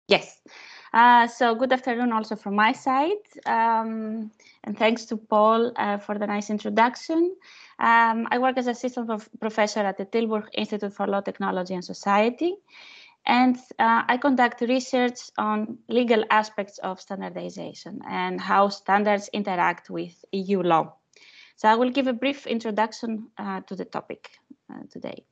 Yes. So good afternoon also from my side. And thanks to Paul for the nice introduction. I work as assistant professor at the Tilburg Institute for Law, Technology and Society. And I conduct research on legal aspects of standardization and how standards interact with EU law. So I will give a brief introduction to the topic today.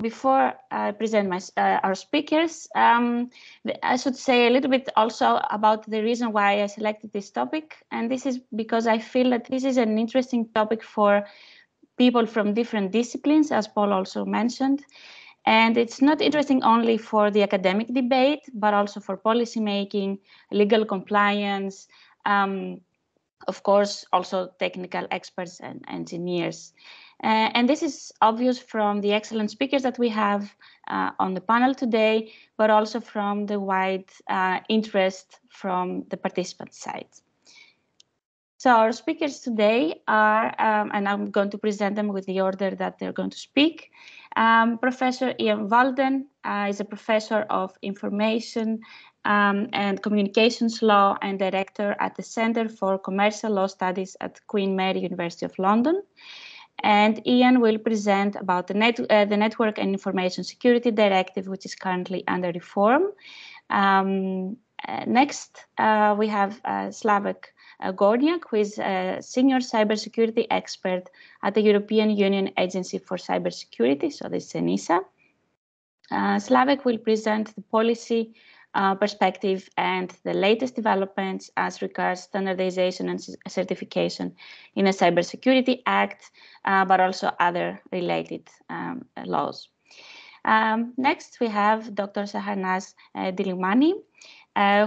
Before I present our speakers, I should say a little bit also about the reason why I selected this topic. And this is because I feel that this is an interesting topic for people from different disciplines, as Paul also mentioned. And it's not interesting only for the academic debate, but also for policymaking, legal compliance, of course, also technical experts and engineers. And this is obvious from the excellent speakers that we have on the panel today, but also from the wide interest from the participant side. So our speakers today are, and I'm going to present them with the order that they're going to speak. Professor Ian Valden is a professor of information and communications law and director at the Centre for Commercial Law Studies at Queen Mary University of London. And Ian will present about the Network and Information Security Directive, which is currently under reform. Next, we have Slavek Gorniak, who is a senior cybersecurity expert at the European Union Agency for Cybersecurity, so this is ENISA. Slavek will present the policy perspective and the latest developments as regards standardization and certification in the Cybersecurity Act, but also other related laws. Next, we have Dr. Shahnaz Dilimani,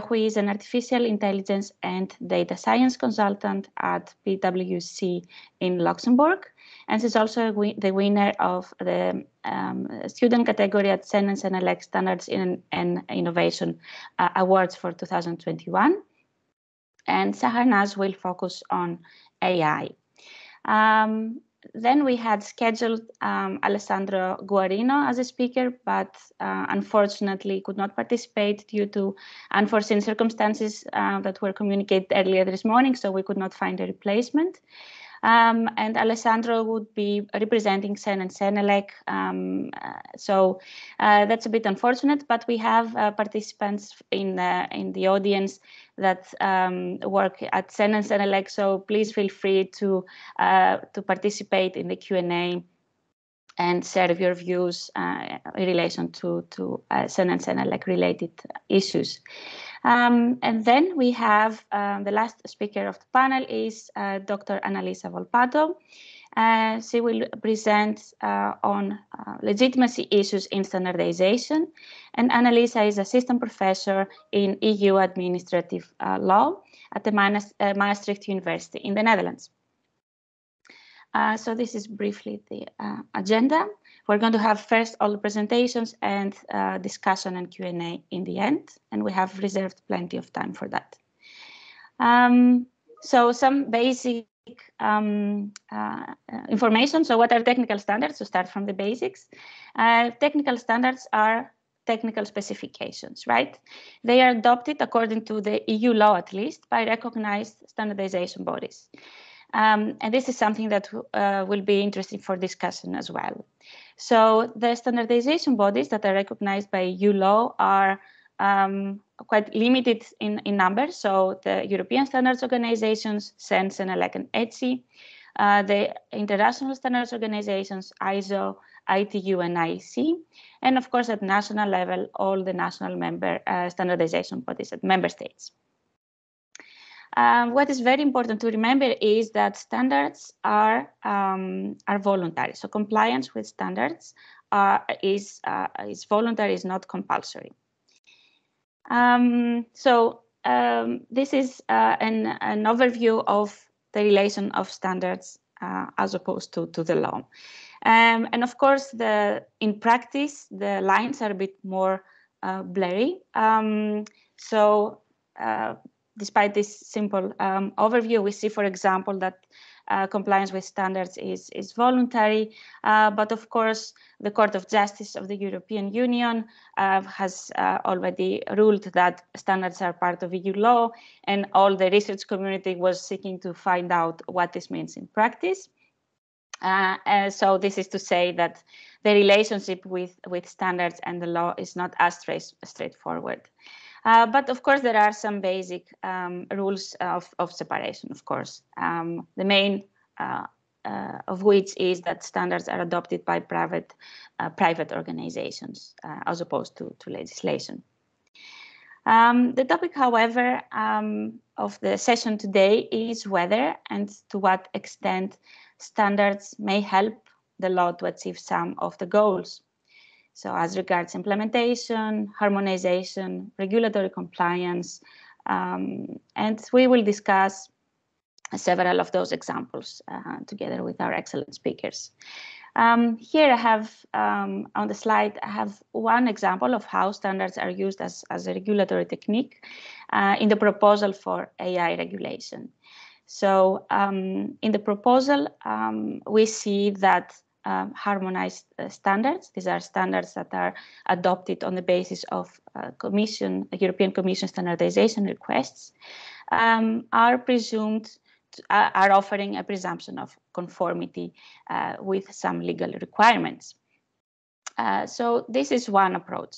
who is an artificial intelligence and data science consultant at PwC in Luxembourg. And she's also the winner of the student category at CEN and CENELEC Standards and Innovation Awards for 2021. And Shahnaz will focus on AI. Then we had scheduled Alessandro Guarino as a speaker, but unfortunately could not participate due to unforeseen circumstances that were communicated earlier this morning, so we could not find a replacement. And Alessandro would be representing CEN and CENELEC, so that's a bit unfortunate, but we have participants in the audience that work at CEN and CENELEC, so please feel free to participate in the Q&A and share your views in relation to CEN and CENELEC related issues. And then we have the last speaker of the panel is Dr. Annalisa Volpato. She will present on legitimacy issues in standardization. And Annalisa is assistant professor in EU administrative law at the Maastricht University in the Netherlands. So this is briefly the agenda. We're going to have first all the presentations and discussion and Q&A in the end, and we have reserved plenty of time for that. So some basic information. So what are technical standards? To start from the basics. Technical standards are technical specifications, right? They are adopted according to the EU law, at least, by recognized standardization bodies. And this is something that will be interesting for discussion as well. So the standardization bodies that are recognized by EU law are quite limited in number. So the European Standards Organizations, CEN, CENELEC, and ETSI, the international standards organizations, ISO, ITU, and IEC, and of course at national level, all the national member standardization bodies at member states. What is very important to remember is that standards are voluntary. So compliance with standards is voluntary, is not compulsory. This is an overview of the relation of standards as opposed to the law. And of course, in practice, the lines are a bit more blurry. Despite this simple overview, we see, for example, that compliance with standards is voluntary. But of course, the Court of Justice of the European Union has already ruled that standards are part of EU law, and all the research community was seeking to find out what this means in practice. So this is to say that the relationship with standards and the law is not as straightforward. But of course, there are some basic rules of separation, of course. The main of which is that standards are adopted by private organizations as opposed to legislation. The topic, however, of the session today is whether and to what extent standards may help the law to achieve some of the goals. So as regards implementation, harmonization, regulatory compliance, and we will discuss several of those examples together with our excellent speakers. Here I have, on the slide, I have one example of how standards are used as a regulatory technique in the proposal for AI regulation. So in the proposal, we see that harmonized standards, these are standards that are adopted on the basis of European Commission standardization requests, are presumed are offering a presumption of conformity with some legal requirements. So this is one approach.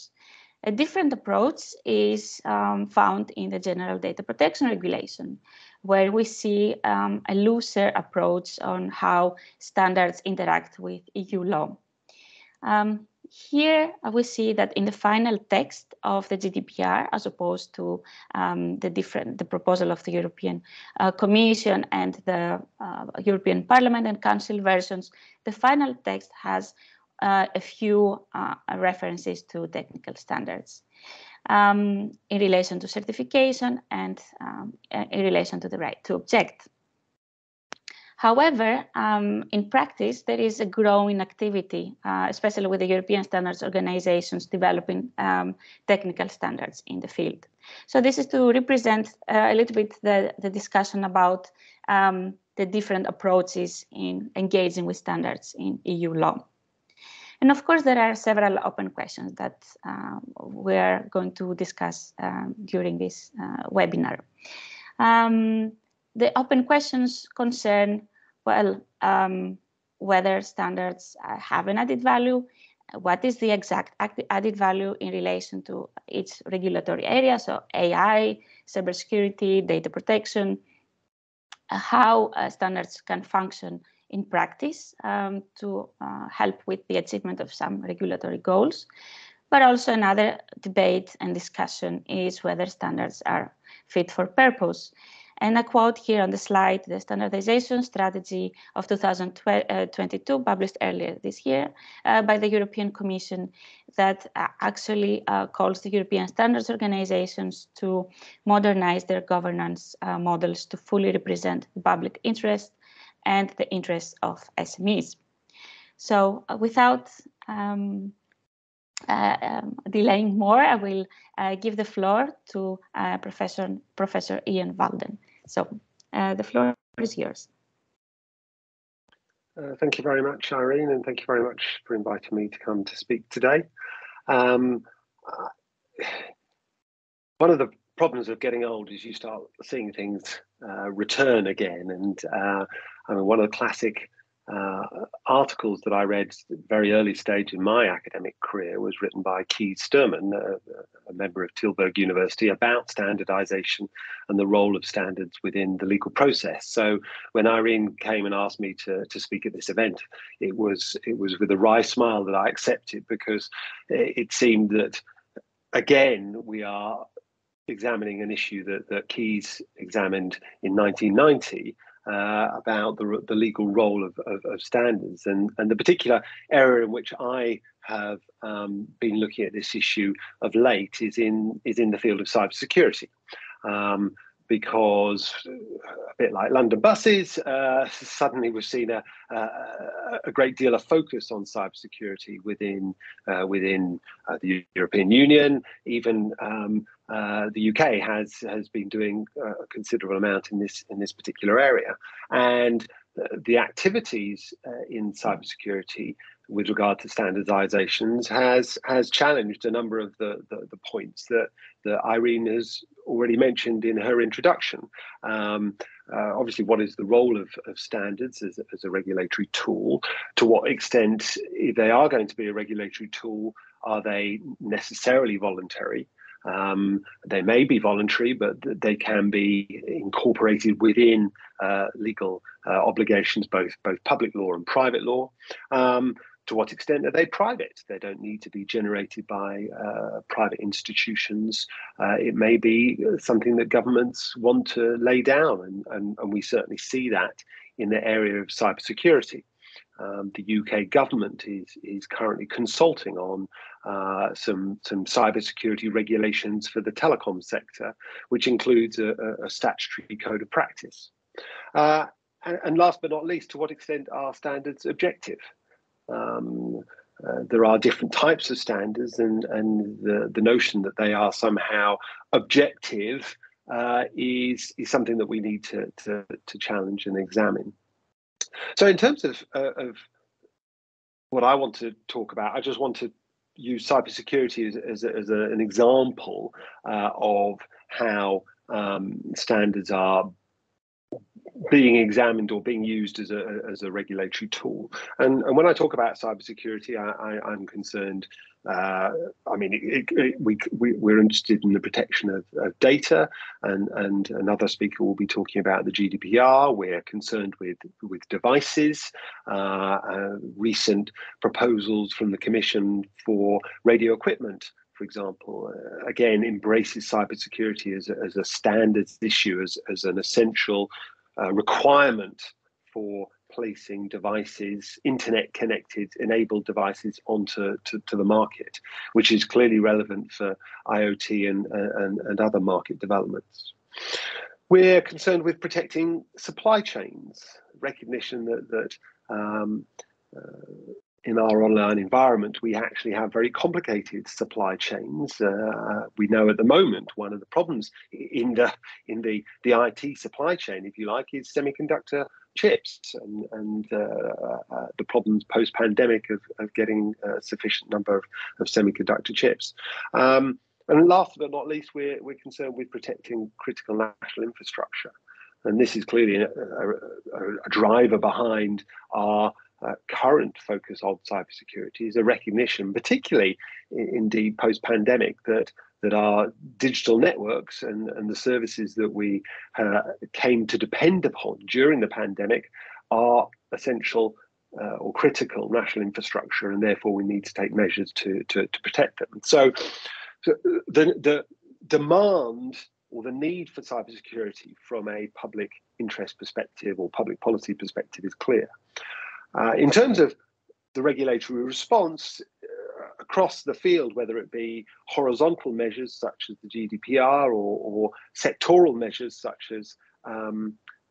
A different approach is found in the General Data Protection Regulation, where we see a looser approach on how standards interact with EU law. Here we see that in the final text of the GDPR, as opposed to the proposal of the European Commission and the European Parliament and Council versions, the final text has a few references to technical standards in relation to certification and in relation to the right to object. However, in practice, there is a growing activity, especially with the European standards organizations developing technical standards in the field. So this is to represent a little bit the discussion about the different approaches in engaging with standards in EU law. And of course, there are several open questions that we're going to discuss during this webinar. The open questions concern, well, whether standards have an added value, what is the exact added value in relation to each regulatory area, so AI, cybersecurity, data protection, how standards can function in practice to help with the achievement of some regulatory goals. But also another debate and discussion is whether standards are fit for purpose. And a quote here on the slide, the standardization strategy of 2022, published earlier this year by the European Commission, that actually calls the European standards organizations to modernize their governance models to fully represent the public interest and the interests of SMEs. So without delaying more, I will give the floor to Professor Ian Valden. So the floor is yours. Thank you very much, Irene, and thank you very much for inviting me to come to speak today. One of the problems of getting old is you start seeing things return again. And I mean, one of the classic articles that I read at a very early stage in my academic career was written by Kees Sturman, a member of Tilburg University, about standardization and the role of standards within the legal process. So when Irene came and asked me to speak at this event, it was with a wry smile that I accepted, because it seemed that, again, we are examining an issue that Kees examined in 1990, about the legal role of standards, and the particular area in which I have been looking at this issue of late is in the field of cybersecurity, because a bit like London buses, suddenly we've seen a great deal of focus on cybersecurity within the European Union. Even the UK has been doing a considerable amount in this particular area, and the activities in cybersecurity with regard to standardizations has challenged a number of the points that Irene has already mentioned in her introduction. Obviously, what is the role of standards as a regulatory tool? To what extent, if they are going to be a regulatory tool, are they necessarily voluntary? They may be voluntary, but they can be incorporated within legal obligations, both public law and private law. To what extent are they private? They don't need to be generated by private institutions. It may be something that governments want to lay down, and we certainly see that in the area of cybersecurity. The UK government is currently consulting on some cybersecurity regulations for the telecom sector, which includes a statutory code of practice. And last but not least, to what extent are standards objective? There are different types of standards, and the notion that they are somehow objective is something that we need to challenge and examine. So in terms of what I want to talk about, I just want to use cybersecurity as an example of how standards are being examined or being used as a regulatory tool. And when I talk about cybersecurity, I'm concerned. We're interested in the protection of data, and another speaker will be talking about the GDPR. We're concerned with devices. Recent proposals from the Commission for radio equipment, for example, again embraces cybersecurity as a standards issue, as an essential requirement for placing devices, internet-connected, enabled devices onto the market, which is clearly relevant for IoT and other market developments. We're concerned with protecting supply chains, recognition that in our online environment, we actually have very complicated supply chains. We know at the moment one of the problems in the IT supply chain, if you like, is semiconductor chips, and the problems post-pandemic of getting a sufficient number of semiconductor chips. And last but not least, we're concerned with protecting critical national infrastructure. And this is clearly a driver behind our current focus on cybersecurity, is a recognition, particularly indeed post-pandemic, that our digital networks and the services that we came to depend upon during the pandemic are essential or critical national infrastructure, and therefore we need to take measures to protect them. So the demand or the need for cybersecurity from a public interest perspective or public policy perspective is clear. In terms of the regulatory response across the field, whether it be horizontal measures such as the GDPR or sectoral measures such as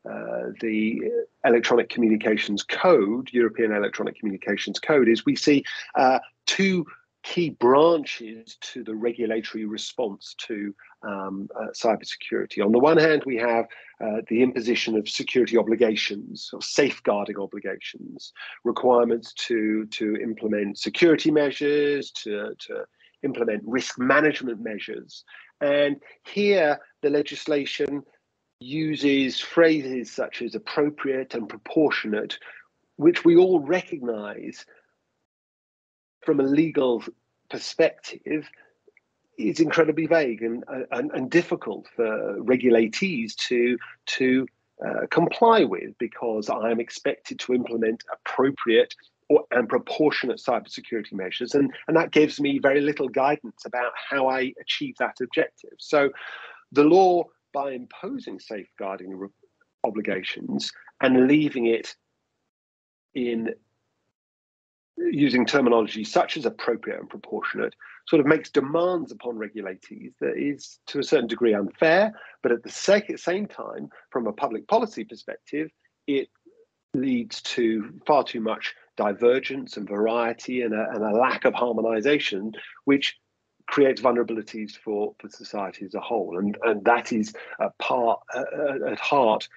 the Electronic Communications Code, European Electronic Communications Code, is we see two key branches to the regulatory response to cybersecurity. On the one hand, we have the imposition of security obligations, or safeguarding obligations, requirements to implement security measures, to implement risk management measures. And here, the legislation uses phrases such as appropriate and proportionate, which we all recognize from a legal perspective is incredibly vague and difficult for regulatees to comply with, because I am expected to implement appropriate and proportionate cybersecurity measures, and that gives me very little guidance about how I achieve that objective. So the law, by imposing safeguarding obligations and leaving it in using terminology such as appropriate and proportionate, sort of makes demands upon regulatees that is to a certain degree unfair, but at the same time, from a public policy perspective, it leads to far too much divergence and variety and a lack of harmonization, which creates vulnerabilities for society as a whole. And that is at heart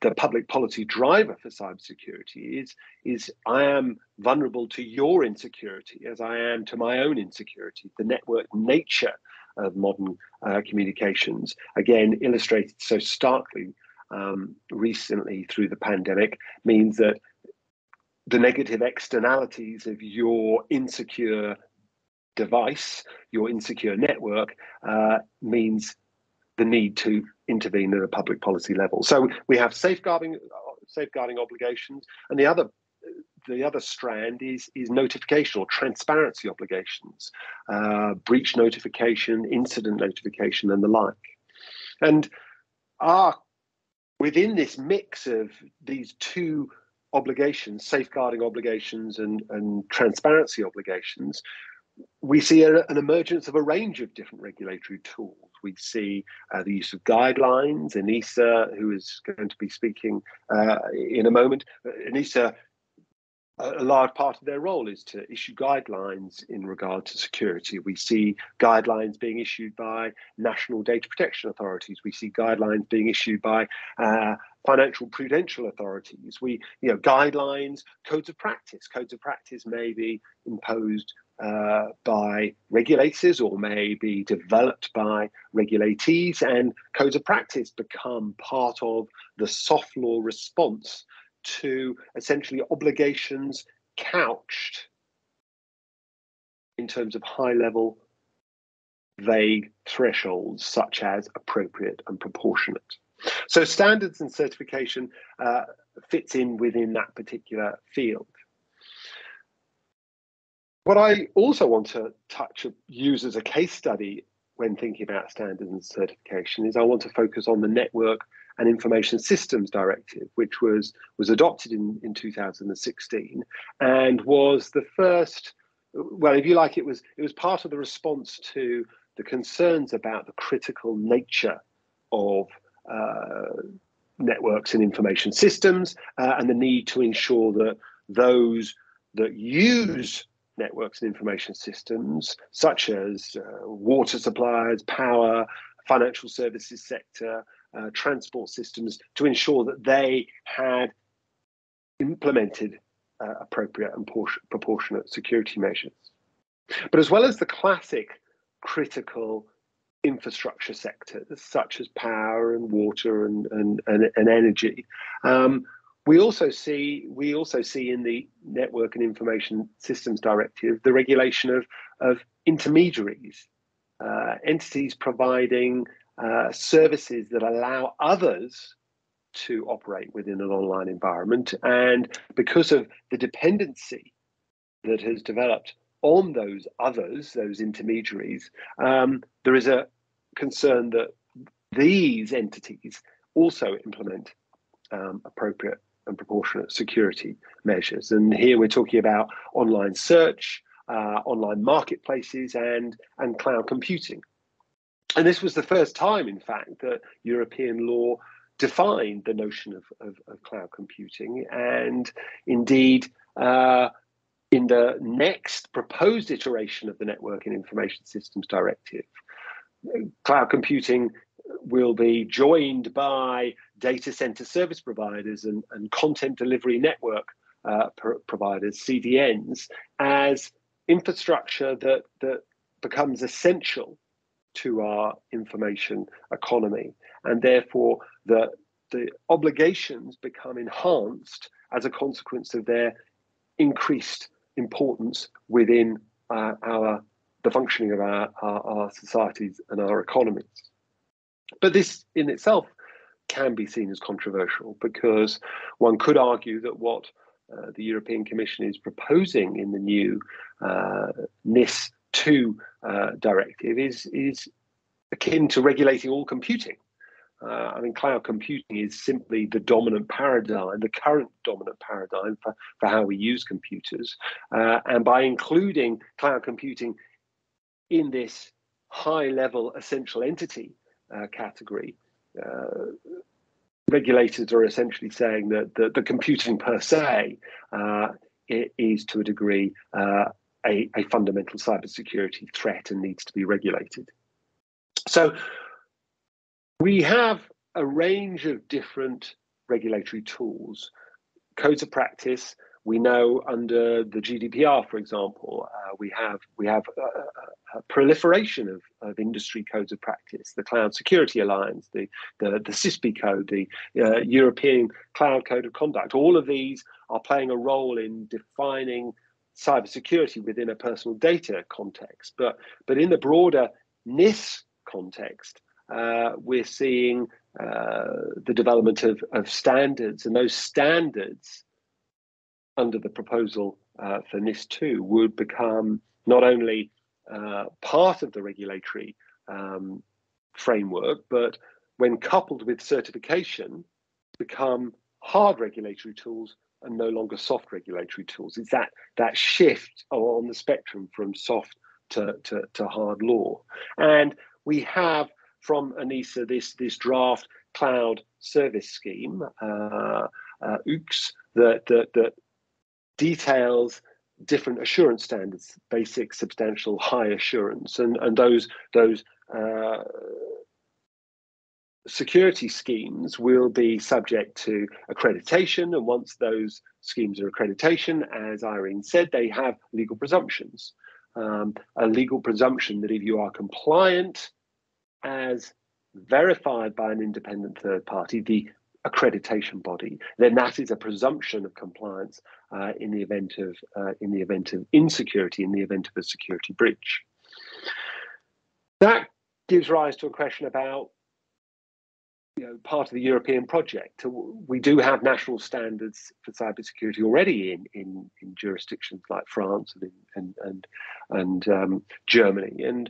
the public policy driver for cybersecurity is I am vulnerable to your insecurity as I am to my own insecurity. The network nature of modern communications, again illustrated so starkly recently through the pandemic, means that the negative externalities of your insecure device, your insecure network, means the need to intervene at a public policy level. So we have safeguarding obligations, and the other strand is notification or transparency obligations, breach notification, incident notification, and the like. And within this mix of these two obligations, safeguarding obligations and transparency obligations, we see an emergence of a range of different regulatory tools. We see the use of guidelines. NISD, who is going to be speaking in a moment, NISD, a large part of their role is to issue guidelines in regard to security. We see guidelines being issued by national data protection authorities. We see guidelines being issued by financial prudential authorities. Guidelines, codes of practice. Codes of practice may be imposed by regulators or may be developed by regulatees, and codes of practice become part of the soft law response to essentially obligations couched in terms of high-level, vague thresholds such as appropriate and proportionate. So standards and certification fits in within that particular field. What I also want to use as a case study when thinking about standards and certification is I want to focus on the Network and Information Systems Directive, which was adopted in 2016 and was the first, well, if you like, it was part of the response to the concerns about the critical nature of networks and information systems and the need to ensure that those that use networks and information systems, such as water suppliers, power, financial services sector, transport systems, to ensure that they had implemented appropriate and proportionate security measures. But as well as the classic critical infrastructure sectors, such as power and water and energy, we also see in the Network and Information Systems Directive the regulation of intermediaries, entities providing services that allow others to operate within an online environment. And because of the dependency that has developed on those others, those intermediaries, there is a concern that these entities also implement appropriate and proportionate security measures. And here we're talking about online search, online marketplaces, and cloud computing. And this was the first time, in fact, that European law defined the notion of cloud computing. And indeed, in the next proposed iteration of the Network and Information Systems Directive, cloud computing will be joined by data center service providers and content delivery network providers, CDNs, as infrastructure that becomes essential to our information economy. And therefore, the obligations become enhanced as a consequence of their increased importance within the functioning of our societies and our economies. But this in itself can be seen as controversial, because one could argue that what the European Commission is proposing in the new NIS 2 directive is akin to regulating all computing. I mean, cloud computing is simply the dominant paradigm, the current dominant paradigm for how we use computers. And by including cloud computing in this high-level essential entity category, regulators are essentially saying that the computing per se is to a degree a fundamental cybersecurity threat and needs to be regulated. So we have a range of different regulatory tools. Codes of practice, we know under the GDPR, for example, we have a proliferation of industry codes of practice, the Cloud Security Alliance, the CISP code, the European Cloud Code of Conduct. All of these are playing a role in defining cybersecurity within a personal data context. But in the broader NIS context, we're seeing the development of standards, and those standards under the proposal for NIS2 would become not only part of the regulatory framework, but when coupled with certification, become hard regulatory tools and no longer soft regulatory tools. It's that shift on the spectrum from soft to hard law. And we have from ANISA this draft cloud service scheme, UX, that details different assurance standards: basic, substantial, high assurance, and those security schemes will be subject to accreditation. And once those schemes are accreditation, as Irene said, they have legal presumptions. A legal presumption that if you are compliant as verified by an independent third party, the accreditation body, then that is a presumption of compliance in the event of insecurity, in the event of a security breach. That gives rise to a question about, part of the European project. We do have national standards for cybersecurity already in jurisdictions like France and Germany. And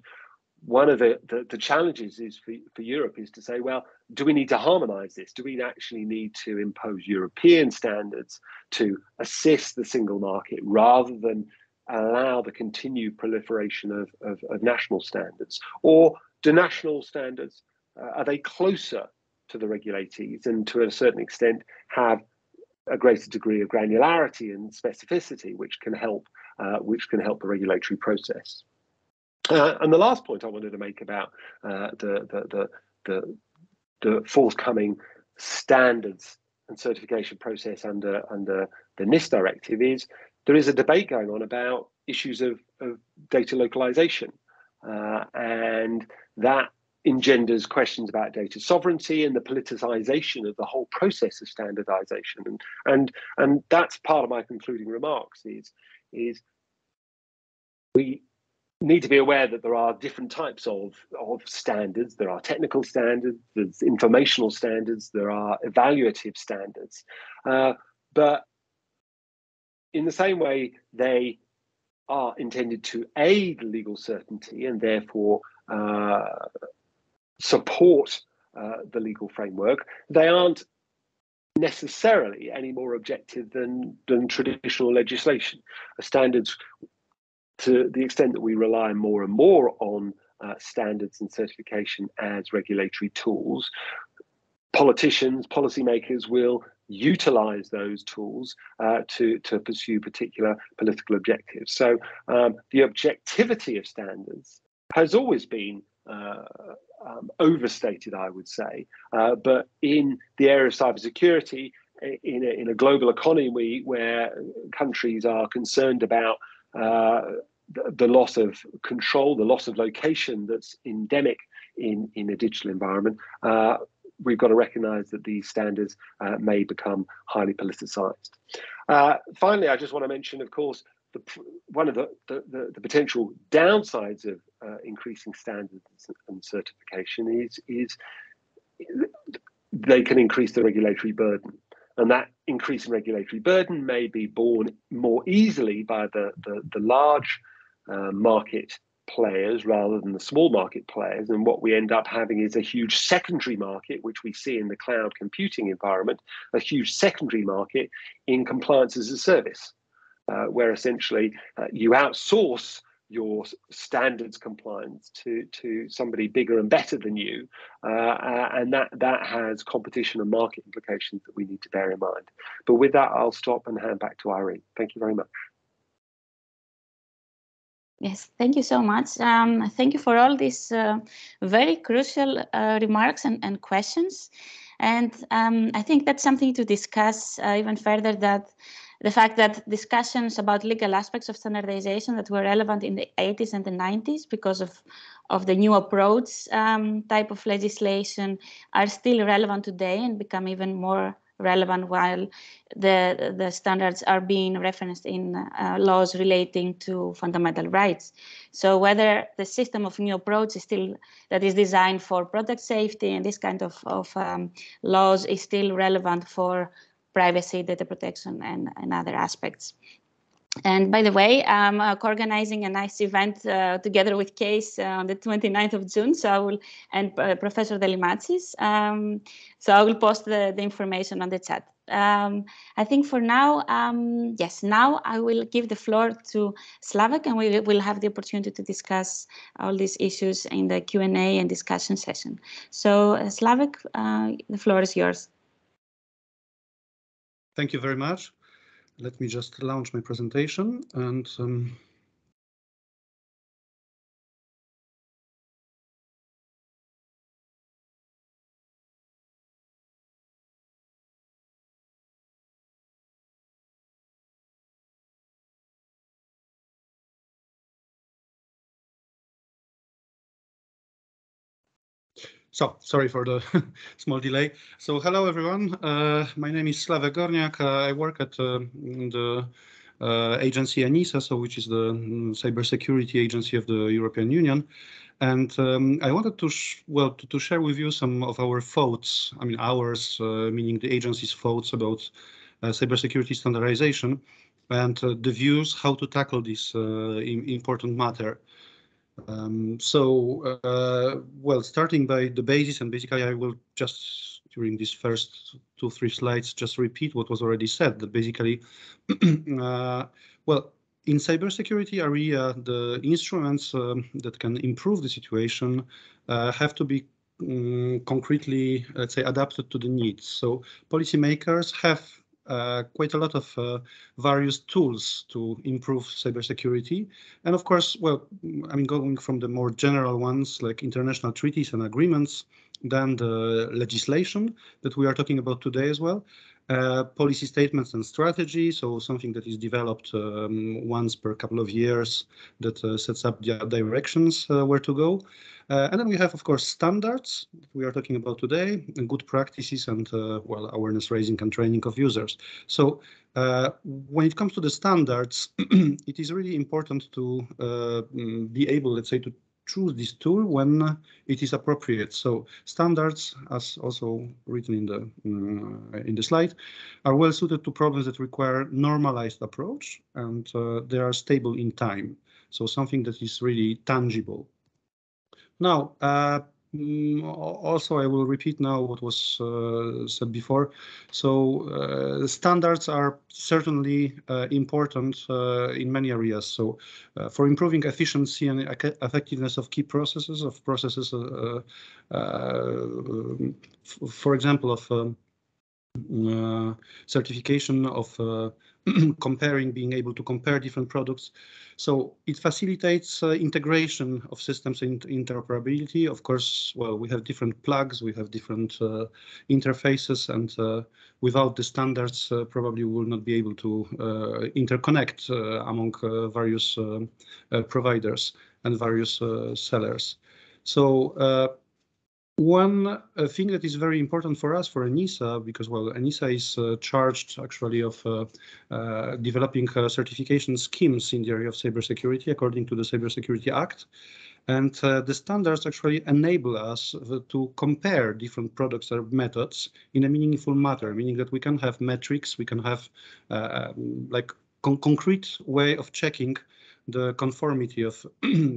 one of the challenges is for Europe is to say, well, do we need to harmonize this? Do we actually need to impose European standards to assist the single market rather than allow the continued proliferation of national standards? Or do national standards, are they closer to the regulatees and to a certain extent have a greater degree of granularity and specificity, which can help the regulatory process? And the last point I wanted to make about the forthcoming standards and certification process under the Nis Directive is there is a debate going on about issues of data localization, and that engenders questions about data sovereignty and the politicization of the whole process of standardization. And that's part of my concluding remarks is we need to be aware that there are different types of standards. There are technical standards, there's informational standards, there are evaluative standards. But in the same way, they are intended to aid legal certainty and therefore support the legal framework. They aren't necessarily any more objective than traditional legislation. Standards, to the extent that we rely more and more on standards and certification as regulatory tools, politicians, policymakers will utilize those tools to pursue particular political objectives. So the objectivity of standards has always been overstated, I would say. But in the area of cybersecurity, in a global economy where countries are concerned about the loss of control, the loss of location that's endemic in a digital environment, we've got to recognize that these standards may become highly politicized. Finally, I just want to mention, of course, one of the potential downsides of increasing standards and certification is they can increase the regulatory burden. And that increase in regulatory burden may be borne more easily by the large market players rather than the small market players. And what we end up having is a huge secondary market, which we see in the cloud computing environment, a huge secondary market in compliance as a service, where essentially you outsource your standards compliance to somebody bigger and better than you, and that has competition and market implications that we need to bear in mind. But with that, I'll stop and hand back to Irene. Thank you very much. Yes, thank you so much. Thank you for all these very crucial remarks and questions. And I think that's something to discuss even further, that the fact that discussions about legal aspects of standardization that were relevant in the 80s and the 90s because of the new approach type of legislation are still relevant today and become even more relevant while the standards are being referenced in laws relating to fundamental rights. So whether the system of new approach is still that is designed for product safety and this kind of laws is still relevant for privacy, data protection, and other aspects. And by the way, I'm co-organizing a nice event together with Case on the 29th of June. So I will, and Professor Delimatsis. So I will post the information on the chat. I think for now, yes, now I will give the floor to Slavek, and we will have the opportunity to discuss all these issues in the Q&A and discussion session. So Slavek, the floor is yours. Thank you very much. Let me just launch my presentation and so sorry for the small delay. So hello everyone. My name is Slavek Gorniak. I work at the agency ENISA, so which is the cybersecurity agency of the European Union. And I wanted to to share with you some of our thoughts. I mean, ours, meaning the agency's thoughts about cybersecurity standardization and the views how to tackle this important matter. Well, starting by the basis, and basically I will just, during these first 2-3 slides, just repeat what was already said, that basically, well, in cybersecurity area, the instruments that can improve the situation have to be concretely, let's say, adapted to the needs. So policymakers have quite a lot of various tools to improve cybersecurity. And of course, well, I mean, going from the more general ones like international treaties and agreements, then the legislation that we are talking about today as well, policy statements and strategy, so something that is developed once per couple of years that sets up the directions where to go. And then we have, of course, standards that we are talking about today, and good practices and, well, awareness raising and training of users. So when it comes to the standards, it is really important to be able, let's say, to choose this tool when it is appropriate. So standards, as also written in the slide, are well suited to problems that require normalized approach, and they are stable in time. So something that is really tangible. Now, also I will repeat now what was said before. So standards are certainly important in many areas. So for improving efficiency and effectiveness of key processes, for example, of certification of being able to compare different products. So it facilitates integration of systems and interoperability. Of course, well, we have different plugs, we have different interfaces, and without the standards, probably we will not be able to interconnect among various providers and various sellers. So one thing that is very important for us, for ENISA, because, well, ENISA is charged actually of developing certification schemes in the area of cybersecurity according to the Cybersecurity Act. And the standards actually enable us to compare different products or methods in a meaningful manner, meaning that we can have metrics, we can have like concrete way of checking the conformity of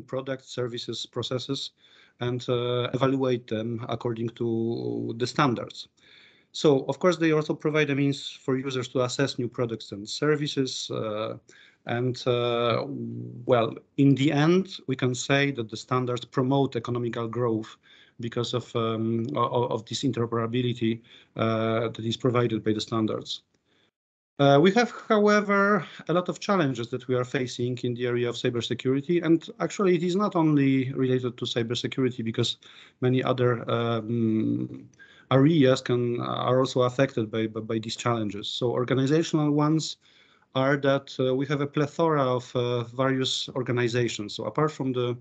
products, services, processes, and evaluate them according to the standards. So, of course, they also provide a means for users to assess new products and services. Well, in the end, we can say that the standards promote economical growth because of this interoperability that is provided by the standards. We have, however, a lot of challenges that we are facing in the area of cybersecurity, and actually it is not only related to cybersecurity, because many other areas are also affected by these challenges. So organizational ones are that we have a plethora of various organizations. So apart from the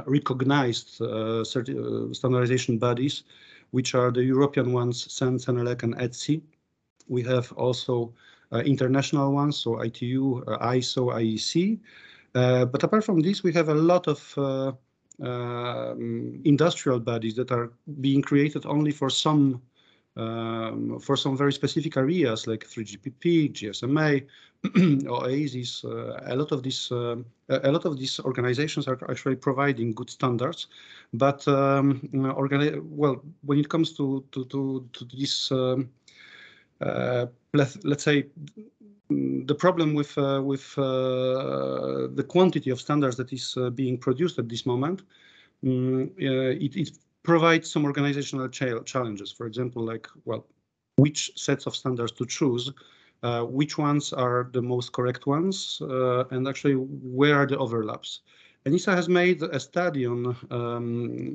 recognized standardization bodies, which are the European ones, CEN, CENELEC, and ETSI, we have also international ones, so ITU, ISO, IEC. But apart from this, we have a lot of industrial bodies that are being created only for some very specific areas like 3GPP, GSMA, OASIS. A lot of these organizations are actually providing good standards, but when it comes to this, let's say, the problem with the quantity of standards that is being produced at this moment, it provides some organizational challenges. For example, like, well, which sets of standards to choose, which ones are the most correct ones, and actually where are the overlaps. NISA has made a study on,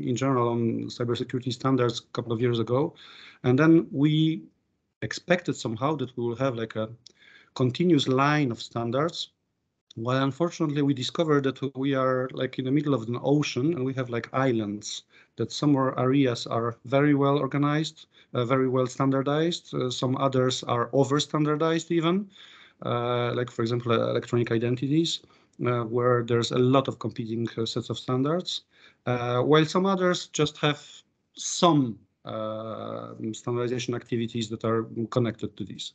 in general, on cybersecurity standards a couple of years ago, and then we expected somehow that we will have like a continuous line of standards. Well, unfortunately, we discovered that we are like in the middle of an ocean and we have like islands, that some more areas are very well organized, very well standardized. Some others are over standardized even, like, for example, electronic identities, where there's a lot of competing sets of standards, while some others just have some standardization activities that are connected to these.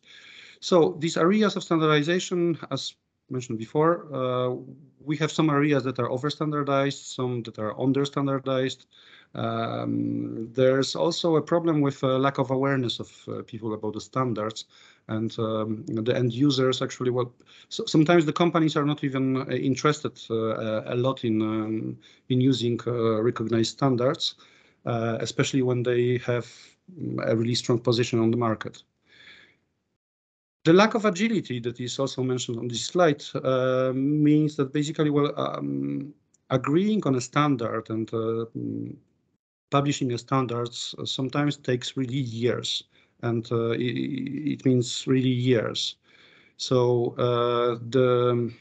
So these areas of standardization, as mentioned before, we have some areas that are over-standardized, some that are under-standardized. There's also a problem with lack of awareness of people about the standards, and the end users actually, well, so sometimes the companies are not even interested a lot in using recognized standards, especially when they have a really strong position on the market. The lack of agility that is also mentioned on this slide means that basically, well, agreeing on a standard and publishing a standards sometimes takes really years, and it means really years. So the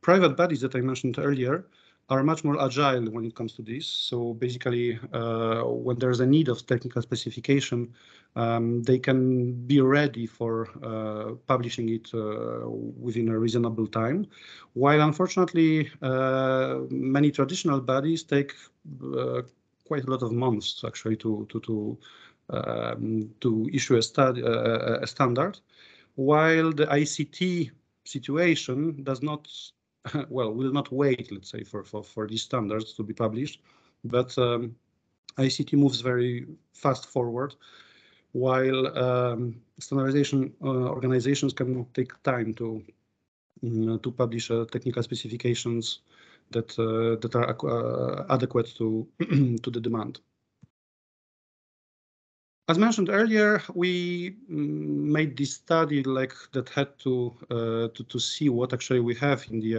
private bodies that I mentioned earlier are much more agile when it comes to this. So basically, when there's a need of technical specification, they can be ready for publishing it within a reasonable time. While unfortunately, many traditional bodies take quite a lot of months actually to issue a standard, while the ICT situation does not, well, will not wait, let's say, for these standards to be published, but ICT moves very fast forward, while standardization organizations can take time to publish technical specifications that are adequate to to the demand. As mentioned earlier, we made this study like that had to see what actually we have in the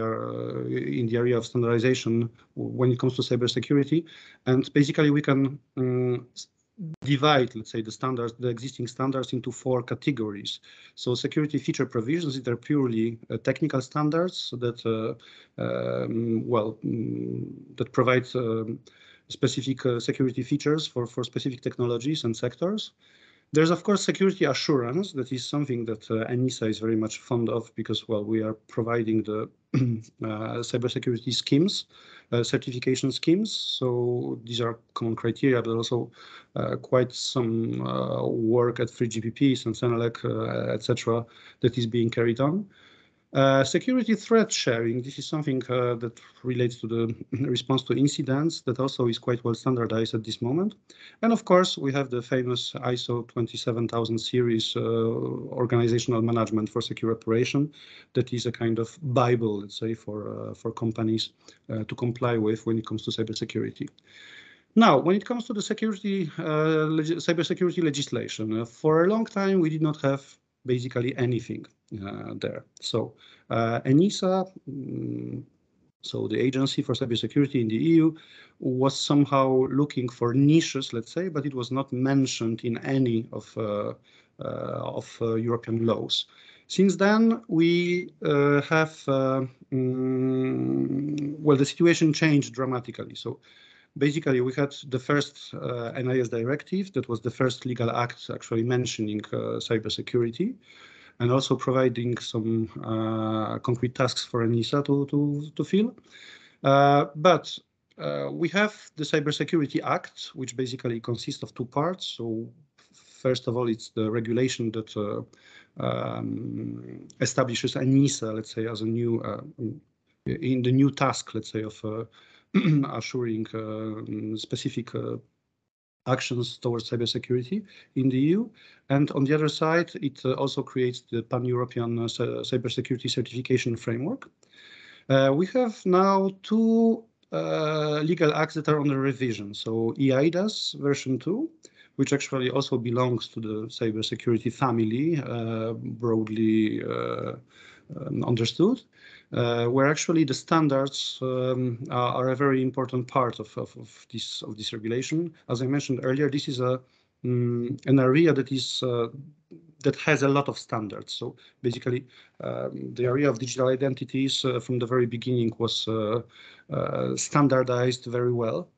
area of standardization when it comes to cybersecurity, and basically we can divide, let's say, the existing standards into 4 categories. So security feature provisions, these are purely technical standards that that provide specific security features for specific technologies and sectors. There's, of course, security assurance. That is something that NISA is very much fond of because, well, we are providing the cybersecurity schemes, certification schemes. So these are common criteria, but also quite some work at 3GPP, and CENELEC, etc., that is being carried on. Security threat sharing, this is something that relates to the response to incidents that also is quite well standardized at this moment. And of course, we have the famous ISO 27000 series organizational management for secure operation. That is a kind of Bible, let's say, for companies to comply with when it comes to cybersecurity. Now, when it comes to the cybersecurity legislation, for a long time, we did not have basically anything there. So NISA So the Agency for Cybersecurity in the EU was somehow looking for niches, let's say, but it was not mentioned in any of European laws. Since then, we have, well, the situation changed dramatically. So basically, we had the first NIS Directive, that was the first legal act actually mentioning cybersecurity, and also providing some concrete tasks for ENISA to fill. But we have the Cybersecurity Act, which basically consists of two parts. So first of all, it's the regulation that establishes ENISA, let's say, as a new, in the new task, let's say, of assuring specific actions towards cybersecurity in the EU. And on the other side, it also creates the Pan-European cybersecurity certification framework. We have now two legal acts that are under revision. So eIDAS version 2, which actually also belongs to the cybersecurity family, broadly understood, where actually the standards are a very important part of this regulation. As I mentioned earlier, this is an area that is that has a lot of standards. So basically, the area of digital identities from the very beginning was standardized very well.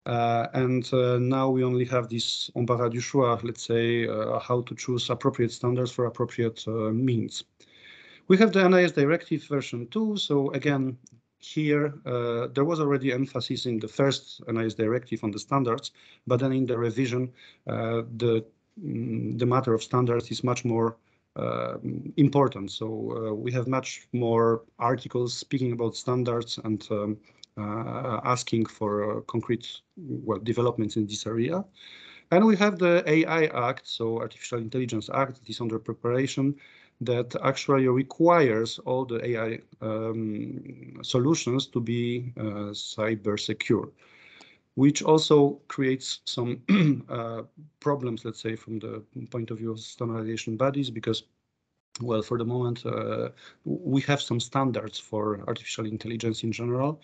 And now we only have this embarras du choix, let's say, how to choose appropriate standards for appropriate means. We have the NIS Directive version 2. So again, here there was already emphasis in the first NIS Directive on the standards, but then in the revision, the matter of standards is much more important. So we have much more articles speaking about standards and asking for concrete developments in this area. And we have the AI Act, so Artificial Intelligence Act, that is under preparation, that actually requires all the AI solutions to be cyber secure, which also creates some problems, let's say, from the point of view of standardization bodies, because, well, for the moment, we have some standards for artificial intelligence in general.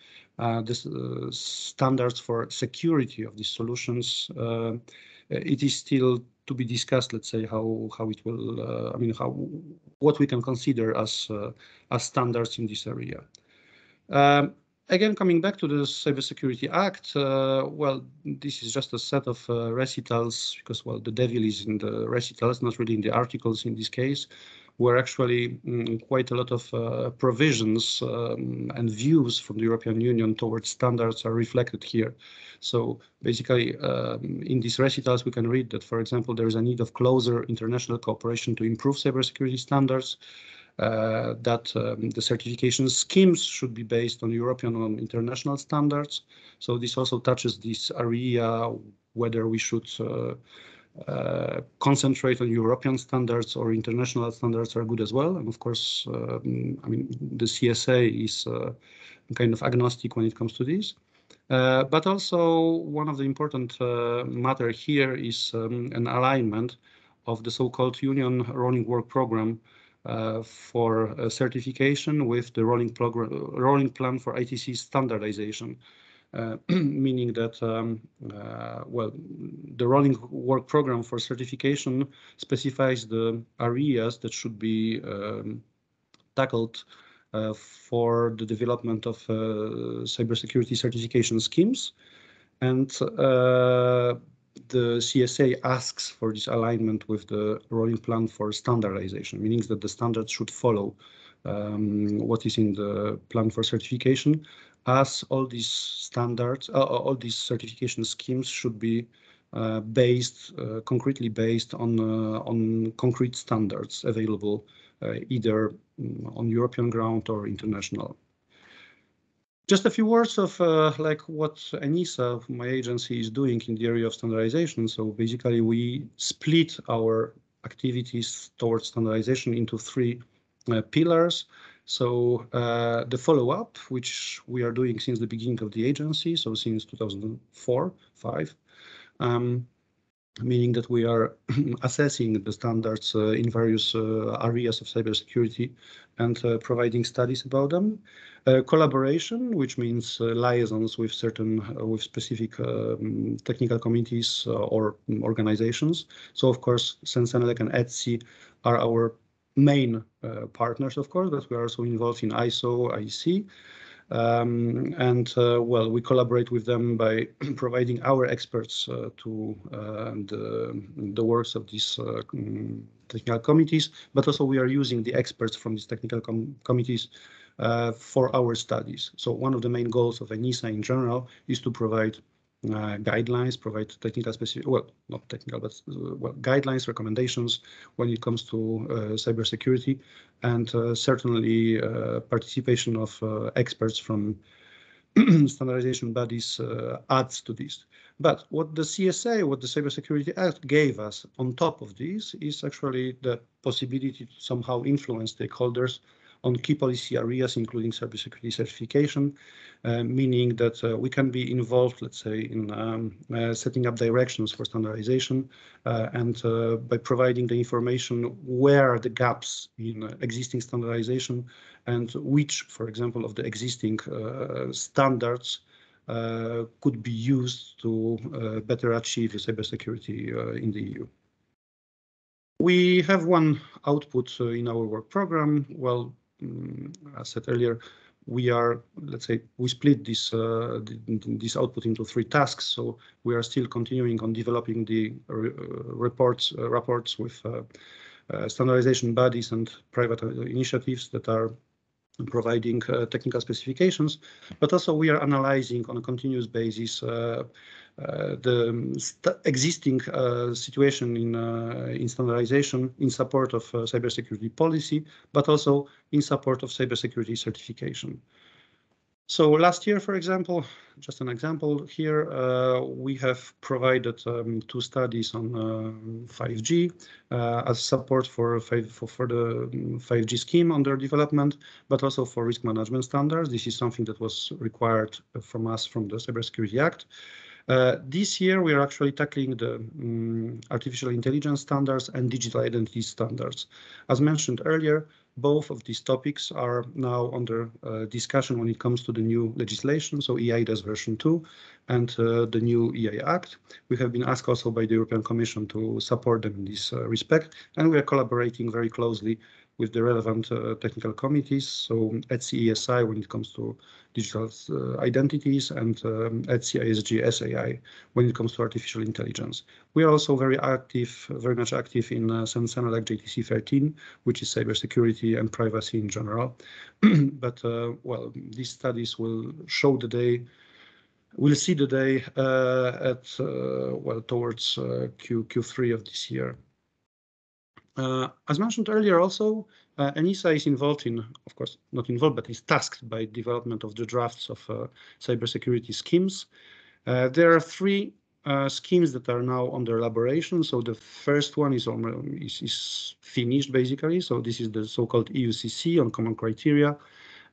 This standards for security of these solutions, it is still to be discussed, let's say, how it will, I mean, what we can consider as standards in this area. Again, coming back to the Cybersecurity Act, well, this is just a set of recitals, because, well, the devil is in the recitals, not really in the articles in this case, where actually quite a lot of provisions and views from the European Union towards standards are reflected here. So basically, in these recitals, we can read that, for example, there is a need of closer international cooperation to improve cybersecurity standards, that the certification schemes should be based on European and international standards. So this also touches this area, whether we should concentrate on European standards or international standards are good as well. And of course, I mean, the CSA is kind of agnostic when it comes to this. But also one of the important matter here is an alignment of the so-called Union Rolling Work Program for certification with the rolling plan for ITC standardization, meaning that, well, the rolling work program for certification specifies the areas that should be tackled for the development of cybersecurity certification schemes. And the CSA asks for this alignment with the rolling plan for standardization, meaning that the standards should follow what is in the plan for certification, as all these standards, all these certification schemes should be concretely based on concrete standards available either on European ground or international. Just a few words of like what ENISA, my agency, is doing in the area of standardization. So basically, we split our activities towards standardization into three pillars. So the follow-up, which we are doing since the beginning of the agency, so since 2004-5. meaning that we are assessing the standards in various areas of cybersecurity and providing studies about them. Collaboration, which means liaisons with with specific technical committees or organizations. So of course, CENSENELEC and ETSI are our main partners, of course, but we are also involved in ISO, IEC. Well, we collaborate with them by providing our experts to the works of these technical committees, but also we are using the experts from these technical committees for our studies. So one of the main goals of ENISA in general is to provide guidelines, provide technical specific, well, not technical, but well, guidelines, recommendations when it comes to cybersecurity, and certainly participation of experts from standardization bodies adds to this. But what the CSA, what the Cybersecurity Act gave us on top of this is actually the possibility to somehow influence stakeholders on key policy areas, including cybersecurity certification, meaning that we can be involved, let's say, in setting up directions for standardization and by providing the information where are the gaps in existing standardization and which, for example, of the existing standards could be used to better achieve cybersecurity in the EU. We have one output in our work program. Well, as said earlier, we are, let's say, we split this this output into 3 tasks. So we are still continuing on developing the rapports with standardization bodies and private initiatives that are providing technical specifications, but also we are analyzing on a continuous basis the existing situation in standardization in support of cybersecurity policy, but also in support of cybersecurity certification. So last year, for example, just an example here, we have provided 2 studies on 5G as support for the 5G scheme under development, but also for risk management standards. This is something that was required from us from the Cybersecurity Act. This year, we are actually tackling the artificial intelligence standards and digital identity standards. As mentioned earlier, both of these topics are now under discussion when it comes to the new legislation, so eIDAS version 2 and the new EI Act. We have been asked also by the European Commission to support them in this respect, and we are collaborating very closely with the relevant technical committees, so ETSI ESI when it comes to digital identities and ETSI ISG SAI when it comes to artificial intelligence. We are also very much active in CENSENELEC JTC 13, which is cybersecurity and privacy in general. But well, these studies will show the day. We'll see the day at well towards Q3 of this year. As mentioned earlier, also ENISA is involved in, of course, not involved, but is tasked by development of the drafts of cybersecurity schemes. There are 3 schemes that are now under elaboration. So the first one is finished basically. So this is the so-called EUCC on common criteria.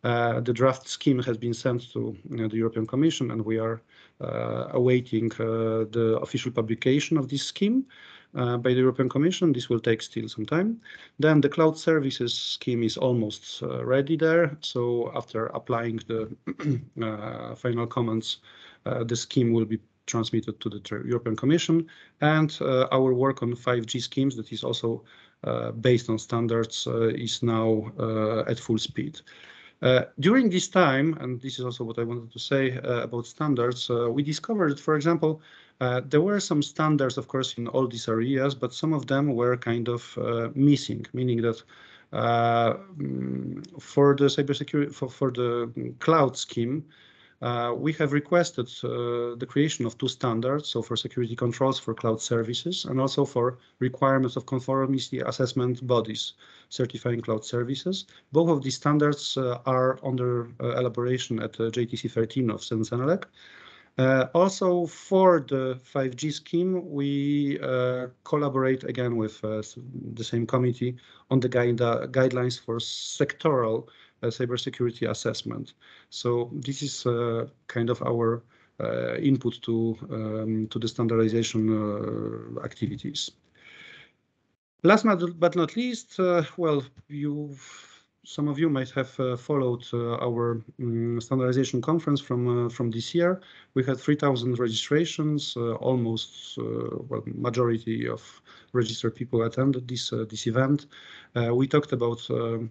The draft scheme has been sent to the European Commission, and we are awaiting the official publication of this scheme by the European Commission. This will take still some time. Then the cloud services scheme is almost ready there. So after applying the final comments, the scheme will be transmitted to the European Commission. And our work on 5G schemes that is also based on standards is now at full speed. During this time, and this is also what I wanted to say about standards, we discovered, for example, there were some standards, of course, in all these areas, but some of them were kind of missing, meaning that for the cybersecurity, for the cloud scheme, we have requested the creation of 2 standards, so for security controls for cloud services and also for requirements of conformity assessment bodies certifying cloud services. Both of these standards are under elaboration at JTC 13 of CENSENELEC. Also, for the 5G scheme, we collaborate again with the same committee on the guidelines for sectoral cybersecurity assessment. So this is kind of our input to the standardization activities. Last but not least, well, some of you might have followed our standardization conference from this year. We had 3,000 registrations, almost well, majority of registered people attended this event. We talked about the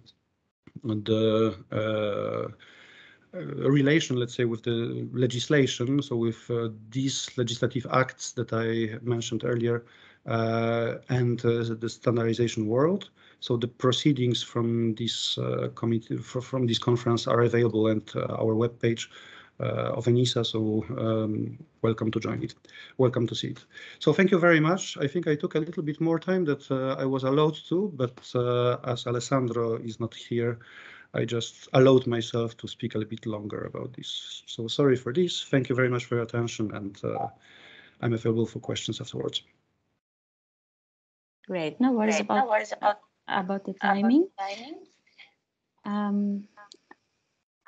relation, let's say, with the legislation, so with these legislative acts that I mentioned earlier, and the standardization world. So the proceedings from this committee, from this conference, are available at our webpage of ENISA. So welcome to join it. Welcome to see it. So thank you very much. I think I took a little bit more time that I was allowed to, but as Alessandro is not here, I just allowed myself to speak a little bit longer about this. So sorry for this. Thank you very much for your attention, and I'm available for questions afterwards. Great. No worries about the timing.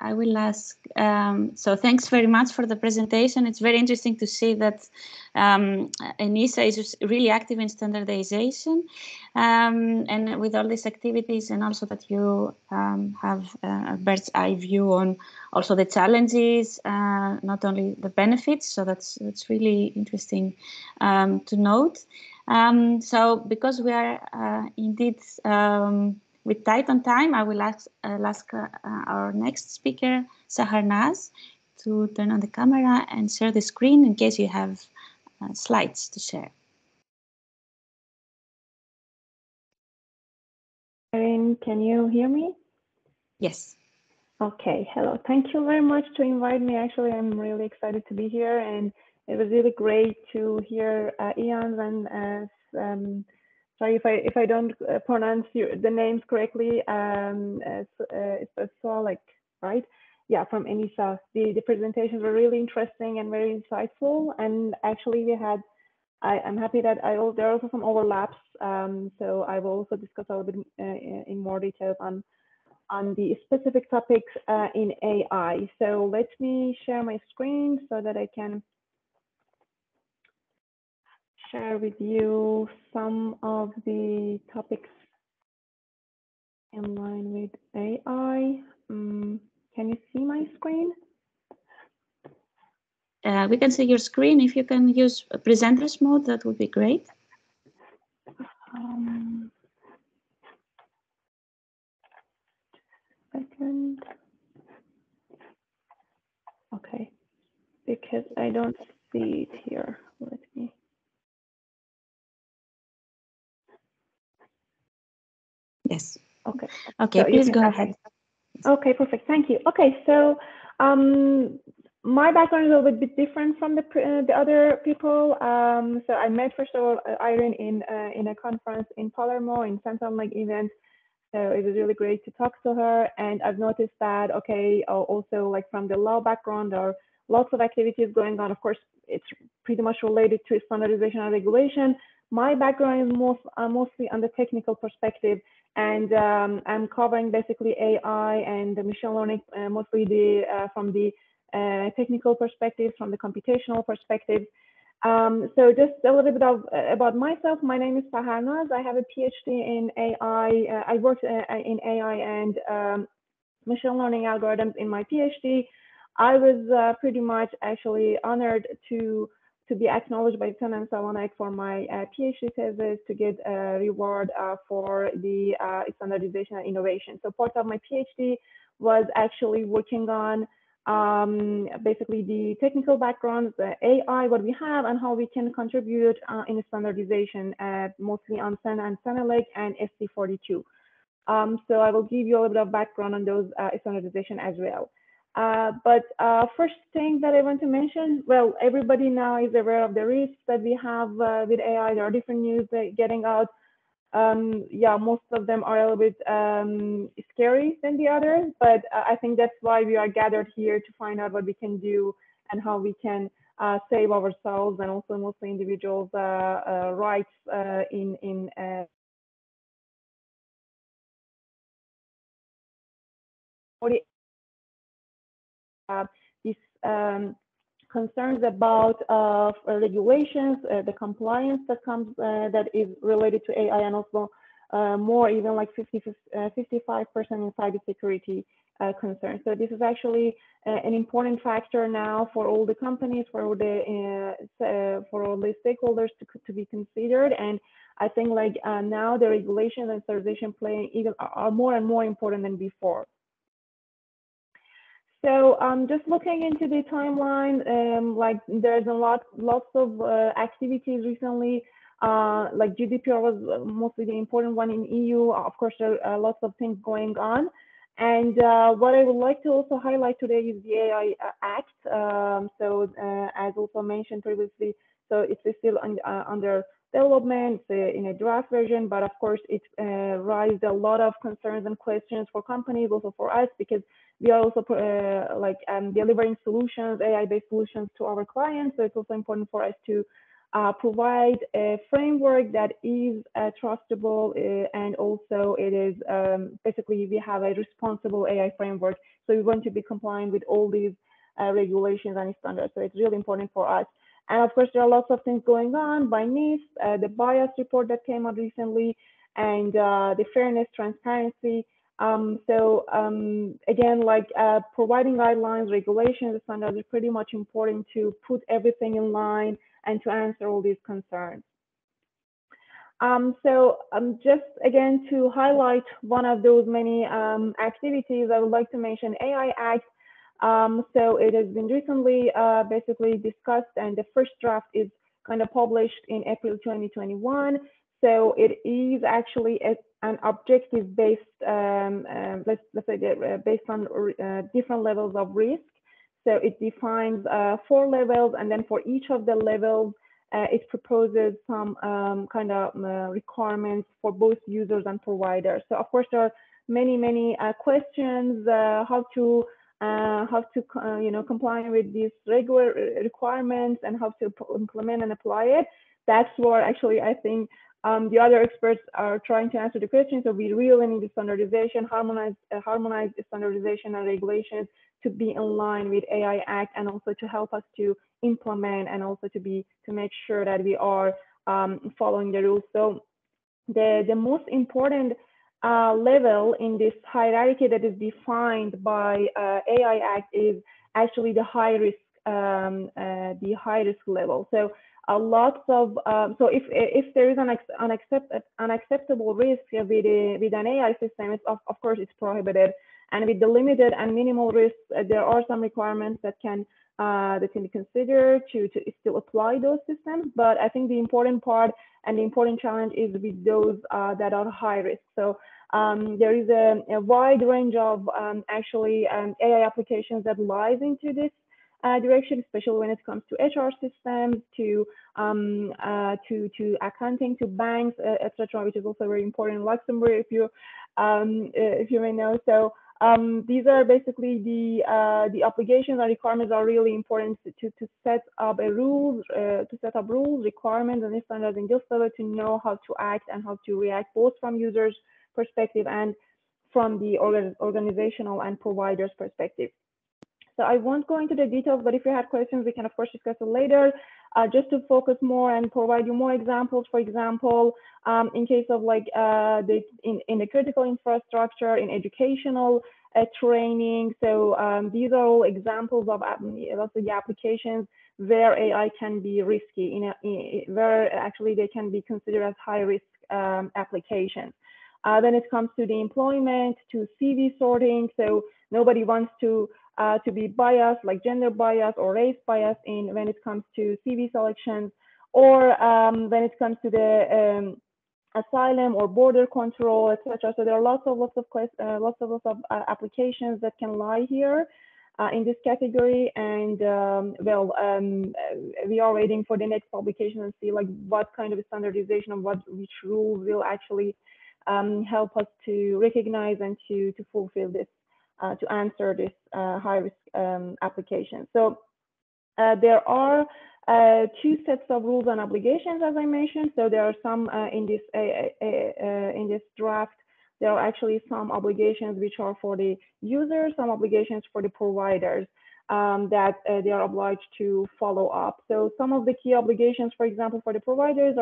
I will ask, so thanks very much for the presentation. It's very interesting to see that ENISA is really active in standardization, and with all these activities, and also that you have a bird's eye view on also the challenges, not only the benefits. So that's really interesting to note. So because we are indeed with tight on time, I will ask our next speaker, Harmonize, to turn on the camera and share the screen in case you have slides to share. Irene, can you hear me? Yes. Okay, hello. Thank you very much to invite me. Actually, I'm really excited to be here, and it was really great to hear Ian and sorry if I don't pronounce the names correctly. It's like right? Yeah, from ENISA. The presentations were really interesting and very insightful. And actually, we had. I'm happy that there are also some overlaps. So I will also discuss a little bit in more detail on the specific topics in AI. So let me share my screen so that I can share with you some of the topics in line with AI. Can you see my screen? We can see your screen. If you can use presenters mode, that would be great. Second. Okay, because I don't see it here. Let me. Yes. Okay. Okay, so please go ahead. Okay, perfect. Thank you. Okay, so my background is a little bit different from the other people. So I met, first of all, Irene in a conference in Palermo, in Central Lake event. So it was really great to talk to her. And I've noticed that, okay, also like from the law background, there are lots of activities going on. Of course, it's pretty much related to standardization and regulation. My background is mostly on the technical perspective. And I'm covering basically AI and the machine learning, mostly from the technical perspective, from the computational perspective. So just a little bit about myself. My name is Harmonize. I have a PhD in AI. I worked in AI and machine learning algorithms in my PhD. I was pretty much actually honored to be acknowledged by Ten and Salonic for my PhD thesis to get a reward for the standardization and innovation. So part of my PhD was actually working on basically the technical backgrounds, the AI, what we have, and how we can contribute in standardization, mostly on SEN and Senelec and SC42. So I will give you a little bit of background on those standardization as well. But first thing that I want to mention, well, everybody now is aware of the risks that we have with AI. There are different news getting out. Yeah, most of them are a little bit scary than the others, but I think that's why we are gathered here to find out what we can do and how we can save ourselves and also mostly individuals' rights in this concerns about regulations, the compliance that comes that is related to AI, and also more even like 55% in cybersecurity concerns. So this is actually an important factor now for all the companies, for all the stakeholders to be considered. And I think like now the regulations and standardization are more and more important than before. So just looking into the timeline, like there's lots of activities recently. Like GDPR was mostly the important one in EU. Of course, there are lots of things going on. And what I would like to also highlight today is the AI Act. As also mentioned previously, so it's still under development, in a draft version, but of course it raised a lot of concerns and questions for companies, also for us, because we are also delivering solutions, AI-based solutions to our clients. So it's also important for us to provide a framework that is trustable, and also it is basically we have a responsible AI framework. So we want to be compliant with all these regulations and standards. So it's really important for us. And of course, there are lots of things going on by Nis, the bias report that came out recently, and the fairness, transparency. Again, like providing guidelines, regulations, standards is pretty much important to put everything in line and to answer all these concerns. Just again to highlight one of those many activities, I would like to mention AI Act. So it has been recently basically discussed, and the first draft is kind of published in April 2021. So it is actually an objective-based, let's say, based on different levels of risk. So it defines 4 levels, and then for each of the levels, it proposes some kind of requirements for both users and providers. So of course, there are many questions how to comply with these regular requirements and how to implement and apply it. That's where actually I think the other experts are trying to answer the question. So we really need the standardization, harmonize standardization and regulations to be in line with AI Act, and also to help us to implement, and also to make sure that we are following the rules. So the most important level in this hierarchy that is defined by AI Act is actually the high risk level. So lots of so if there is an unacceptable risk with an AI system, it's of course it's prohibited. And with the limited and minimal risks, there are some requirements that can be considered to still apply those systems. But I think the important part and the important challenge is with those that are high risk. So there is a wide range of actually AI applications that lies into this direction, especially when it comes to HR systems, to accounting, to banks, etc., which is also very important in Luxembourg, if you may know. So these are basically the obligations and requirements are really important to set up rules, requirements, and standards in this level to know how to act and how to react, both from users' perspective and from the organizational and providers' perspective. So I won't go into the details, but if you have questions, we can of course discuss it later. Just to focus more and provide you more examples. For example, in case of like in the critical infrastructure, in educational training. So these are all examples of also the applications where AI can be risky, where actually they can be considered as high risk applications. Then it comes to the employment, to CV sorting. So nobody wants to be biased, like gender bias or race bias when it comes to CV selections, or when it comes to the asylum or border control, etc. So there are lots of applications that can lie here in this category. And we are waiting for the next publication and see like what kind of standardization of which rules will actually help us to recognize and to fulfill this, to answer this high risk application. So there are 2 sets of rules and obligations, as I mentioned. So there are some in this draft. There are actually some obligations which are for the users, some obligations for the providers. that they are obliged to follow up. So some of the key obligations, for example, for the providers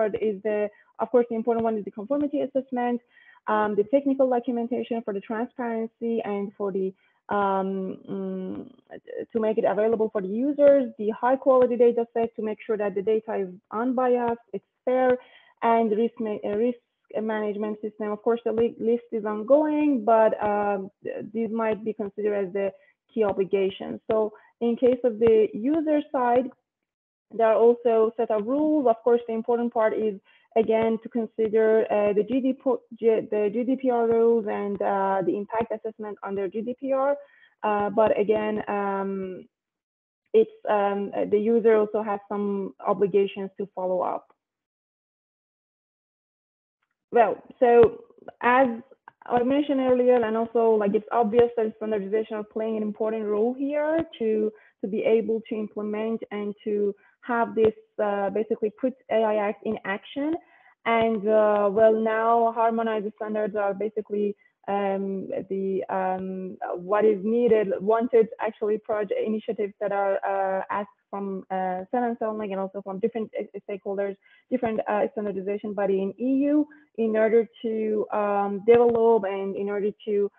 of course, the important one is the conformity assessment, the technical documentation for the transparency and for the to make it available for the users, the high quality data set to make sure that the data is unbiased, it's fair, and risk management system. Of course, the list is ongoing, but these might be considered as the key obligations. So in case of the user side, there are also set of rules. Of course, the important part is, again, to consider the GDPR rules and the impact assessment under GDPR. But again, the user also has some obligations to follow up. Well, so as I mentioned earlier, and also like it's obvious that standardization is playing an important role here to be able to implement and to have this basically put AI Act in action. And well, now harmonized standards are basically what is needed, wanted actually project initiatives that are asked from and also from different stakeholders, different standardization body in EU, in order to develop and in order to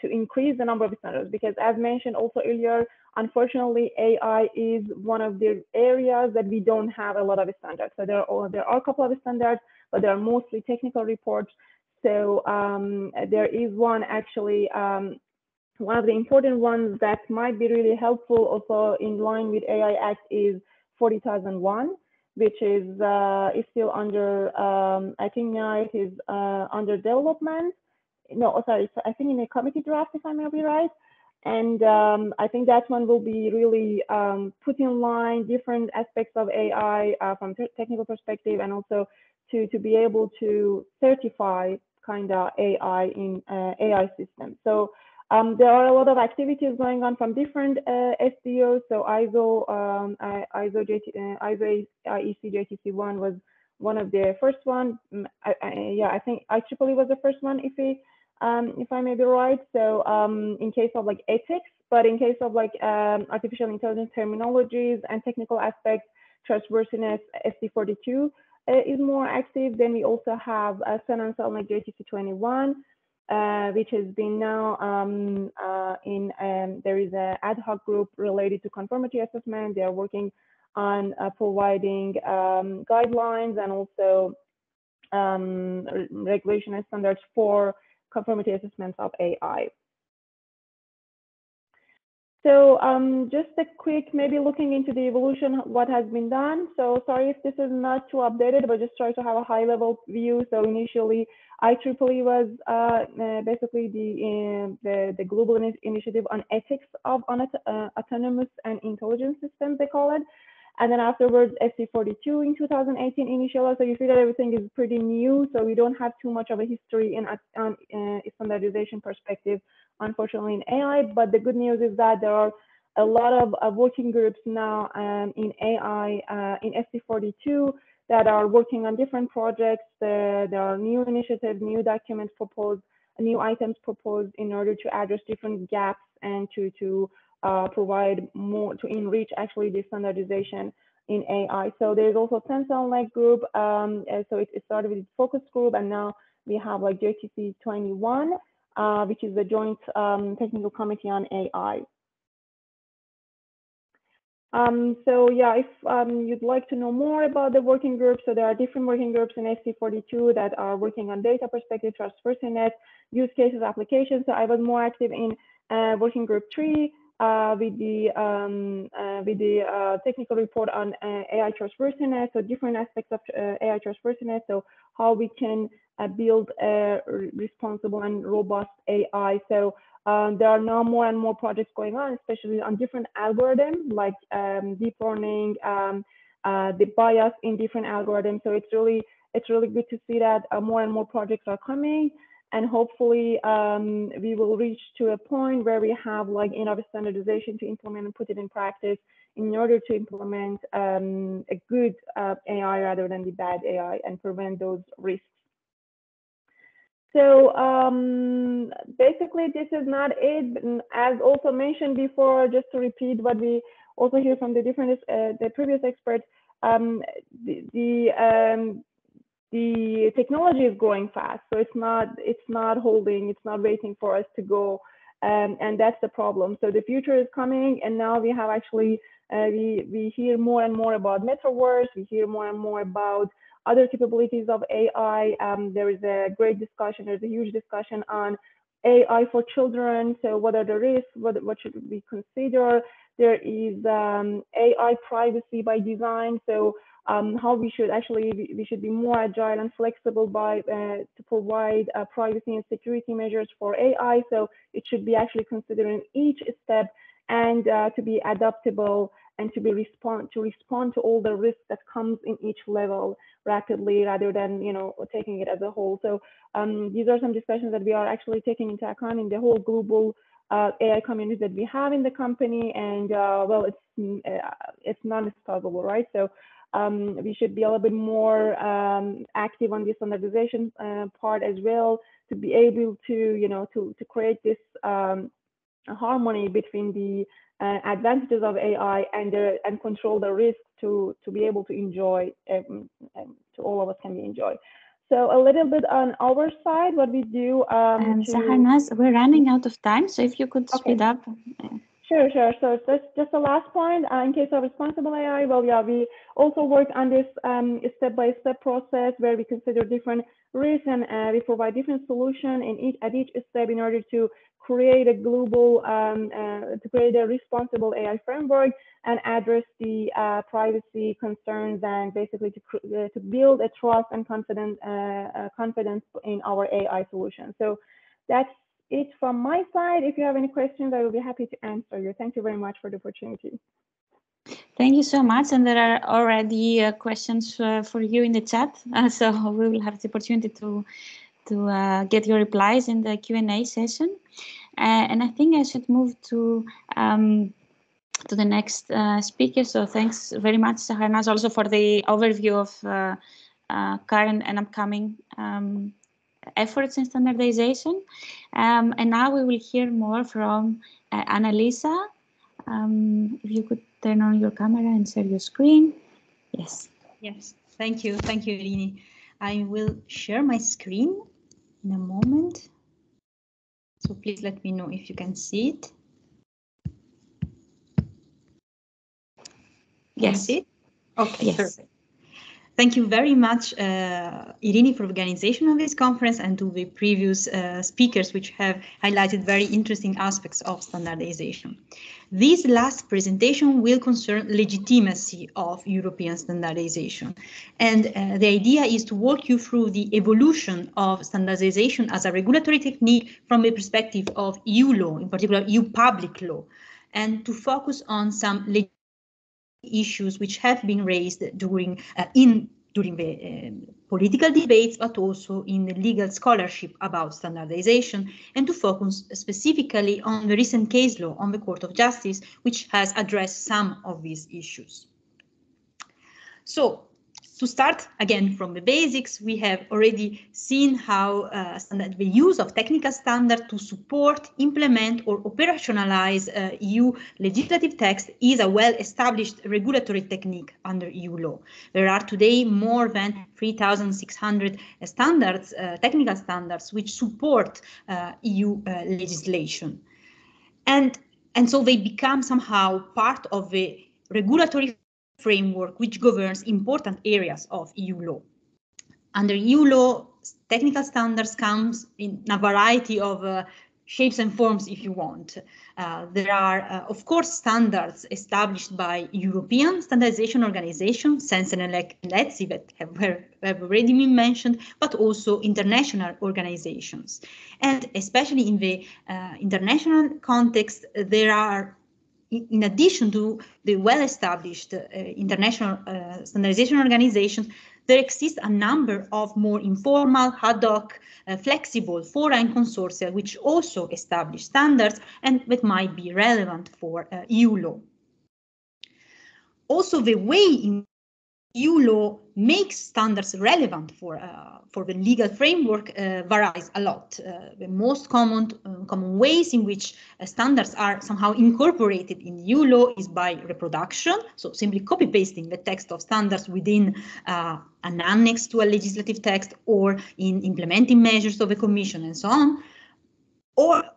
increase the number of standards. Because as mentioned also earlier, unfortunately, AI is one of the areas that we don't have a lot of standards. So there are a couple of standards, but they are mostly technical reports. So there is one actually, one of the important ones that might be really helpful also in line with AI Act is 40,001, which is still under, I think now it is under development. No, sorry, I think in a committee draft, if I may be right. And I think that one will be really put in line different aspects of AI from technical perspective, and also to be able to certify kind of AI in AI systems. So there are a lot of activities going on from different SDOs. So ISO IEC JTC1 was one of the first one. Yeah, I think IEEE was the first one, if I may be right. So in case of like ethics, but in case of like artificial intelligence terminologies and technical aspects, trustworthiness, SC42 is more active. Then we also have like JTC21, which has been now there is an ad hoc group related to conformity assessment. They are working on providing guidelines and also regulation and standards for conformity assessments of AI. So just a quick, maybe looking into the evolution, what has been done. So sorry if this is not too updated, but just try to have a high level view. So initially, IEEE was basically the global initiative on ethics of autonomous and intelligence systems, they call it. And then afterwards, SC42 in 2018 initially. So you see that everything is pretty new. So we don't have too much of a history in standardization perspective, unfortunately, in AI. But the good news is that there are a lot of working groups now in AI, in SC42, that are working on different projects. There are new initiatives, new documents proposed, new items proposed in order to address different gaps and to provide more, to enrich actually the standardization in AI. So there's also Sentinel group. So it started with focus group, and now we have like JTC21, which is the joint technical committee on AI. So yeah, if you'd like to know more about the working groups, so there are different working groups in SC42 that are working on data perspective, trustworthiness, use cases, applications. So I was more active in working group 3 with the technical report on AI trustworthiness, so different aspects of AI trustworthiness, so how we can build a responsible and robust AI. So there are now more and more projects going on, especially on different algorithms like deep learning, the bias in different algorithms. So it's really good to see that more and more projects are coming, and hopefully we will reach to a point where we have like enough standardization to implement and put it in practice in order to implement a good AI rather than the bad AI and prevent those risks. So basically, this is not it. As also mentioned before, just to repeat what we also hear from the previous experts, the technology is growing fast, so it's not holding, it's not waiting for us to go, and that's the problem. So the future is coming, and now we have actually we hear more and more about metaverse. We hear more and more about other capabilities of AI. There is a great discussion. There's a huge discussion on AI for children. So what are the risks? What should we consider? There is AI privacy by design. So how we should be more agile and flexible to provide privacy and security measures for AI. So it should be actually considering each step and to be adaptable and to respond to all the risks that comes in each level rapidly, rather than taking it as a whole. So these are some discussions that we are actually taking into account in the whole global AI community that we have in the company, and well, it's non-stoppable, right? So we should be a little bit more active on the standardization part as well, to be able to to create this harmony between the advantages of AI and control the risks to be able to enjoy, to all of us can be enjoyed. So a little bit on our side, what we do. Harmonize, we're running out of time, so if you could speed up. Sure. So just the last point, in case of responsible AI, well, yeah, we also work on this step-by-step process where we consider different risks, and we provide different solutions at each step in order to create a global, to create a responsible AI framework and address the privacy concerns, and basically to build a trust and confidence in our AI solution. So that's it from my side. If you have any questions, I will be happy to answer you. Thank you very much for the opportunity. Thank you so much. And there are already questions for you in the chat. So we will have the opportunity to get your replies in the Q&A session. And I think I should move to the next speaker. So thanks very much, Harnaz, also for the overview of current and upcoming efforts in standardization. And now we will hear more from Annalisa. If you could turn on your camera and share your screen. Yes. Yes, thank you, Irene. I will share my screen in a moment. So please let me know if you can see it. Yes. See it? Okay, yes. Perfect. Thank you very much, Irene, for organization of this conference, and to the previous speakers, which have highlighted very interesting aspects of standardization. This last presentation will concern legitimacy of European standardization. And the idea is to walk you through the evolution of standardization as a regulatory technique from the perspective of EU law, in particular EU public law, and to focus on some issues which have been raised during the political debates, but also in the legal scholarship about standardization, and to focus specifically on the recent case law on the Court of Justice, which has addressed some of these issues. So, to start again from the basics, we have already seen how the use of technical standards to support, implement, or operationalize EU legislative text is a well-established regulatory technique under EU law. There are today more than 3,600 standards, technical standards, which support EU legislation. And so they become somehow part of the regulatory framework which governs important areas of EU law. Under EU law, technical standards comes in a variety of shapes and forms, if you want. There are, of course, standards established by European standardization organizations, Sensenelec and ETSI, that have already been mentioned, but also international organizations. And especially in the international context, there are, in addition to the well-established international standardization organizations, there exists a number of more informal, ad hoc, flexible foreign consortia which also establish standards and that might be relevant for EU law. Also, the way in EU law makes standards relevant for the legal framework varies a lot. The most common ways in which standards are somehow incorporated in EU law is by reproduction, so simply copy-pasting the text of standards within an annex to a legislative text or in implementing measures of the Commission and so on.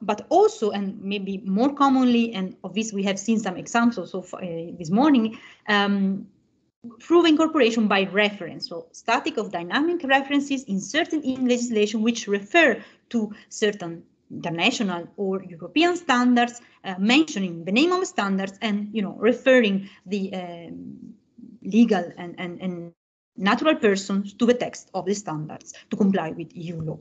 But also, and maybe more commonly, and of this we have seen some examples so far, this morning, through incorporation by reference, so static or dynamic references inserted in legislation which refer to certain international or European standards, mentioning the name of standards and referring the legal and natural persons to the text of the standards to comply with EU law.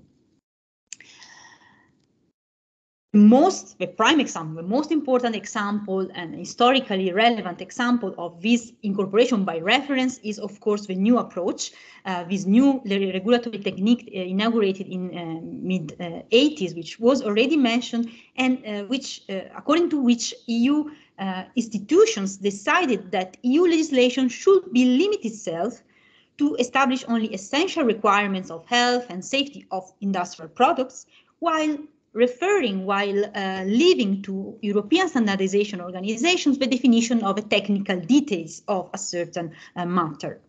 The prime example, the most important example and historically relevant example of this incorporation by reference is, of course, the new approach, this new regulatory technique inaugurated in mid-80s, which was already mentioned, and according to which EU institutions decided that EU legislation should limit itself to establish only essential requirements of health and safety of industrial products, while leaving to European standardization organizations the definition of the technical details of a certain matter.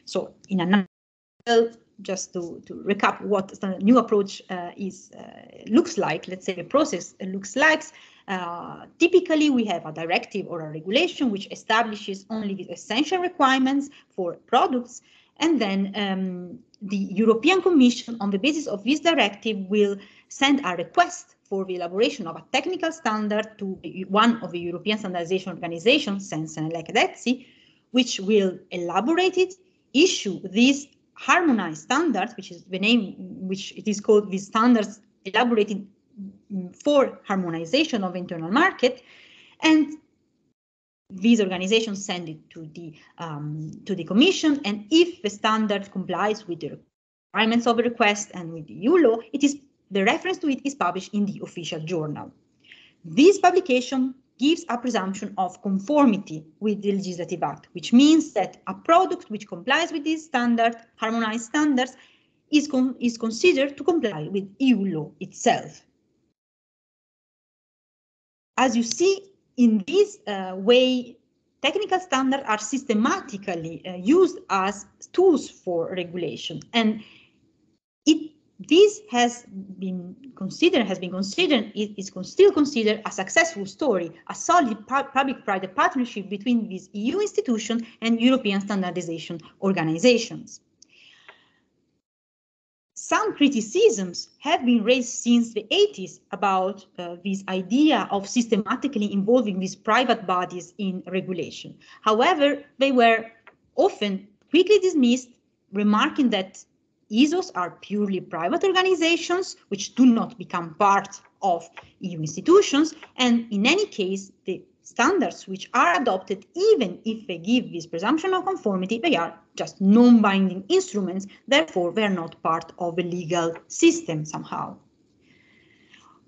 So in a nutshell, just to recap what the new approach looks like, let's say the process looks like, typically we have a directive or a regulation which establishes only the essential requirements for products, and then the European Commission, on the basis of this directive, will send a request for the elaboration of a technical standard to one of the European standardization organizations, CSA and NISD, which will elaborate it, issue these harmonized standards, which is the name which it is called, these standards elaborated for harmonization of the internal market, and these organizations send it to the Commission, and if the standard complies with the requirements of the request and with the EU law, the reference to it is published in the official journal. This publication gives a presumption of conformity with the legislative act, which means that a product which complies with these harmonized standards is considered to comply with EU law itself. As you see, in this way, technical standards are systematically used as tools for regulation, and this has been considered, is still considered a successful story, a solid public-private partnership between these EU institutions and European standardization organizations. Some criticisms have been raised since the 80s about this idea of systematically involving these private bodies in regulation. However, they were often quickly dismissed, remarking that ISOs are purely private organizations which do not become part of EU institutions, and in any case, the standards which are adopted, even if they give this presumption of conformity, they are just non-binding instruments, therefore they are not part of the legal system somehow.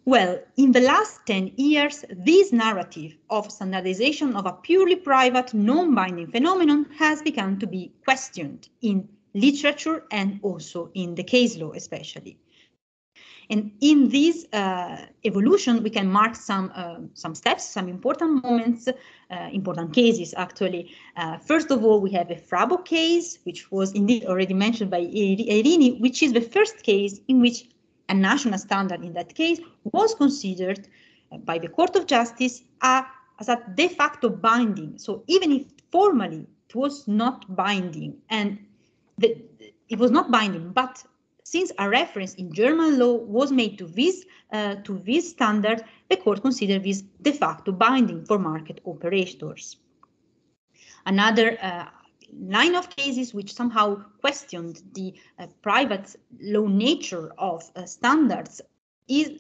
Well, in the last 10 years, this narrative of standardization of a purely private, non-binding phenomenon has begun to be questioned in literature and also in the case law especially. And in this evolution, we can mark some steps, some important moments, important cases actually. First of all, we have the Vrije case, which was indeed already mentioned by Irene, which is the first case in which a national standard in that case was considered by the Court of Justice as a de facto binding. So even if formally it was not binding, and it was not binding, but since a reference in German law was made to this standard, the court considered this de facto binding for market operators. Another line of cases which somehow questioned the private law nature of standards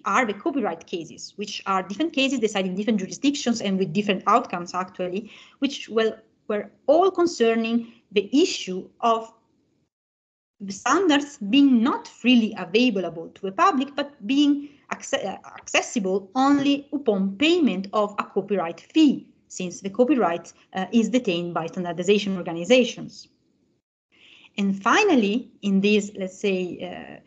are the copyright cases, which are different cases decided in different jurisdictions and with different outcomes actually, which were all concerning the issue of the standards being not freely available to the public, but being accessible only upon payment of a copyright fee, since the copyright is detained by standardization organizations. And finally, in these, let's say,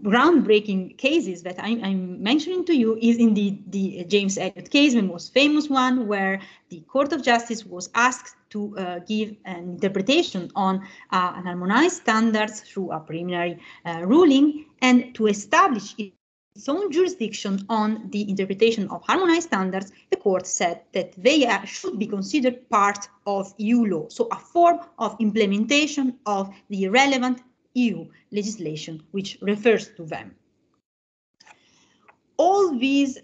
groundbreaking cases that I'm mentioning to you is indeed the James Elliott case, the most famous one, where the Court of Justice was asked to give an interpretation on an harmonized standards through a preliminary ruling, and to establish its own jurisdiction on the interpretation of harmonized standards. The court said that they should be considered part of EU law, so a form of implementation of the relevant EU legislation which refers to them. All these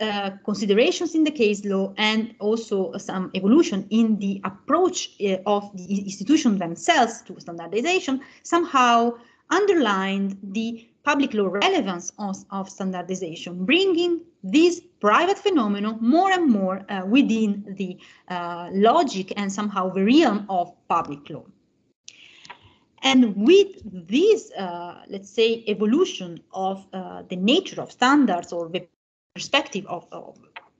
considerations in the case law and also some evolution in the approach of the institutions themselves to standardization somehow underlined the public law relevance of standardization, bringing this private phenomenon more and more within the logic and somehow the realm of public law. And with this, let's say, evolution of the nature of standards, or the perspective of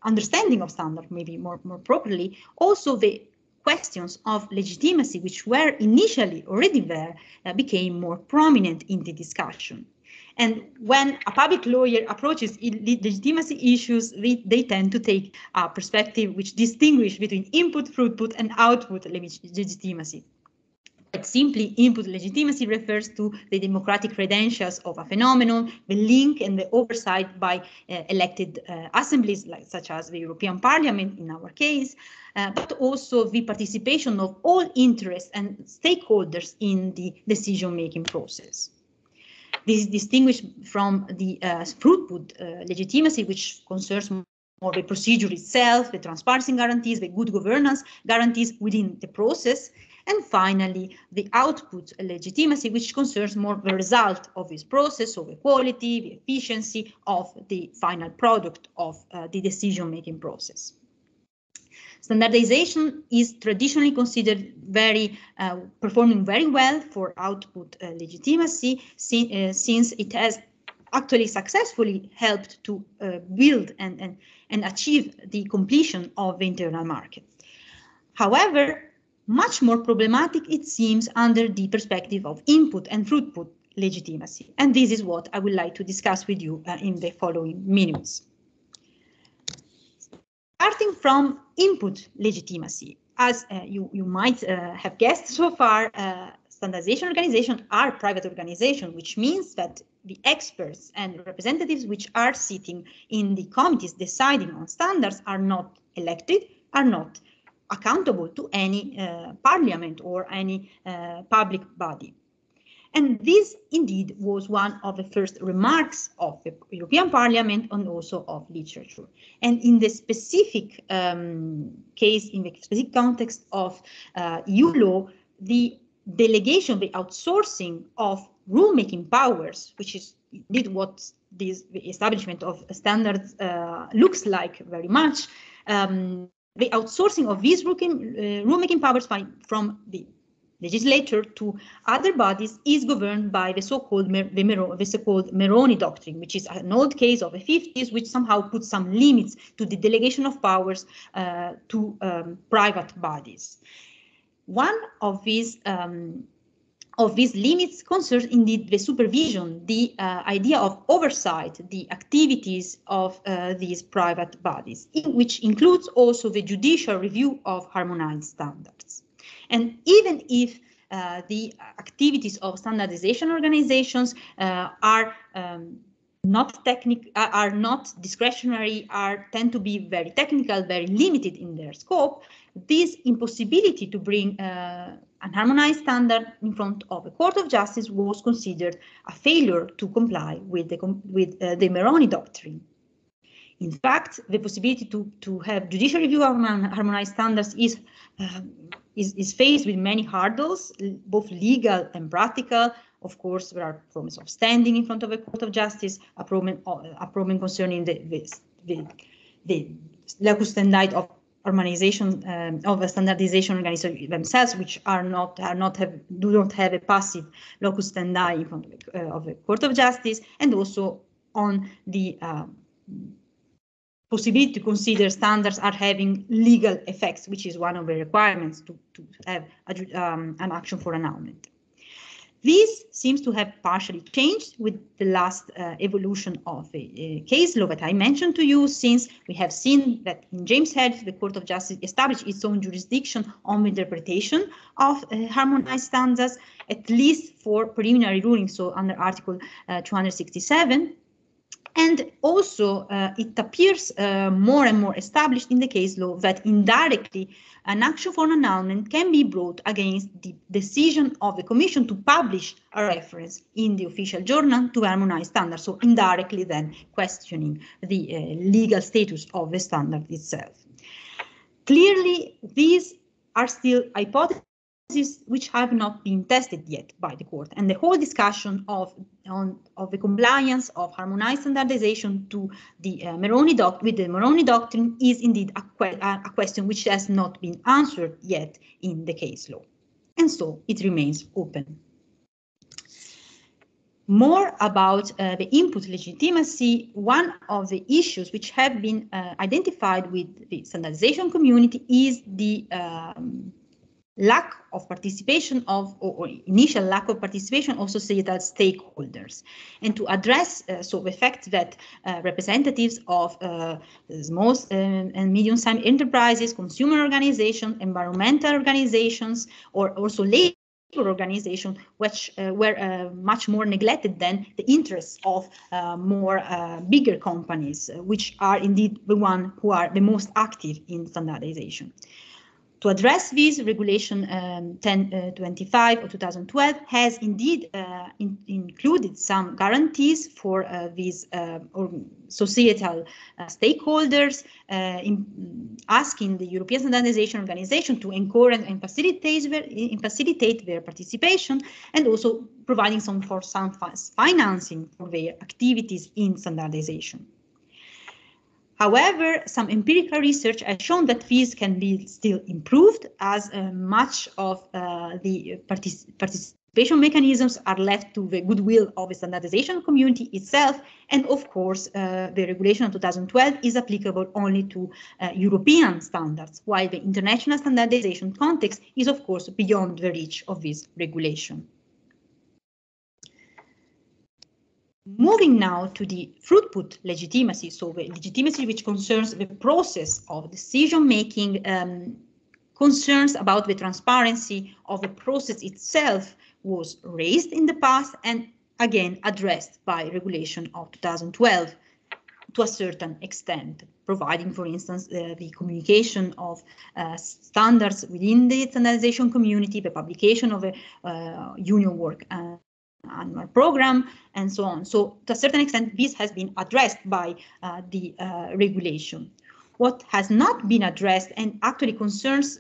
understanding of standard, maybe more properly, also the questions of legitimacy, which were initially already there, became more prominent in the discussion. And when a public lawyer approaches legitimacy issues, they tend to take a perspective which distinguishes between input, throughput, and output legitimacy. Quite simply, input legitimacy refers to the democratic credentials of a phenomenon, the link and the oversight by elected assemblies, such as the European Parliament in our case, but also the participation of all interests and stakeholders in the decision-making process. This is distinguished from the throughput legitimacy, which concerns more the procedure itself, the transparency guarantees, the good governance guarantees within the process. And finally, the output legitimacy, which concerns more the result of this process, so the quality, the efficiency of the final product of the decision-making process. Standardization is traditionally considered performing very well for output legitimacy, since it has actually successfully helped to build and achieve the completion of the internal market. However, much more problematic it seems under the perspective of input and throughput legitimacy. And this is what I would like to discuss with you in the following minutes. Starting from input legitimacy, as you might have guessed so far, standardization organizations are private organizations, which means that the experts and representatives which are sitting in the committees deciding on standards are not elected, are not accountable to any parliament or any public body. And this indeed was one of the first remarks of the European Parliament and also of literature. And in the specific case, in the specific context of EU law, the delegation, the outsourcing of rulemaking powers, which is indeed what the establishment of standards looks like very much, the outsourcing of these rulemaking powers from the legislature to other bodies is governed by the so-called Meroni doctrine, which is an old case of the 50s, which somehow puts some limits to the delegation of powers to private bodies. One of these limits concerns indeed the supervision, the idea of oversight, the activities of these private bodies, which includes also the judicial review of harmonized standards. And even if the activities of standardization organizations are not discretionary, tend to be very technical, very limited in their scope, this impossibility to bring an harmonized standard in front of a court of justice was considered a failure to comply with the Meroni doctrine. In fact, the possibility to have judicial review of harmonized standards is faced with many hurdles, both legal and practical. Of course, there are problems of standing in front of a court of justice, a problem concerning the locus standi of harmonization of a standardization organization themselves, which do not have a passive locus standi in front of a court of justice, and also on the possibility to consider standards are having legal effects, which is one of the requirements to have an action for annulment. This seems to have partially changed with the last evolution of the case law that I mentioned to you, since we have seen that in James Head, the Court of Justice established its own jurisdiction on the interpretation of harmonized standards, at least for preliminary rulings, so under Article 267. And also, it appears more and more established in the case law that indirectly an action for annulment can be brought against the decision of the Commission to publish a reference in the official journal to harmonize standards, so indirectly then questioning the legal status of the standard itself. Clearly, these are still hypotheses which have not been tested yet by the court, and the whole discussion of the compliance of harmonized standardization to the Moroni doctrine is indeed a question which has not been answered yet in the case law, and so it remains open. More about the input legitimacy, one of the issues which have been identified with the standardization community is the lack of participation of, or initial lack of participation of societal stakeholders, and to address so the fact that representatives of small and medium-sized enterprises, consumer organizations, environmental organizations, or also labor organizations, which were much more neglected than the interests of bigger companies, which are indeed the ones who are the most active in standardization. To address this, Regulation 1025 of 2012 has indeed included some guarantees for these societal stakeholders, asking the European Standardization Organization to encourage and facilitate their participation, and also providing some financing for their activities in standardization. However, some empirical research has shown that these can be still improved, as much of the participation mechanisms are left to the goodwill of the standardization community itself. And of course, the regulation of 2012 is applicable only to European standards, while the international standardization context is, of course, beyond the reach of this regulation. Moving now to the throughput legitimacy, so the legitimacy which concerns the process of decision-making, concerns about the transparency of the process itself was raised in the past and again addressed by regulation of 2012 to a certain extent, providing, for instance, the communication of standards within the standardization community, the publication of a union work annual program, and so on. So to a certain extent, this has been addressed by the regulation. What has not been addressed and actually concerns,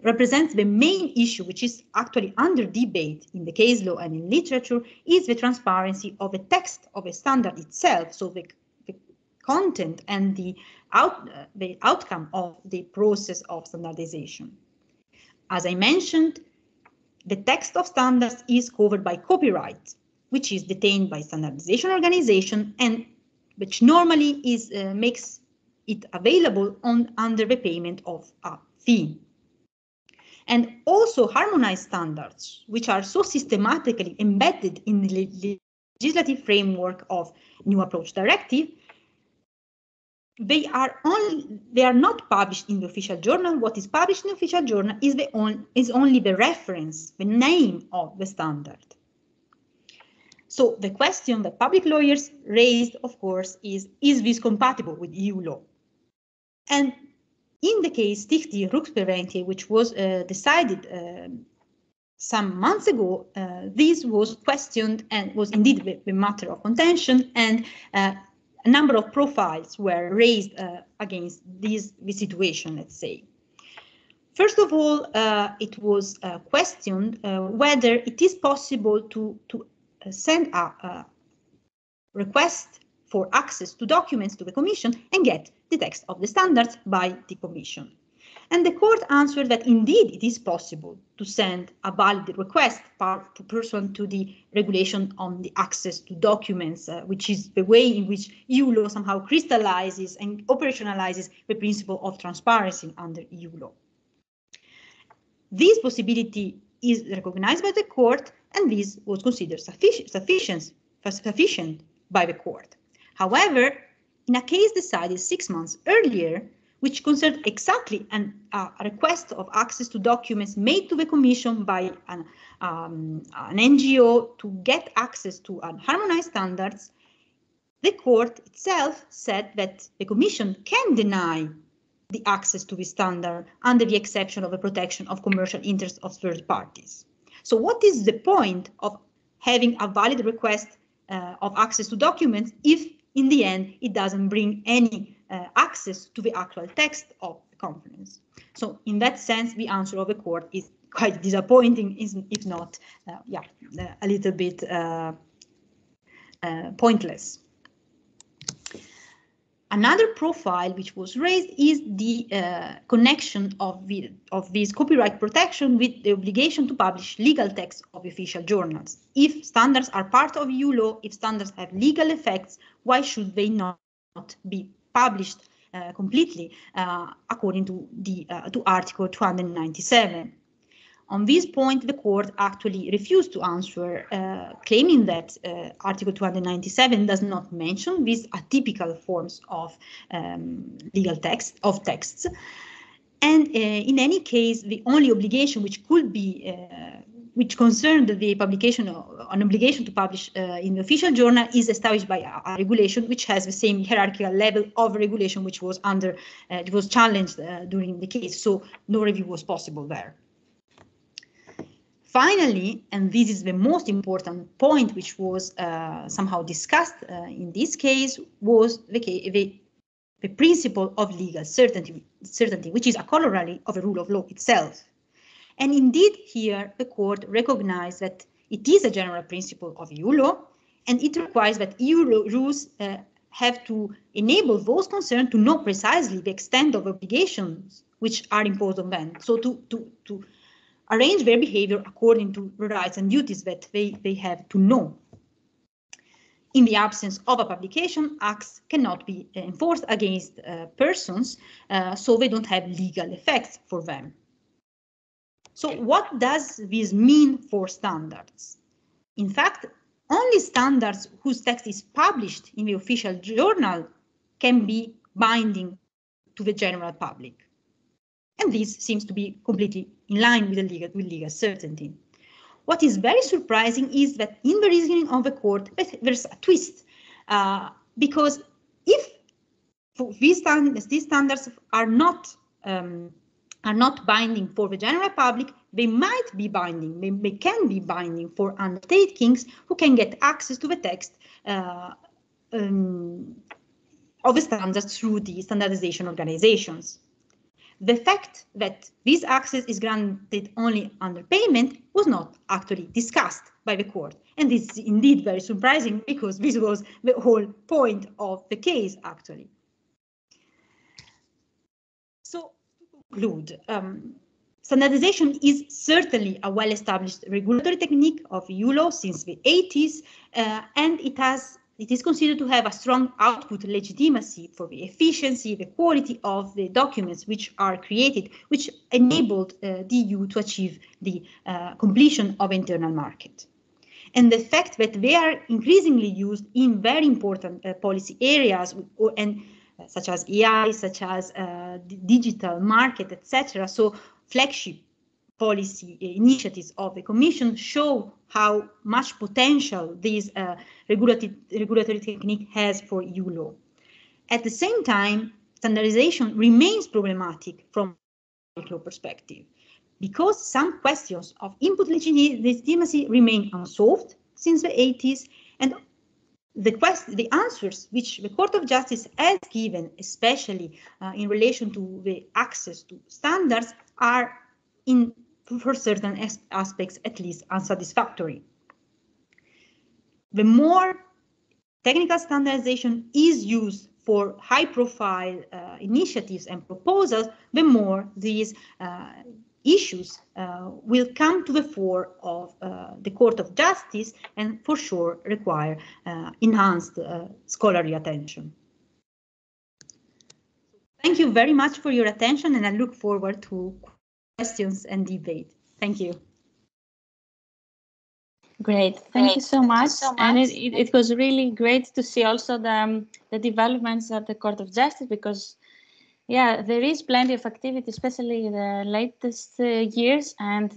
represents the main issue, which is actually under debate in the case law and in literature, is the transparency of the text of a standard itself, so the content and the outcome of the process of standardization. As I mentioned, the text of standards is covered by copyright, which is detained by standardization organization and which normally is makes it available under the payment of a fee. And also harmonized standards, which are so systematically embedded in the legislative framework of New Approach Directive, they are not published in the official journal. What is published in the official journal is only the reference, the name of the standard. So the question that public lawyers raised, of course, is this compatible with EU law? And in the case Stichting Roekspreventie, which was decided some months ago, this was questioned and was indeed the matter of contention, and a number of profiles were raised against this situation, let's say. First of all, it was questioned whether it is possible to send a request for access to documents to the Commission and get the text of the standards by the Commission. And the court answered that indeed it is possible to send a valid request pursuant to the regulation on the access to documents, which is the way in which EU law somehow crystallizes and operationalizes the principle of transparency under EU law. This possibility is recognized by the court, and this was considered sufficient by the court. However, in a case decided 6 months earlier, which concerned exactly a request of access to documents made to the Commission by an NGO to get access to harmonized standards, the court itself said that the Commission can deny the access to the standard under the exception of the protection of commercial interests of third parties. So what is the point of having a valid request of access to documents if in the end it doesn't bring any access to the actual text of the conference? So in that sense, the answer of the court is quite disappointing, if not, a little bit pointless. Another profile which was raised is the connection of this copyright protection with the obligation to publish legal text of official journals. If standards are part of EU law, if standards have legal effects, why should they not be published completely according to Article 297? On this point, the court actually refused to answer, claiming that Article 297 does not mention these atypical forms of legal texts. And in any case, the only obligation which could be, which concerned the publication, an obligation to publish in the official journal, is established by a regulation which has the same hierarchical level of regulation which was it was challenged during the case. So no review was possible there. Finally, and this is the most important point which was somehow discussed in this case, was the principle of legal certainty, which is a corollary of the rule of law itself. And indeed, here the court recognized that it is a general principle of EU law, and it requires that EU rules have to enable those concerned to know precisely the extent of obligations which are imposed on them. So to arrange their behavior according to the rights and duties that they have to know. In the absence of a publication, acts cannot be enforced against persons, so they don't have legal effects for them. So what does this mean for standards? In fact, only standards whose text is published in the official journal can be binding to the general public. And this seems to be completely in line with legal certainty. What is very surprising is that in the reasoning of the court, there's a twist, because if these standards are not binding for the general public, they might be binding, they can be binding for undertakings who can get access to the text of the standards through the standardization organizations. The fact that this access is granted only under payment was not actually discussed by the court. And this is indeed very surprising because this was the whole point of the case, actually. So, to conclude, standardization is certainly a well-established regulatory technique of EU law since the 80s, and it is considered to have a strong output legitimacy for the efficiency, the quality of the documents which are created, which enabled the EU to achieve the completion of internal market. And the fact that they are increasingly used in very important policy areas, such as AI, such as digital market, etc. So flagship policy initiatives of the Commission show how much potential this regulatory technique has for EU law. At the same time, standardization remains problematic from a public law perspective, because some questions of input legitimacy remain unsolved since the 80s, and the answers which the Court of Justice has given, especially in relation to the access to standards, are for certain aspects at least unsatisfactory. The more technical standardization is used for high-profile initiatives and proposals, the more these issues will come to the fore of the Court of Justice and for sure require enhanced scholarly attention. Thank you very much for your attention, and I look forward to questions and debate. Thank you. Great, thank you so much. And it was really great to see also the developments at the Court of Justice, because yeah, there is plenty of activity, especially in the latest years, and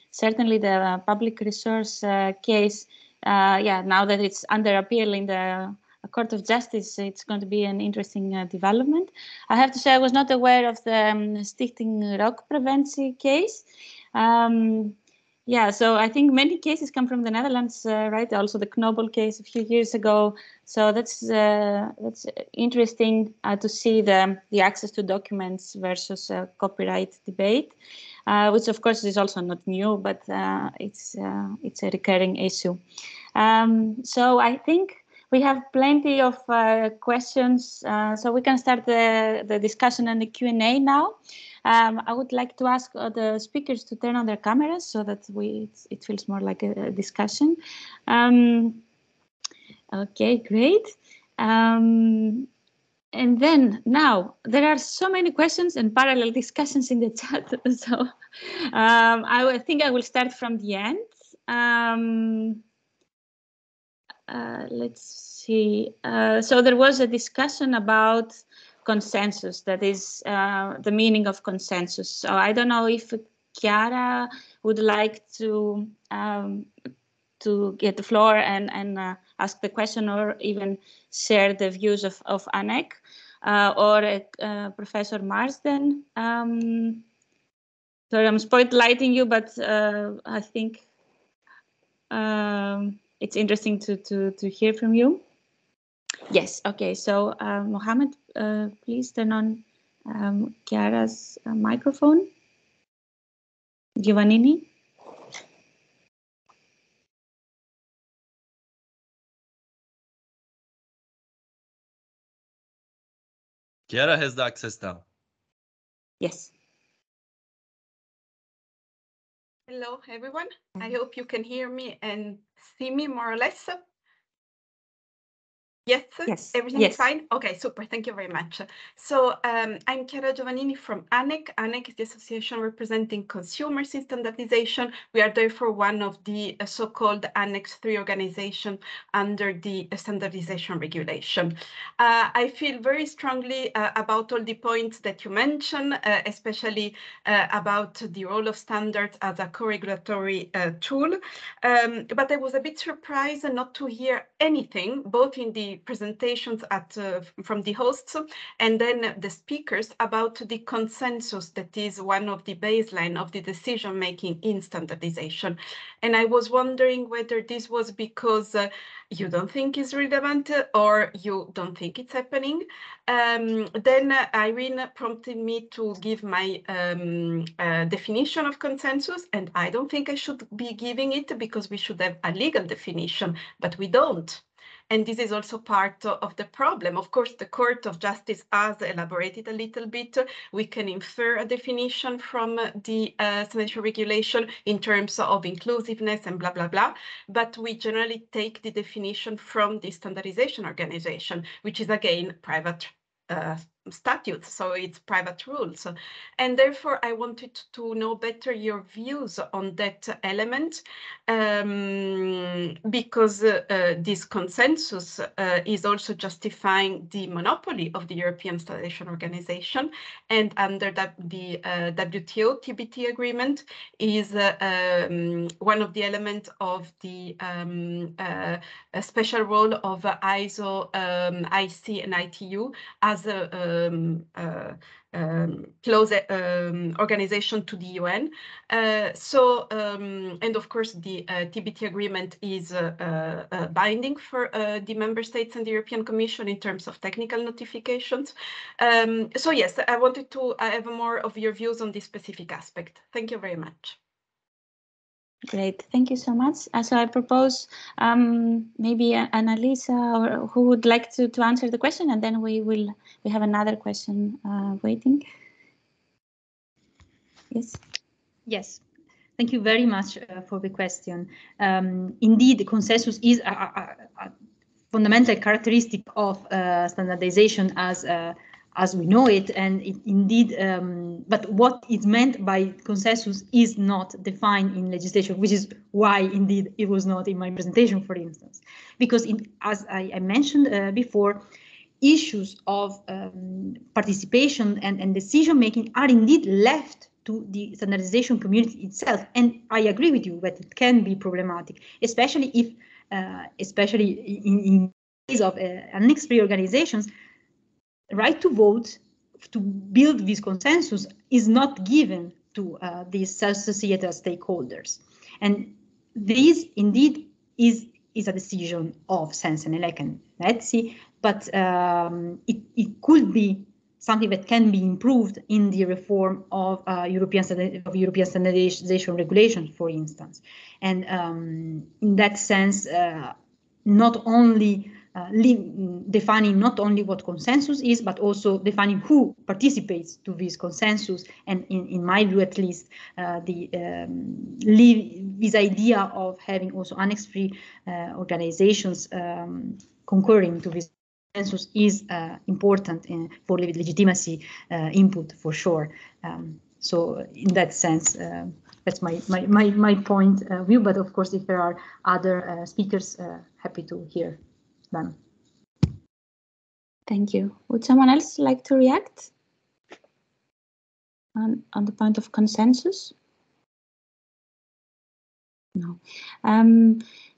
certainly the public resource case, yeah, now that it's under appeal in the Court of Justice, it's going to be an interesting development. I have to say I was not aware of the Stichting Rookpreventie case. Yeah, so I think many cases come from the Netherlands, right? Also the Knobel case a few years ago. So that's interesting to see the access to documents versus copyright debate, which of course is also not new, but it's a recurring issue. So I think we have plenty of questions, so we can start the discussion and the Q&A now. I would like to ask the speakers to turn on their cameras so that it feels more like a discussion. Okay, great. And then now there are so many questions and parallel discussions in the chat. So I think I will start from the end. Let's see. So there was a discussion about consensus, that is the meaning of consensus. So I don't know if Chiara would like to get the floor and ask the question, or even share the views of ANEC or Professor Marsden. Sorry, I'm spotlighting you, but I think it's interesting to hear from you. Yes, okay, so Mohammed, please turn on Chiara's microphone. Giovannini. Chiara has the access now. Yes. Hello, everyone. I hope you can hear me and see me more or less. Yes, everything is fine? Okay, super. Thank you very much. So I'm Chiara Giovannini from ANEC. ANEC is the association representing consumers in standardization. We are therefore one of the so-called Annex 3 organization under the standardization regulation. I feel very strongly about all the points that you mentioned, especially about the role of standards as a co-regulatory tool. But I was a bit surprised not to hear anything, both in the presentations from the hosts and then the speakers, about the consensus that is one of the baseline of the decision making in standardization. And I was wondering whether this was because you don't think it's relevant or you don't think it's happening. Then Irene prompted me to give my definition of consensus, and I don't think I should be giving it because we should have a legal definition, but we don't. And this is also part of the problem. Of course, the Court of Justice has elaborated a little bit. We can infer a definition from the standardization regulation in terms of inclusiveness and blah, blah, blah. But we generally take the definition from the standardization organization, which is, again, private statutes, so it's private rules. And therefore, I wanted to know better your views on that element, because this consensus is also justifying the monopoly of the European Standardization Organization, and under the WTO TBT agreement is one of the elements of the special role of ISO, IC, and ITU as a close organization to the UN. And of course, the TBT agreement is binding for the member states and the European Commission in terms of technical notifications. So yes, I wanted to have more of your views on this specific aspect. Thank you very much. Great, thank you so much. So I propose maybe Annalisa or who would like to answer the question, and then we have another question waiting. Yes. Yes. Thank you very much for the question. Indeed, the consensus is a fundamental characteristic of standardization as we know it, and indeed, but what is meant by consensus is not defined in legislation, which is why indeed it was not in my presentation, for instance, because as I mentioned before, issues of participation and decision making are indeed left to the standardization community itself. And I agree with you that it can be problematic, especially if, especially in case of Annex 3 organizations, right to vote to build this consensus is not given to these societal stakeholders. And this indeed is a decision of Sensenelec and NETSI, but it could be something that can be improved in the reform of European standardization regulation, for instance. And in that sense, not only defining not only what consensus is, but also defining who participates to this consensus. And in my view, at least, this idea of having also Annex 3 organizations concurring to this consensus is important for legitimacy input, for sure. So in that sense, that's my point of view. But of course, if there are other speakers, happy to hear them. Thank you. Would someone else like to react on the point of consensus? No.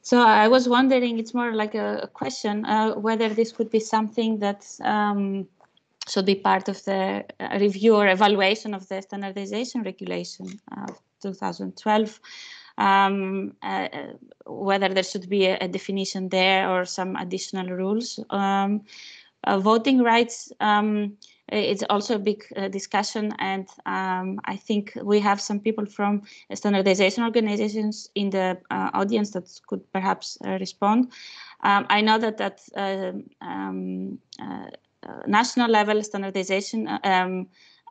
So I was wondering, it's more like a question, whether this could be something that should be part of the review or evaluation of the standardization regulation of 2012. Whether there should be a definition there or some additional rules. Voting rights, it's also a big discussion, and I think we have some people from standardization organizations in the audience that could perhaps respond. I know that at national level standardization,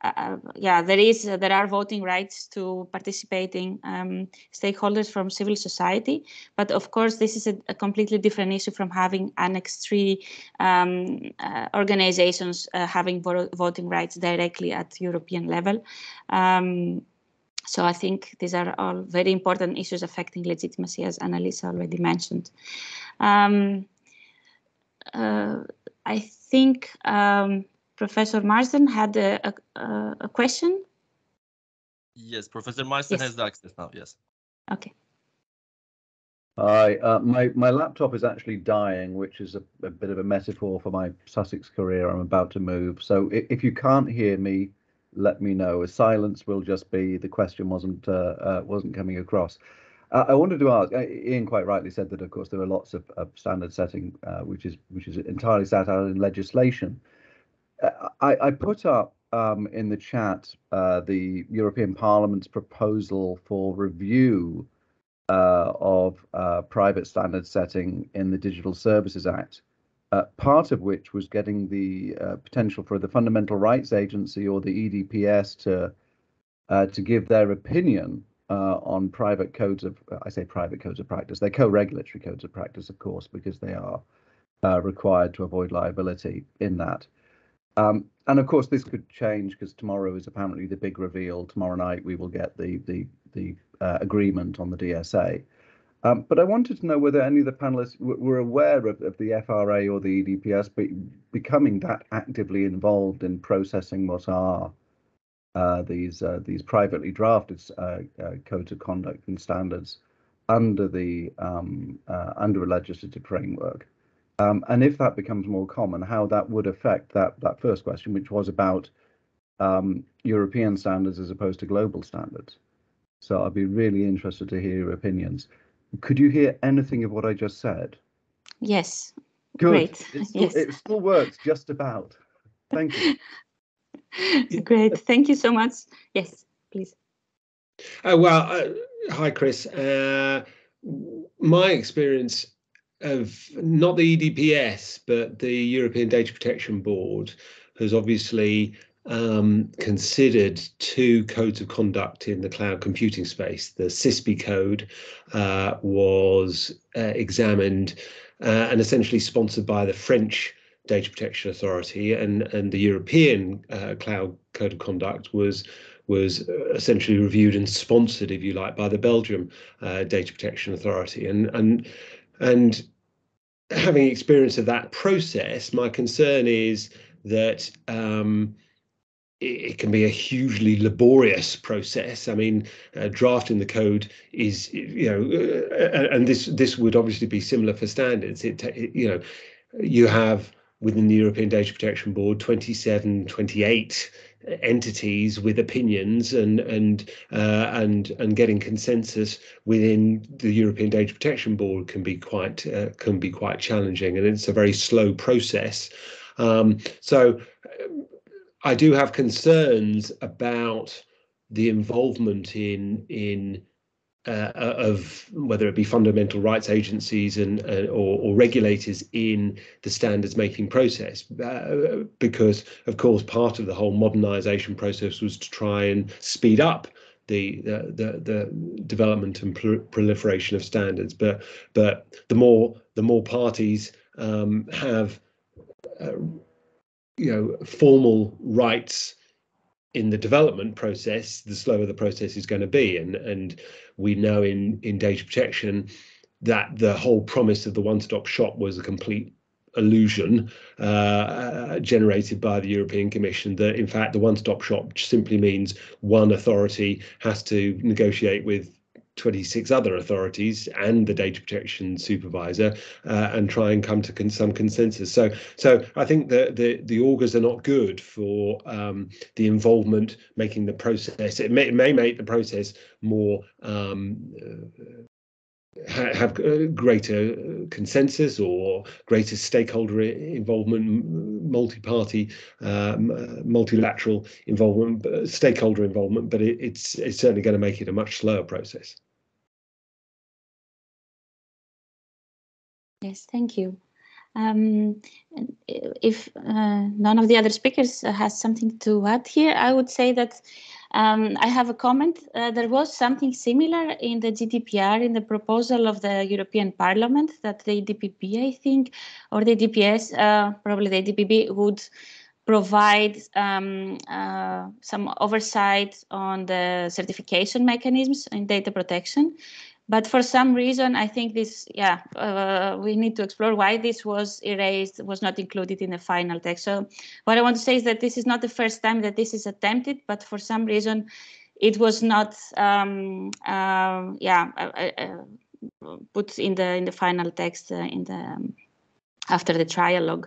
there are voting rights to participating stakeholders from civil society, but of course this is a completely different issue from having Annex 3 organizations having voting rights directly at European level. So I think these are all very important issues affecting legitimacy, as Annalisa already mentioned. I think Professor Marsden had a question. Yes, Professor Marsden has the access now, yes. Okay. Hi, my laptop is actually dying, which is a bit of a metaphor for my Sussex career. I'm about to move. So if you can't hear me, let me know. A silence will just be the question wasn't coming across. I wanted to ask, Ian quite rightly said that, of course, there are lots of standard setting, which is entirely set out in legislation. I put up in the chat the European Parliament's proposal for review of private standard setting in the Digital Services Act, part of which was getting the potential for the Fundamental Rights Agency or the EDPS to give their opinion on private codes of, I say private codes of practice, they're co-regulatory codes of practice, of course, because they are required to avoid liability in that. And of course, this could change because tomorrow is apparently the big reveal. Tomorrow night we will get the agreement on the DSA. But I wanted to know whether any of the panelists were aware of the FRA or the EDPS becoming that actively involved in processing what are these privately drafted codes of conduct and standards under a legislative framework. And if that becomes more common, how that would affect that first question, which was about European standards as opposed to global standards. So I'd be really interested to hear your opinions. Could you hear anything of what I just said? Yes. Good. Great. It still works just about. Thank you. Great. Thank you so much. Yes, please. Well, Hi, Chris. My experience of not the EDPS, but the European Data Protection Board has obviously considered two codes of conduct in the cloud computing space. The CISP code was examined and essentially sponsored by the French Data Protection Authority, and the European Cloud Code of Conduct was essentially reviewed and sponsored, if you like, by the Belgium Data Protection Authority. And having experience of that process, my concern is that it can be a hugely laborious process. I mean, drafting the code is, and this would obviously be similar for standards. You have within the European Data Protection Board 27, 28 entities with opinions, and getting consensus within the European Data Protection Board can be quite challenging, and it's a very slow process. So I do have concerns about the involvement of whether it be fundamental rights agencies or regulators in the standards making process, because of course part of the whole modernization process was to try and speed up the development and proliferation of standards. But the more parties have formal rights in the development process, the slower the process is going to be. And we know in data protection that the whole promise of the one-stop shop was a complete illusion generated by the European Commission, that in fact the one-stop shop simply means one authority has to negotiate with 26 other authorities and the data protection supervisor and try and come to some consensus. So I think that the augurs are not good for the involvement, making the process. It may make the process more have greater consensus or greater stakeholder involvement, multi-party, multilateral involvement, stakeholder involvement, but it's certainly going to make it a much slower process. Yes, thank you. If none of the other speakers has something to add here, I would say that I have a comment. There was something similar in the GDPR, in the proposal of the European Parliament, that the EDPB, I think, or the DPS, probably the EDPB, would provide some oversight on the certification mechanisms in data protection. But for some reason, I think this, we need to explore why this was erased, was not included in the final text. So what I want to say is that this is not the first time that this is attempted, but for some reason, it was not put in the final text after the trialogue.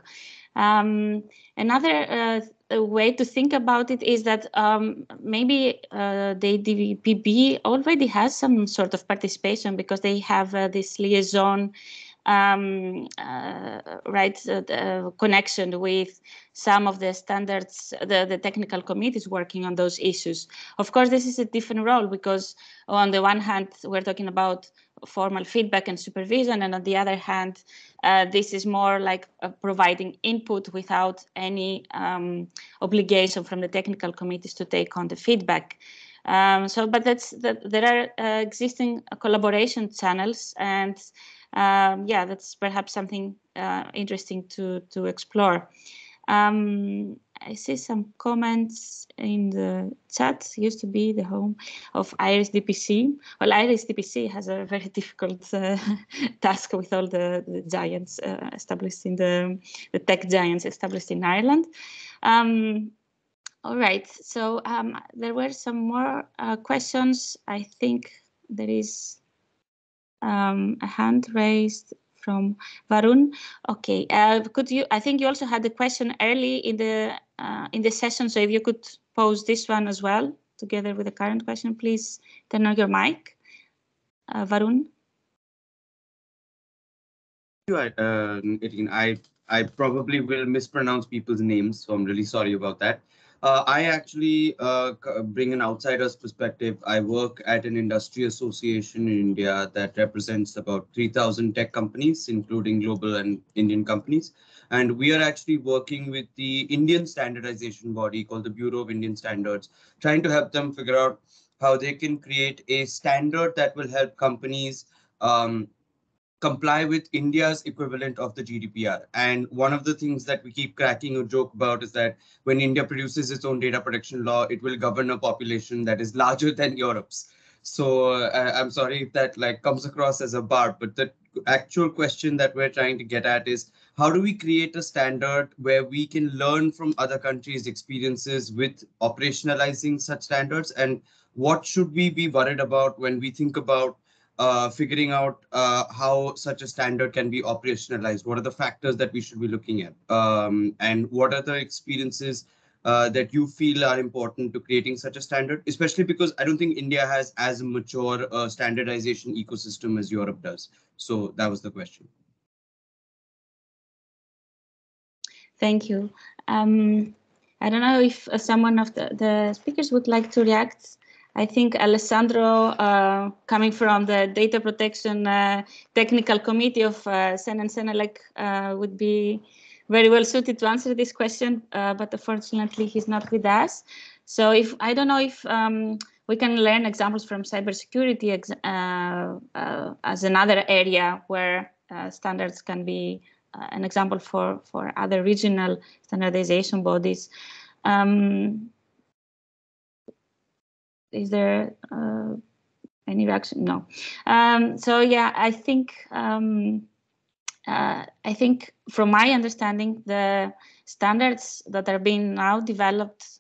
Another way to think about it is that maybe the DVPB already has some sort of participation, because they have this liaison connection with some of the standards, the technical committees working on those issues. Of course, this is a different role, because on the one hand, we're talking about formal feedback and supervision, and on the other hand, this is more like providing input without any obligation from the technical committees to take on the feedback. But there are existing collaboration channels, and that's perhaps something interesting to explore. I see some comments in the chat. Used to be the home of Iris DPC. Well, Iris DPC has a very difficult task with all the giants established in the tech giants established in Ireland. All right, so there were some more questions. I think there is a hand raised from Varun. Okay, could you? I think you also had a question early in the session. So if you could pose this one as well, together with the current question, please turn on your mic, Varun. Irene, I probably will mispronounce people's names, so I'm really sorry about that. I actually bring an outsider's perspective. I work at an industry association in India that represents about 3,000 tech companies, including global and Indian companies. And we are actually working with the Indian standardization body called the Bureau of Indian Standards, trying to help them figure out how they can create a standard that will help companies comply with India's equivalent of the GDPR. And one of the things that we keep cracking a joke about is that when India produces its own data protection law, it will govern a population that is larger than Europe's. So I'm sorry if that comes across as a barb, but the actual question that we're trying to get at is, how do we create a standard where we can learn from other countries' experiences with operationalizing such standards? And what should we be worried about when we think about figuring out how such a standard can be operationalized? What are the factors that we should be looking at? And what are the experiences that you feel are important to creating such a standard, especially because I don't think India has as mature a standardization ecosystem as Europe does. So that was the question. Thank you. I don't know if someone of the speakers would like to react. I think Alessandro, coming from the data protection technical committee of SEN and SENELEC, would be very well suited to answer this question, but unfortunately he's not with us. So I don't know if we can learn examples from cybersecurity as another area where standards can be an example for other regional standardization bodies. Is there any reaction? No. So yeah, I think from my understanding, the standards that are being now developed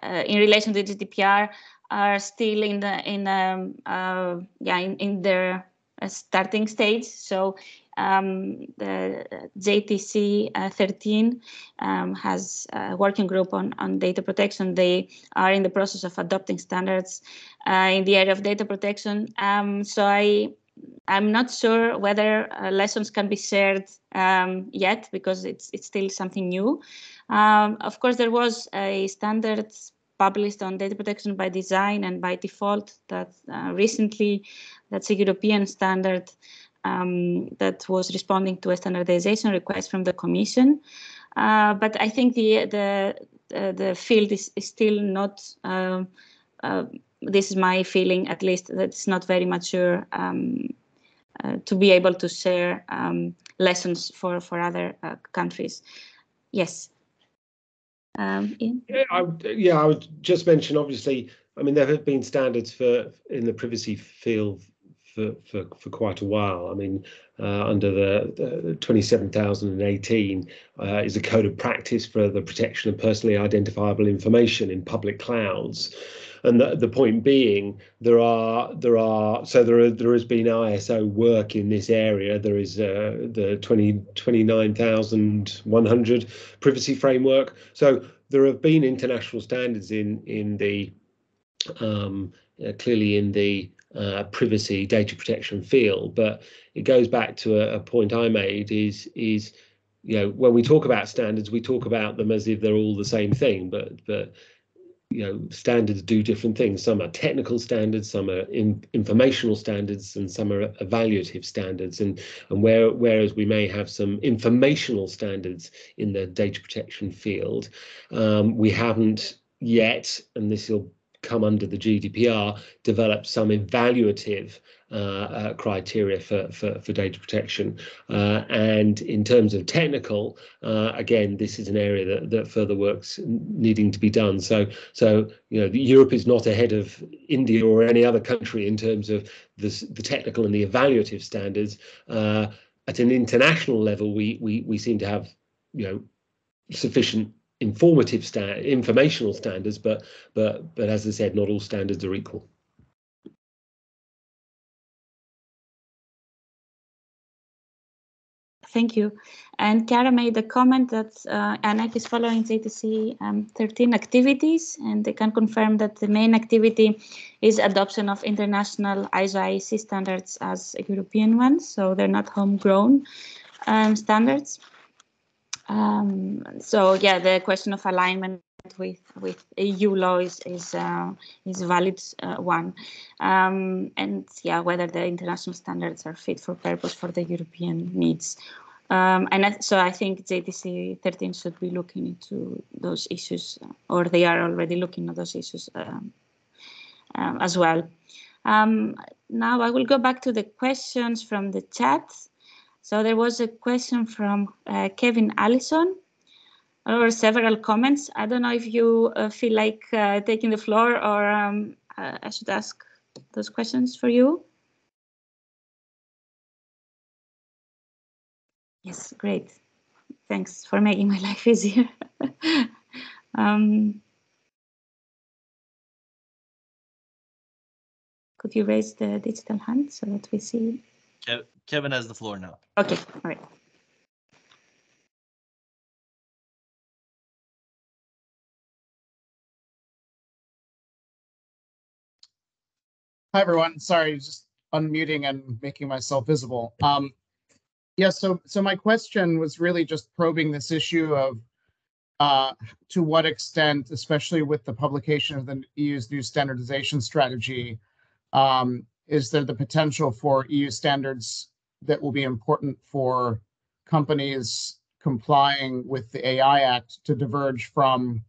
in relation to GDPR are still in their starting stage. So the JTC 13 has a working group on data protection. They are in the process of adopting standards in the area of data protection. So I'm not sure whether lessons can be shared yet, because it's still something new. Of course, there was a standard published on data protection by design and by default that recently, that's a European standard that was responding to a standardization request from the Commission. But I think the field is still not, this is my feeling at least, that it's not very mature to be able to share lessons for other countries. Yes. Ian? I would just mention, obviously, I mean, there have been standards in the privacy field for quite a while. I mean, under the 27,018 is a code of practice for the protection of personally identifiable information in public clouds. And the point being, there has been ISO work in this area. There is the 29,100 privacy framework. So there have been international standards in the clearly in the privacy data protection field. But it goes back to a point I made is when we talk about standards, we talk about them as if they're all the same thing, but standards do different things. Some are technical standards, some are informational standards, and some are evaluative standards. And whereas we may have some informational standards in the data protection field, we haven't yet, and this will come under the GDPR, developed some evaluative criteria for data protection. And in terms of technical, again, this is an area that further work's needing to be done. So Europe is not ahead of India or any other country in terms of the technical and the evaluative standards. At an international level, we seem to have sufficient informational standards, but as I said, not all standards are equal. Thank you. And Chiara made a comment that ANAC is following JTC 13 activities, and they can confirm that the main activity is adoption of international ISO IEC standards as European ones, so they're not homegrown standards. So yeah, the question of alignment with EU law is a valid one, and yeah, whether the international standards are fit for purpose for the European needs. So I think JTC 13 should be looking into those issues, or they are already looking at those issues as well. Now I will go back to the questions from the chat. So there was a question from Kevin Allison, or several comments. I don't know if you feel like taking the floor, or I should ask those questions for you. Yes, great. Thanks for making my life easier. Could you raise the digital hand so that we see? Kevin has the floor now. Okay, all right. Hi, everyone. Sorry, just unmuting and making myself visible. Yeah, so my question was really just probing this issue of to what extent, especially with the publication of the EU's new standardization strategy, is there the potential for EU standards that will be important for companies complying with the AI Act to diverge from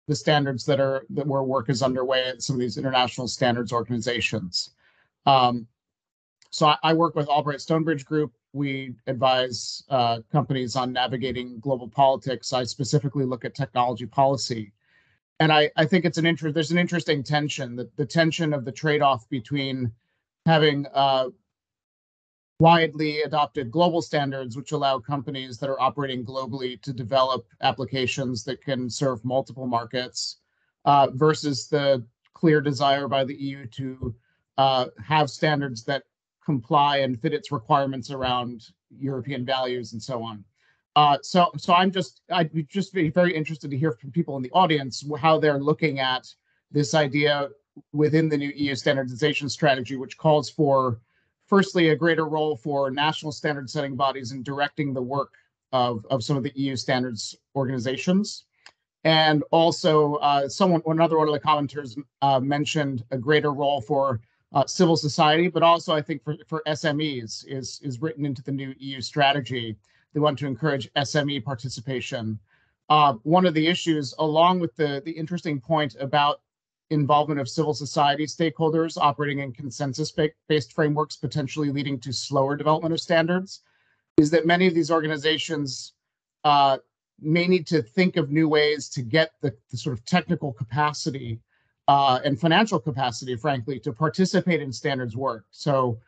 the standards where work is underway at some of these international standards organizations? So I work with Albright Stonebridge Group. We advise companies on navigating global politics. I specifically look at technology policy. And I think there's an interesting tension, the tension of the trade-off between having widely adopted global standards, which allow companies that are operating globally to develop applications that can serve multiple markets, versus the clear desire by the EU to have standards that comply and fit its requirements around European values and so on. So I'd just be very interested to hear from people in the audience how they're looking at this idea within the new EU standardization strategy, which calls for, firstly, a greater role for national standard setting bodies in directing the work of some of the EU standards organizations. And also another one of the commenters mentioned a greater role for civil society, but also I think for SMEs is written into the new EU strategy. They want to encourage SME participation. One of the issues, along with the interesting point about involvement of civil society stakeholders operating in consensus-based frameworks, potentially leading to slower development of standards, is that many of these organizations may need to think of new ways to get the sort of technical capacity and financial capacity, frankly, to participate in standards work. So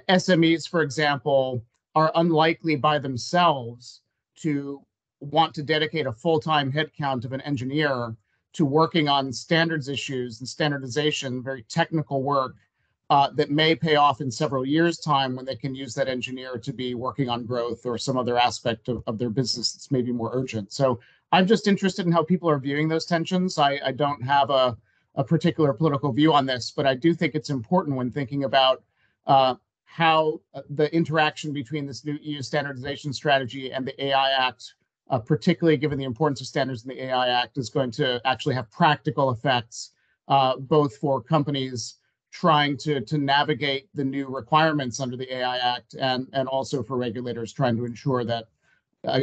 SMEs, for example, are unlikely by themselves to want to dedicate a full-time headcount of an engineer to working on standards issues and standardization, very technical work that may pay off in several years' time when they can use that engineer to be working on growth or some other aspect of their business that's maybe more urgent. So I'm just interested in how people are viewing those tensions. I don't have a particular political view on this, but I do think it's important when thinking about how the interaction between this new EU standardization strategy and the AI Act, particularly given the importance of standards in the AI Act, is going to actually have practical effects, both for companies trying to navigate the new requirements under the AI Act and also for regulators trying to ensure that,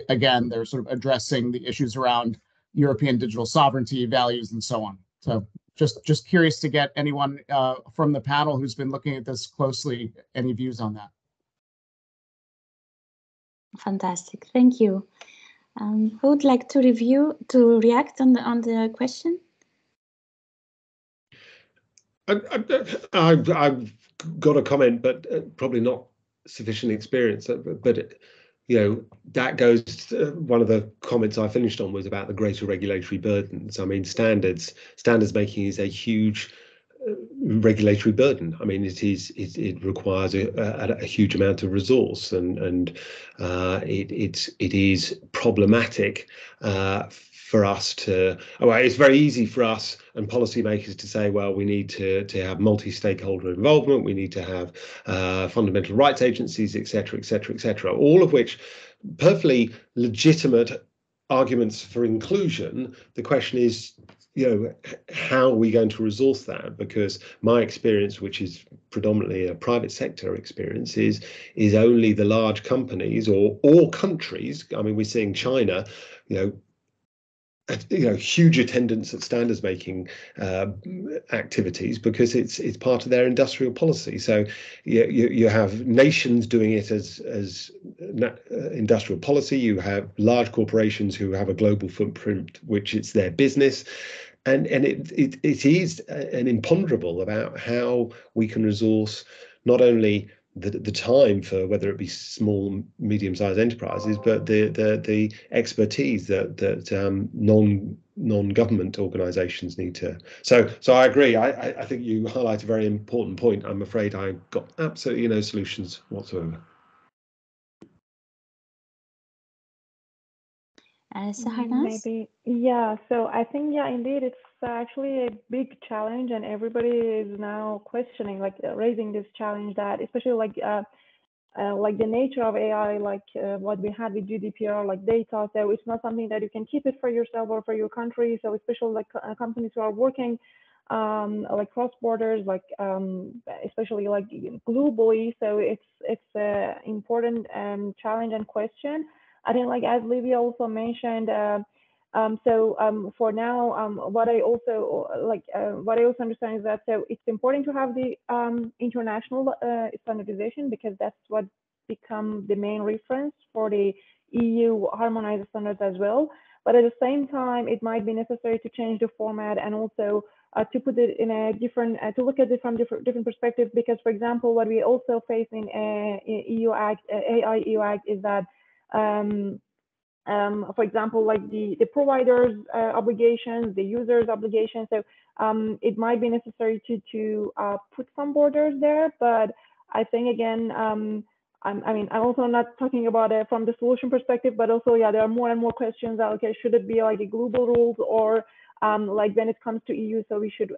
again, they're sort of addressing the issues around European digital sovereignty, values, and so on. So just curious to get anyone from the panel who's been looking at this closely, any views on that. Fantastic, thank you. Who would like to react on the question? I've got a comment, but probably not sufficient experience. But you know, that goes to one of the comments I finished on was about the greater regulatory burdens. I mean, standards making is a huge regulatory burden. I mean, it requires a huge amount of resource, and it is problematic for us to. Well, it's very easy for us and policymakers to say, well, we need to have multi-stakeholder involvement, we need to have fundamental rights agencies, etc., etc., etc. All of which perfectly legitimate arguments for inclusion. The question is, how are we going to resource that? Because my experience, which is predominantly a private sector experience, is only the large companies or countries. I mean, we're seeing China, huge attendance at standards making activities because it's part of their industrial policy. So you have nations doing it as industrial policy. You have large corporations who have a global footprint, which it's their business. And it is an imponderable about how we can resource not only the time for whether it be small, medium-sized enterprises, but the expertise that non-government organisations need to. So I agree. I think you highlight a very important point. I'm afraid I got absolutely no solutions whatsoever. Maybe, yeah. So I think, yeah, indeed, it's actually a big challenge, and everybody is now questioning, like raising this challenge that, especially like the nature of AI, like what we had with GDPR, like data. So it's not something that you can keep it for yourself or for your country. So especially like companies who are working like cross borders, like especially like globally. So it's an important challenge and question. I think, like as Livia also mentioned, for now, what I also understand is that so it's important to have the international standardization, because that's what become the main reference for the EU harmonized standards as well. But at the same time, it might be necessary to change the format and also to put it in a different, to look at it from different perspectives. Because, for example, what we also face in EU Act, AI EU Act, is that for example, like the provider's obligations, the user's obligations. So it might be necessary to put some borders there. But I think, again, I'm also not talking about it from the solution perspective, but also, yeah, there are more and more questions. Okay, should it be like a global rules, or like when it comes to EU, so we should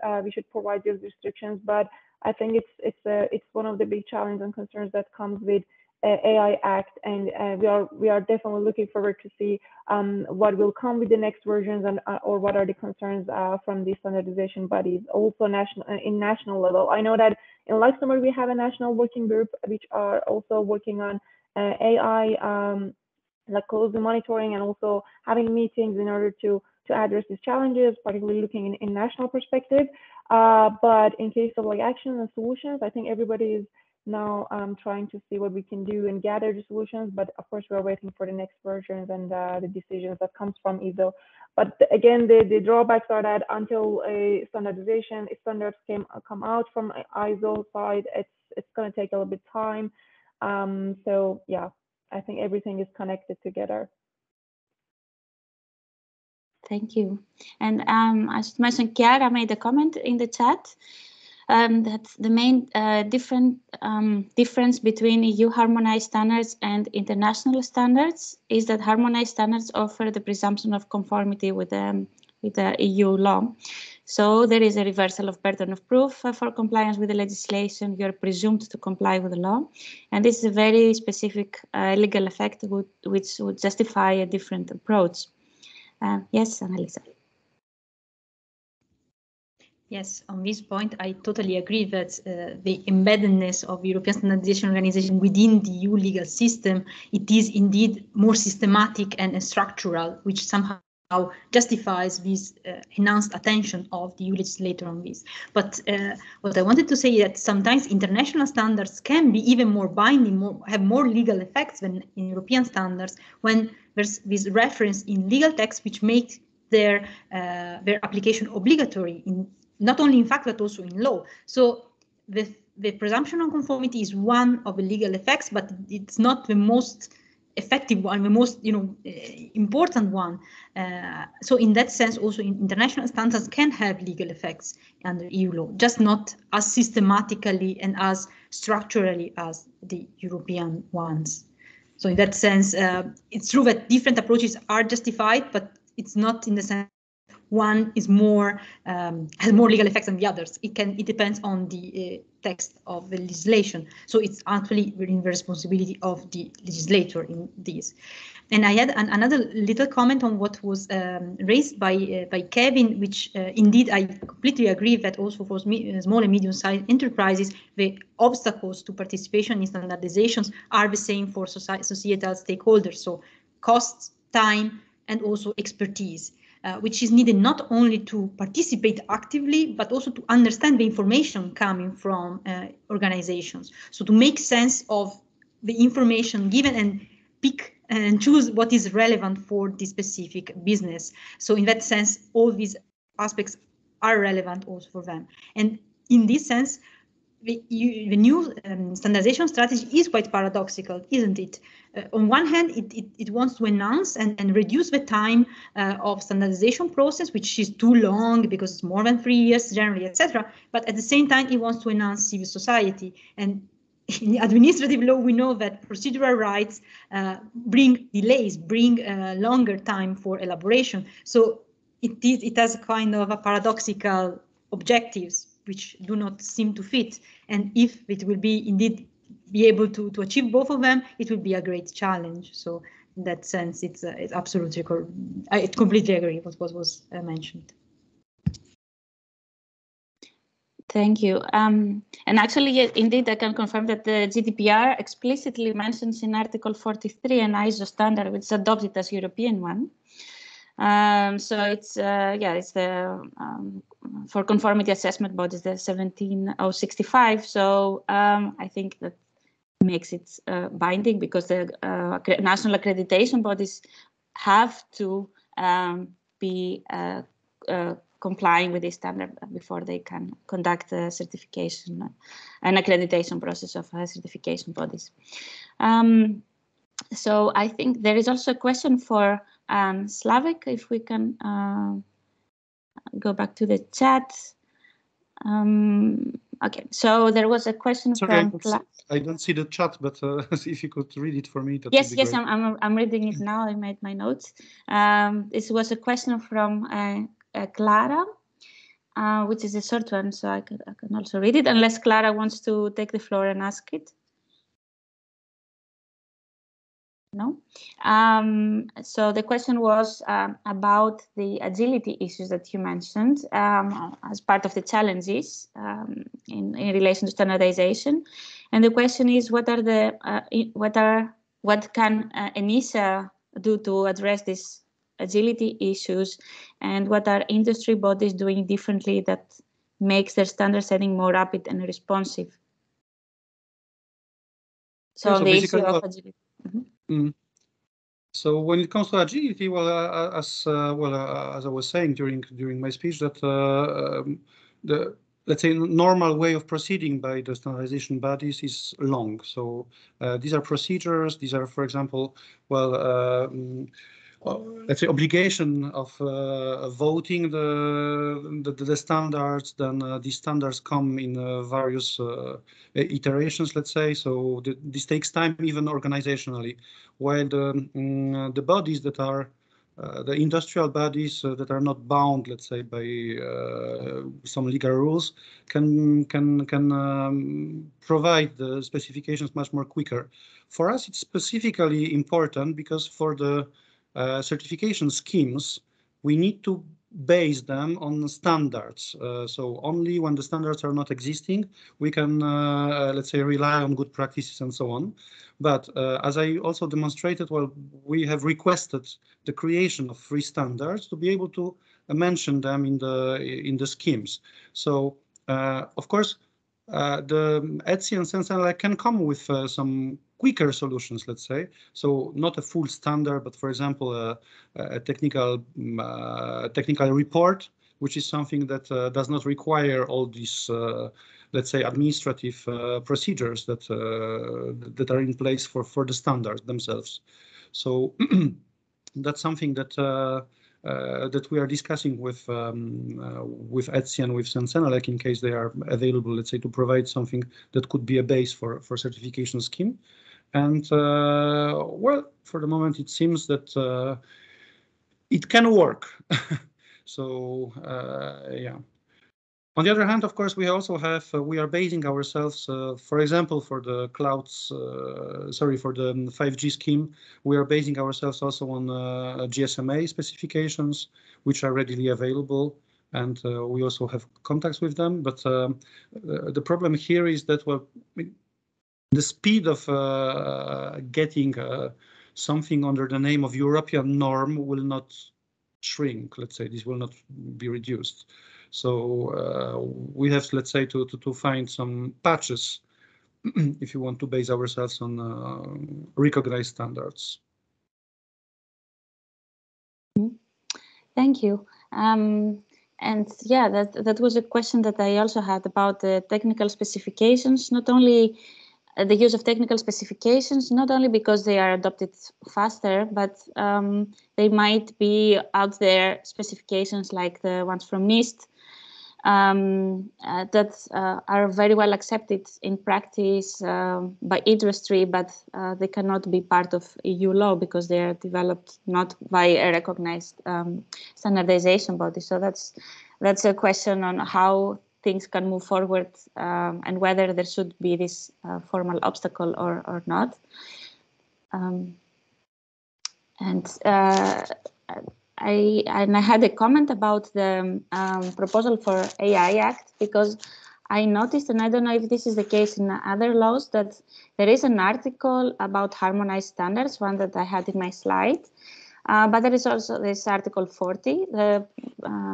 provide those restrictions. But I think it's one of the big challenges and concerns that comes with AI Act, and we are definitely looking forward to see what will come with the next versions, and or what are the concerns from the standardization bodies, also national level. I know that in Luxembourg we have a national working group which are also working on AI, like closely monitoring and also having meetings in order to address these challenges, particularly looking in national perspective. But in case of like actions and solutions, I think everybody is now trying to see what we can do and gather the solutions. But of course, we're waiting for the next versions and the decisions that comes from ISO. But again, the drawbacks are that until a standardization standards come out from ISO side, it's going to take a little bit time. So yeah, I think everything is connected together. Thank you. And as mentioned, Chiara made a comment in the chat that the main difference between EU harmonized standards and international standards is that harmonized standards offer the presumption of conformity with the EU law. So there is a reversal of burden of proof for compliance with the legislation. You're presumed to comply with the law. And this is a very specific legal effect which would justify a different approach. Yes, Annalisa. Yes, on this point, I totally agree that the embeddedness of European Standardization Organization within the EU legal system, it is indeed more systematic and structural, which somehow justifies this enhanced attention of the EU legislator on this. But what I wanted to say is that sometimes international standards can be even more binding, have more legal effects than in European standards, when there's this reference in legal text which makes their application obligatory, not only in fact but also in law. So the presumption of conformity is one of the legal effects, but it's not the most effective one, the most important one. So in that sense, also international standards can have legal effects under EU law, just not as systematically and as structurally as the European ones. So in that sense, it's true that different approaches are justified, but it's not in the sense one is more has more legal effects than the others. It depends on the text of the legislation. So it's actually within the responsibility of the legislator in this. And I had another little comment on what was raised by Kevin, which indeed I completely agree that also for small and medium-sized enterprises, the obstacles to participation in standardizations are the same for societal stakeholders. So costs, time, and also expertise, which is needed not only to participate actively, but also to understand the information coming from organizations. So to make sense of the information given and pick and choose what is relevant for the specific business. So in that sense, all these aspects are relevant also for them. And in this sense, the new standardization strategy is quite paradoxical, isn't it? On one hand, it wants to enhance and reduce the time of standardization process, which is too long because it's more than 3 years generally, etc. But at the same time, it wants to enhance civil society. And in administrative law, we know that procedural rights bring delays, bring longer time for elaboration. So it has kind of a paradoxical objectives which do not seem to fit. And if it will be indeed be able to achieve both of them, it will be a great challenge. So in that sense, it's absolutely, I completely agree with what was mentioned. Thank you. And actually, indeed, I can confirm that the GDPR explicitly mentions in Article 43 an ISO standard, which is adopted as European one. So it's it's the for conformity assessment bodies, the 17065. So I think that makes it binding because the national accreditation bodies have to be complying with this standard before they can conduct a certification, an accreditation process of certification bodies. So I think there is also a question for Slavik, if we can go back to the chat. Okay, so there was a question from. I don't see the chat, but if you could read it for me, that yes, would be yes, great. I'm reading it now. I made my notes. This was a question from Clara, which is a short one, so I can also read it, unless Clara wants to take the floor and ask it. No. So the question was about the agility issues that you mentioned as part of the challenges in relation to standardization, and the question is what can ENISA do to address these agility issues, and what are industry bodies doing differently that makes their standard setting more rapid and responsive? So, yeah, on the issue of agility. So when it comes to agility, well, as I was saying during my speech, that the, let's say, normal way of proceeding by the standardization bodies is long. So these are procedures. These are, for example, let's say, obligation of voting the standards. Then these standards come in various iterations, let's say. So this takes time, even organizationally. While the bodies that are the industrial bodies that are not bound, let's say, by some legal rules, can provide the specifications much more quicker. For us, it's specifically important because for the certification schemes, we need to base them on standards. So only when the standards are not existing, we can, let's say, rely on good practices and so on. But as I also demonstrated, well, we have requested the creation of free standards to be able to mention them in the schemes. So of course, the ETSI and Sensenelec can come with some quicker solutions, let's say. So not a full standard, but for example, a technical report, which is something that does not require all these, let's say, administrative procedures that are in place for the standards themselves. So that's something that that we are discussing with ETSI and with Sensenelec in case they are available, let's say, to provide something that could be a base for certification scheme. And well, for the moment, it seems that it can work. So yeah. On the other hand, of course, we also have, we are basing ourselves, for example, for the clouds, for the 5G scheme, we are basing ourselves also on GSMA specifications, which are readily available. And we also have contacts with them. But the problem here is that, well, the speed of getting something under the name of European norm will not shrink. Let's say this will not be reduced. So we have, let's say, to find some patches if you want to base ourselves on recognized standards. Thank you. And yeah, that was a question that I also had about the technical specifications, not only the use of technical specifications, not only because they are adopted faster, but they might be out there specifications like the ones from NISD that are very well accepted in practice by industry, but they cannot be part of EU law because they are developed not by a recognized standardization body. So that's a question on how things can move forward and whether there should be this formal obstacle or not. I had a comment about the proposal for AI Act, because I noticed, and I don't know if this is the case in other laws, that there is an article about harmonized standards, one that I had in my slide, but there is also this Article 40, the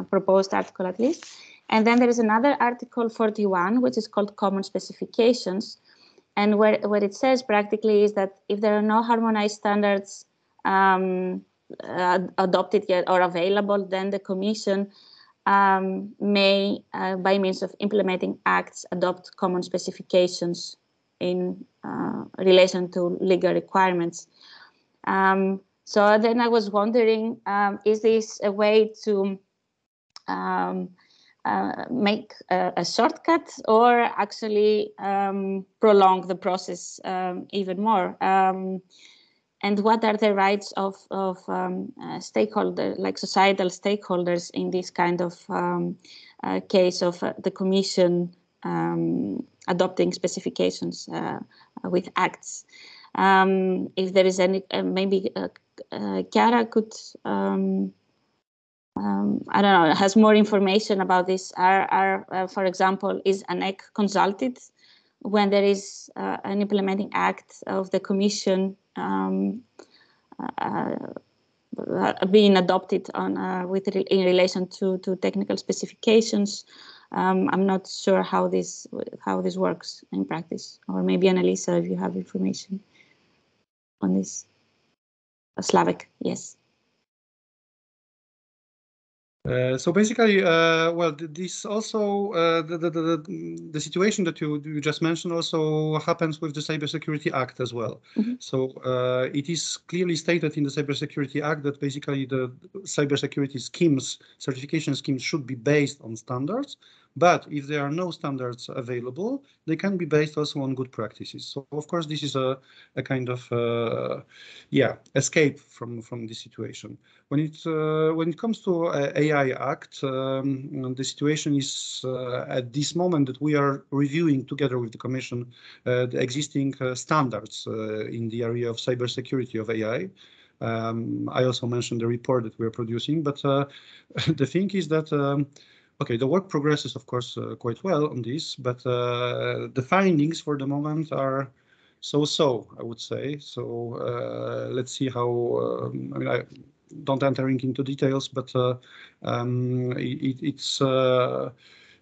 proposed article at least, and then there is another Article 41, which is called Common Specifications, and where it says practically is that if there are no harmonized standards adopted yet or available, then the Commission may, by means of implementing acts, adopt common specifications in relation to legal requirements. So then I was wondering, is this a way to make a shortcut or actually prolong the process even more? And what are the rights of stakeholders, like societal stakeholders, in this kind of case of the Commission adopting specifications with acts? If there is any, maybe Chiara could, I don't know, has more information about this. For example, is ANEC consulted when there is an implementing act of the Commission being adopted on in relation to technical specifications? I'm not sure how this works in practice, or maybe Annalisa, if you have information on this. Slavik, yes. So basically, well, this also the situation that you just mentioned also happens with the Cybersecurity Act as well. Mm-hmm. So it is clearly stated in the Cybersecurity Act that basically the cybersecurity schemes, certification schemes, should be based on standards. But if there are no standards available, they can be based also on good practices. So of course, this is a kind of escape from this situation. When it comes to AI Act, the situation is at this moment that we are reviewing together with the Commission the existing standards in the area of cybersecurity of AI. I also mentioned the report that we are producing, but the thing is that okay, the work progresses, of course, quite well on this, but the findings for the moment are so-so, I would say. So let's see how, I mean, I don't entering into details, but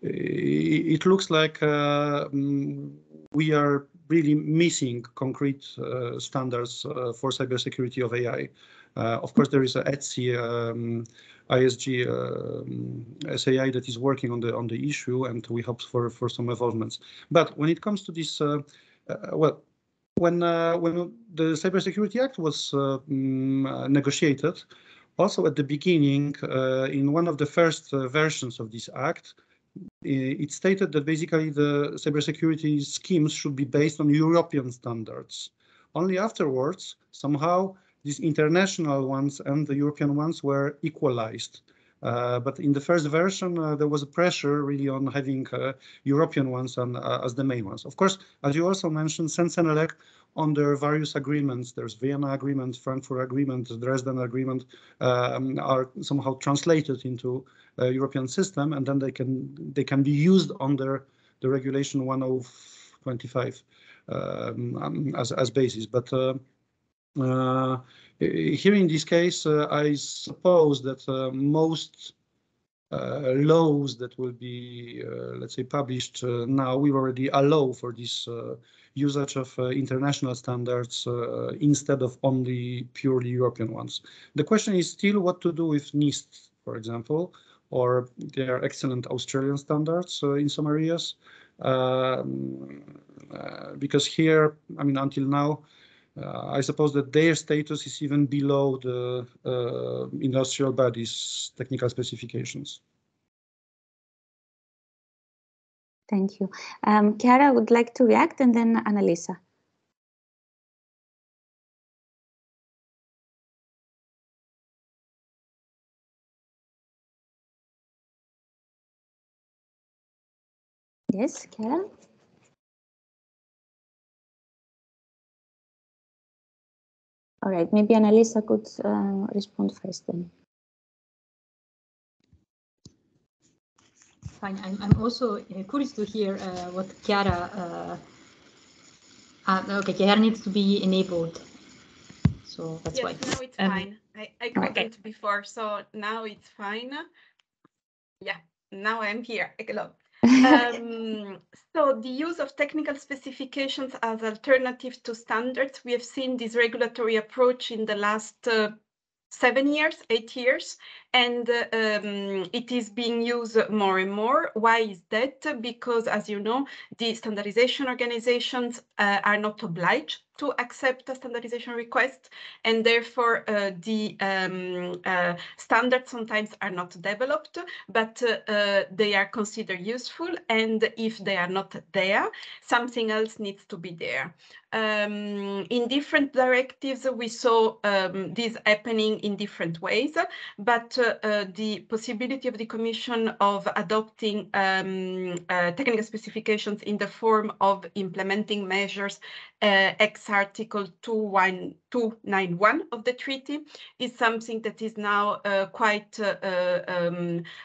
it looks like we are really missing concrete standards for cybersecurity of AI. Of course, there is a ETSI ISG SAI that is working on the issue, and we hope for some evolvements. But when it comes to this, well, when the Cybersecurity Act was negotiated, also at the beginning, in one of the first versions of this act, it stated that basically the cybersecurity schemes should be based on European standards. Only afterwards, somehow, these international ones and the European ones were equalized. But in the first version, there was a pressure really on having European ones and, as the main ones. Of course, as you also mentioned, CENELEC, under various agreements, there's Vienna Agreement, Frankfurt Agreement, Dresden Agreement, are somehow translated into a European system, and then they can be used under the Regulation 1025 as basis. But here in this case, I suppose that most laws that will be, let's say, published now will already allow for this usage of international standards instead of only purely European ones. The question is still what to do with NISD, for example, or there are excellent Australian standards in some areas, because here, I mean, until now, I suppose that their status is even below the industrial bodies' technical specifications. Thank you. Chiara would like to react, and then Annalisa. Yes, Chiara? All right, maybe Annalisa could respond first then. Fine. I'm also curious to hear what Chiara. Okay, Chiara needs to be enabled, so that's why. Yes, now it's fine. I couldn't before, so now it's fine. Yeah, now I'm here. Hello. So the use of technical specifications as alternative to standards, we have seen this regulatory approach in the last 7 years, 8 years, and it is being used more and more. Why is that? Because, as you know, the standardization organizations are not obliged to accept a standardization request, and therefore the standards sometimes are not developed, but they are considered useful, and if they are not there, something else needs to be there. In different directives, we saw this happening in different ways, but the possibility of the Commission of adopting technical specifications in the form of implementing measures ex Article 291 of the treaty is something that is now quite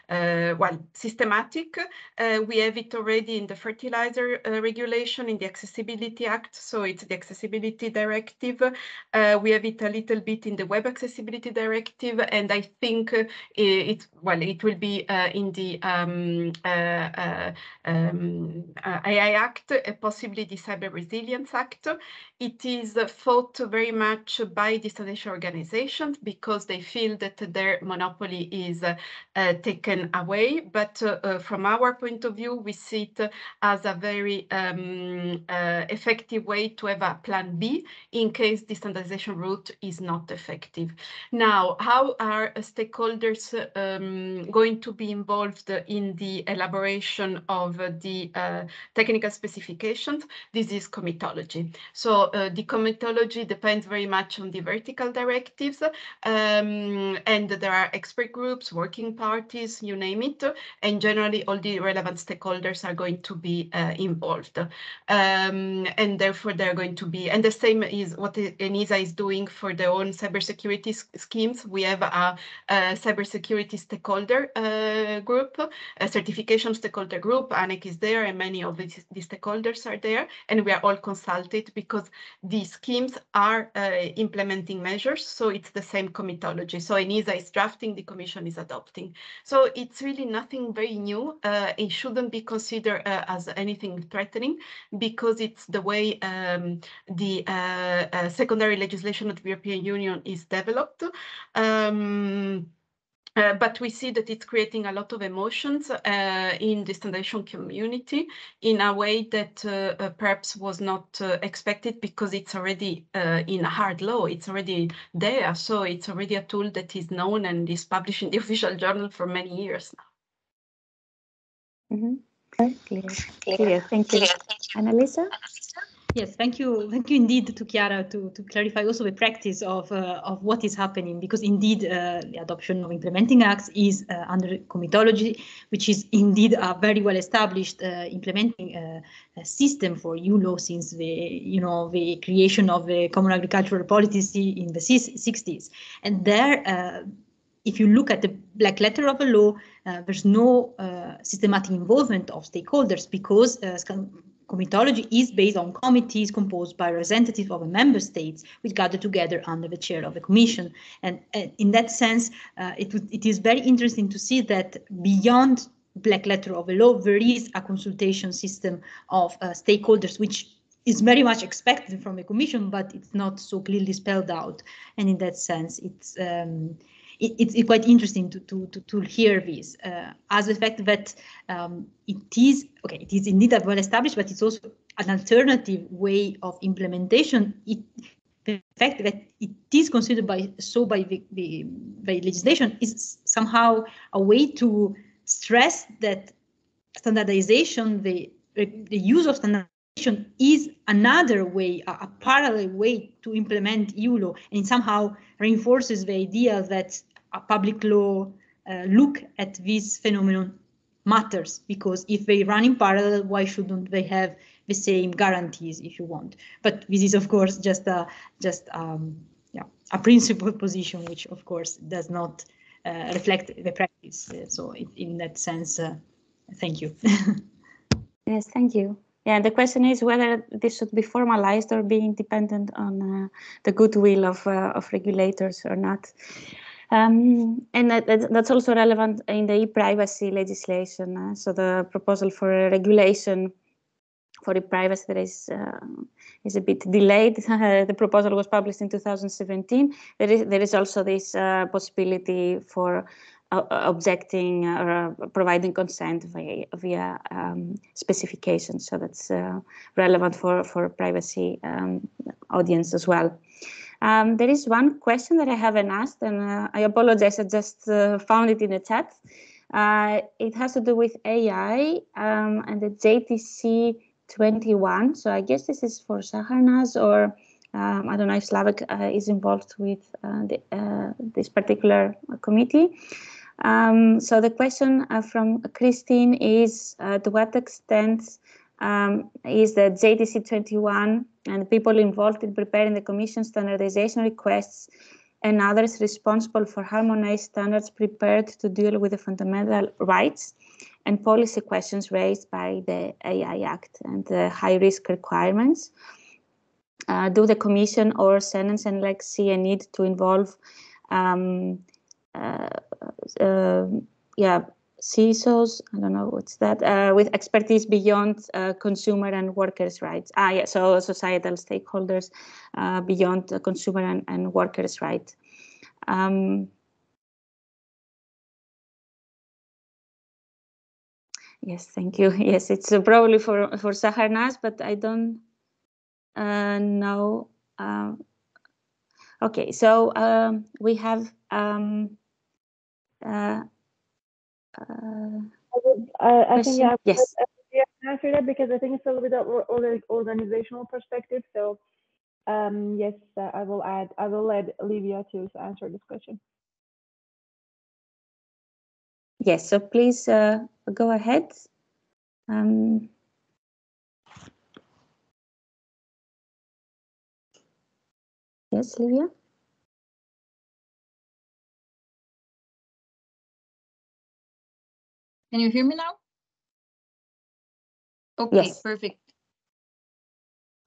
well systematic. We have it already in the fertilizer regulation, in the Accessibility Act, so it's the Accessibility Directive. We have it a little bit in the Web Accessibility Directive, and I think it will be in the AI Act, possibly the Cyber Resilience Act. It is fought very much by the standardization organizations because they feel that their monopoly is taken away. But from our point of view, we see it as a very effective way to have a plan B in case the standardization route is not effective. Now, how are stakeholders going to be involved in the elaboration of the technical specifications? This is comitology. So the comitology depends very much on the vertical directives, and there are expert groups, working parties, you name it, and generally all the relevant stakeholders are going to be involved. And therefore they're going to be, and the same is what ENISA is doing for their own cybersecurity schemes. We have a cybersecurity stakeholder group, a certification stakeholder group. ANEC is there, and many of the stakeholders are there, and we are all consulted because these schemes are implementing measures, so it's the same comitology. So ENISA is drafting, the Commission is adopting. So it's really nothing very new. It shouldn't be considered as anything threatening because it's the way the secondary legislation of the European Union is developed. But we see that it's creating a lot of emotions in the standardization community in a way that perhaps was not expected because it's already in a hard law. It's already there. So it's already a tool that is known and is published in the official journal for many years now. Mm-hmm. Clear. Thank you. Annalisa? Yes, thank you indeed to Chiara to clarify also the practice of what is happening, because indeed the adoption of implementing acts is under comitology, which is indeed a very well established implementing system for EU law since the creation of the Common Agricultural Policy in the 60s, and there. If you look at the black letter of the law, there's no systematic involvement of stakeholders, because comitology is based on committees composed by representatives of the member states, which gather together under the chair of the Commission. And in that sense, it is very interesting to see that beyond black letter of the law, there is a consultation system of stakeholders, which is very much expected from the Commission, but it's not so clearly spelled out. And in that sense, it's quite interesting to hear this as the fact that it is indeed well established, but it's also an alternative way of implementation. The fact that it is considered by the legislation is somehow a way to stress that standardization, the use of standardization, is another way, a parallel way to implement EU law, and it somehow reinforces the idea that a public law look at this phenomenon matters, because if they run in parallel, why shouldn't they have the same guarantees, if you want? But this is, of course, just a principled position, which, of course, does not reflect the practice. So in that sense, thank you. Yes, thank you. Yeah, the question is whether this should be formalized or being dependent on the goodwill of regulators or not. And that's also relevant in the e-privacy legislation. So the proposal for a regulation for e-privacy that is a bit delayed. The proposal was published in 2017. There is also this possibility for objecting or providing consent via specifications. So that's relevant for privacy audience as well. There is one question that I haven't asked, and I apologize, I just found it in the chat. It has to do with AI and the JTC 21. So I guess this is for Saharnaz, or I don't know if Slavik is involved with this particular committee. So the question from Christine is, to what extent is the JTC 21 and people involved in preparing the Commission standardization requests and others responsible for harmonized standards prepared to deal with the fundamental rights and policy questions raised by the AI Act and the high-risk requirements? Do the Commission or Senate and like see a need to involve CISOs, I don't know what's that, with expertise beyond consumer and workers' rights. So societal stakeholders beyond consumer and workers' rights. Yes, thank you. Yes, it's probably for Saharnaz, but I don't know. Okay, so we have. I think yes. I answer that because I think it's a little bit of organizational perspective. So yes, I will let Livia to answer this question. Yes, so please go ahead. Yes, Livia. Can you hear me now? Okay, yes. Perfect.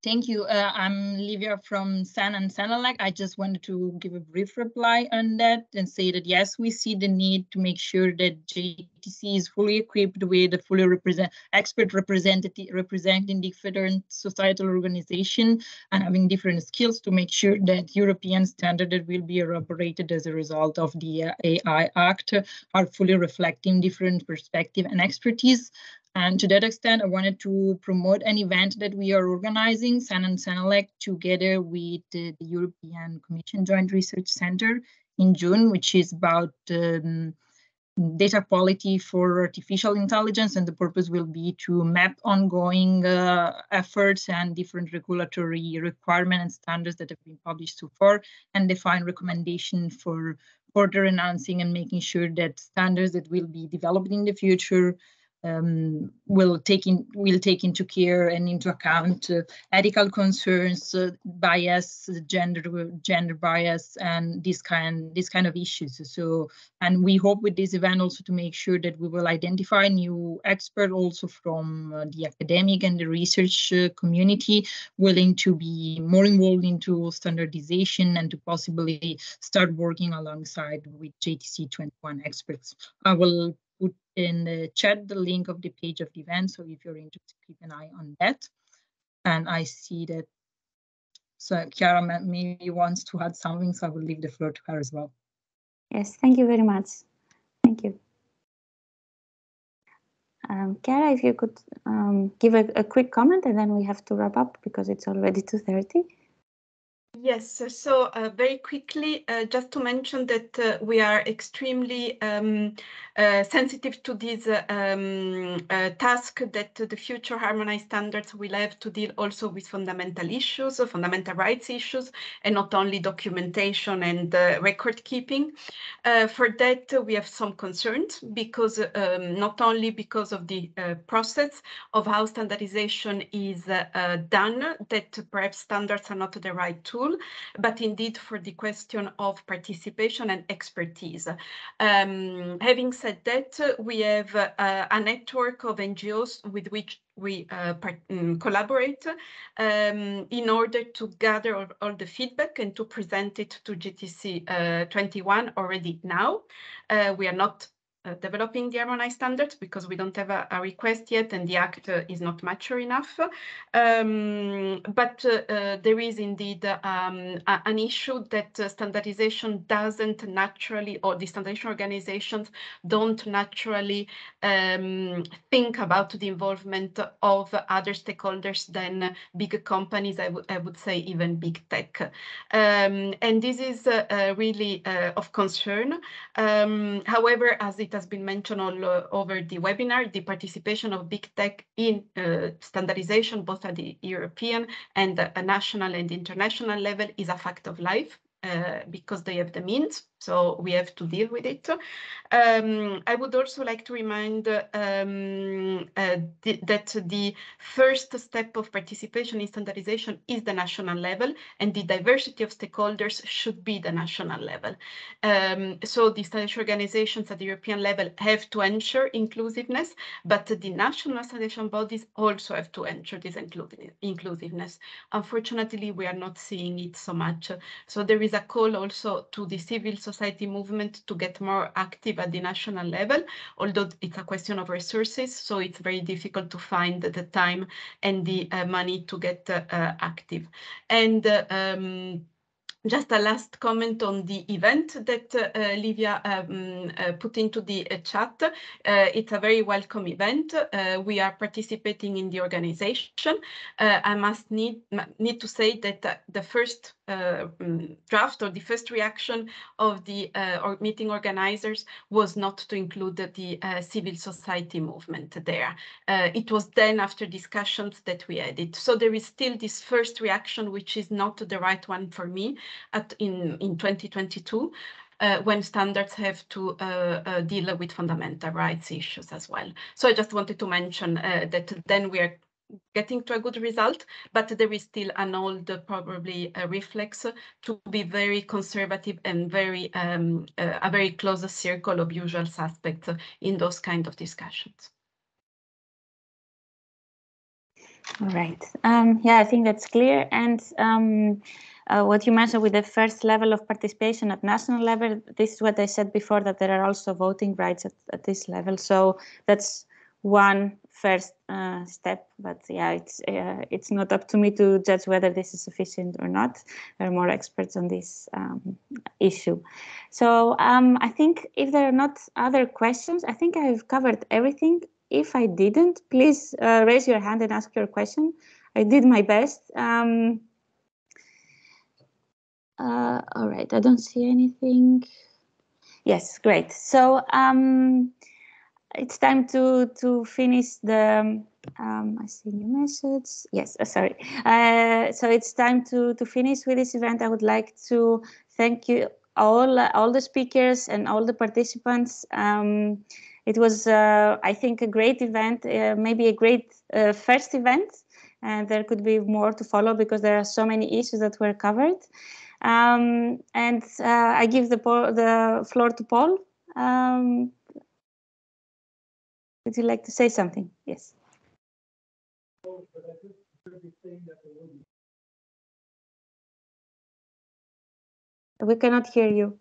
Thank you. I'm Livia from SAN and SANALAC. I just wanted to give a brief reply on that and say that, yes, we see the need to make sure that JTC is fully equipped with a fully expert representative representing different societal organizations and having different skills to make sure that European standards that will be elaborated as a result of the AI Act are fully reflecting different perspective and expertise. And to that extent, I wanted to promote an event that we are organizing, SAN and SANALEC, together with the European Commission Joint Research Center in June, which is about data quality for artificial intelligence, and the purpose will be to map ongoing efforts and different regulatory requirements and standards that have been published so far, and define recommendation for further enhancing and making sure that standards that will be developed in the future will take into care and into account ethical concerns, bias, gender bias, and this kind of issues. So, and we hope with this event also to make sure that we will identify new experts also from the academic and the research community willing to be more involved into standardization and to possibly start working alongside with JTC 21 experts. I will put in the chat the link of the page of the event, so if you're interested, keep an eye on that. And I see that Chiara maybe wants to add something, so I will leave the floor to her as well. Yes, thank you very much. Thank you. Chiara, if you could give a quick comment, and then we have to wrap up because it's already 2:30. Yes, so very quickly, just to mention that we are extremely sensitive to this task that the future harmonized standards will have to deal also with fundamental issues, fundamental rights issues, and not only documentation and record keeping. For that, we have some concerns because not only because of the process of how standardization is done, that perhaps standards are not the right tool, but indeed for the question of participation and expertise. Having said that, we have a network of NGOs with which we collaborate in order to gather all the feedback and to present it to GTC 21 already now. We are not developing the harmonized standards because we don't have a request yet and the act is not mature enough. But there is indeed an issue that standardization doesn't naturally, or the standardization organizations don't naturally think about the involvement of other stakeholders than big companies, I would say even big tech. And this is really of concern. However, as it has been mentioned all over the webinar, the participation of big tech in standardization, both at the European and a national and international level, is a fact of life. Because they have the means, so we have to deal with it. I would also like to remind that the first step of participation in standardization is the national level, and the diversity of stakeholders should be the national level. So the standardization organizations at the European level have to ensure inclusiveness, but the national standardization bodies also have to ensure this inclusiveness. Unfortunately, we are not seeing it so much. So there is a call also to the civil society movement to get more active at the national level, although it's a question of resources, so it's very difficult to find the time and the money to get active. And just a last comment on the event that Livia put into the chat. It's a very welcome event. We are participating in the organization. I must need to say that the first draft or the first reaction of the meeting organizers was not to include the civil society movement there. It was then after discussions that we added. So there is still this first reaction, which is not the right one for me in 2022. When standards have to deal with fundamental rights issues as well. So I just wanted to mention that then we are getting to a good result, but there is still an old probably reflex to be very conservative and very a very close circle of usual suspects in those kind of discussions. All right. Yeah, I think that's clear. And what you mentioned with the first level of participation at national level, this is what I said before, that there are also voting rights at this level. So that's one first step. But yeah, it's not up to me to judge whether this is sufficient or not. There are more experts on this issue. So I think if there are not other questions, I think I've covered everything. If I didn't, please raise your hand and ask your question. I did my best. All right, I don't see anything. Yes, great. So it's time to finish the. I see your message. Yes, sorry. So it's time to finish with this event. I would like to thank you all the speakers and all the participants. It was, I think, a great event, maybe a great first event, and there could be more to follow because there are so many issues that were covered. And I give the floor to Paul. Would you like to say something? Yes. We cannot hear you.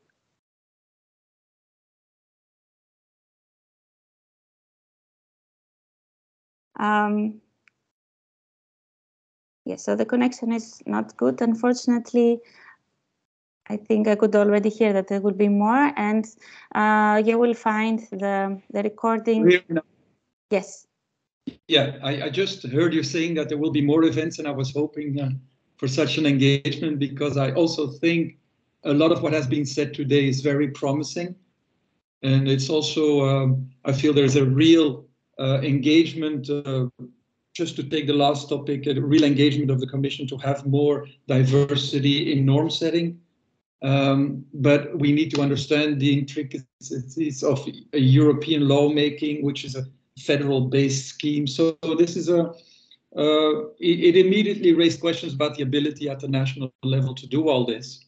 Yes, so the connection is not good, unfortunately. I think I could already hear that there will be more, and you will find the recording. Yes. Yeah, I just heard you saying that there will be more events, and I was hoping for such an engagement, because I also think a lot of what has been said today is very promising. And it's also, I feel there's a real engagement, just to take the last topic, a real engagement of the Commission to have more diversity in norm setting. But we need to understand the intricacies of a European lawmaking, which is a federal-based scheme. So this is it immediately raised questions about the ability at the national level to do all this.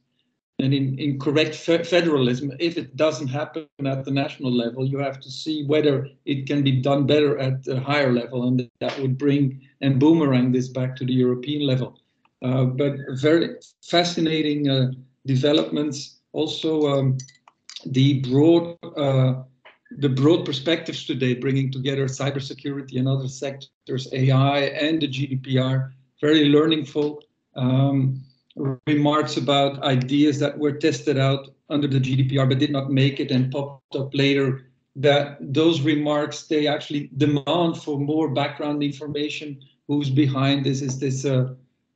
And in correct federalism, if it doesn't happen at the national level, you have to see whether it can be done better at a higher level, and that would bring and boomerang this back to the European level. But very fascinating developments. Also, the broad perspectives today, bringing together cybersecurity and other sectors, AI and the GDPR, very learningful. Remarks about ideas that were tested out under the GDPR but did not make it and popped up later. That those remarks, they actually demand for more background information. Who's behind this? Is this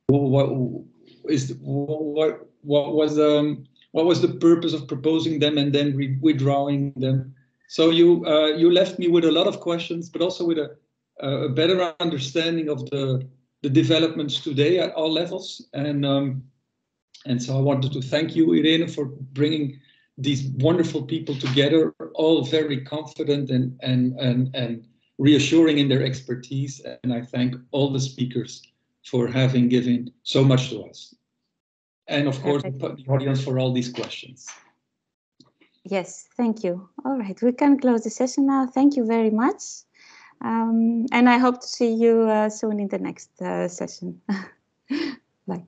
what was the purpose of proposing them and then withdrawing them? So you left me with a lot of questions, but also with a better understanding of the developments today at all levels. And so I wanted to thank you, Irene, for bringing these wonderful people together, all very confident and reassuring in their expertise. And I thank all the speakers for having given so much to us. And of course, the audience for all these questions. Yes, thank you. All right, we can close the session now. Thank you very much. And I hope to see you soon in the next session. Bye.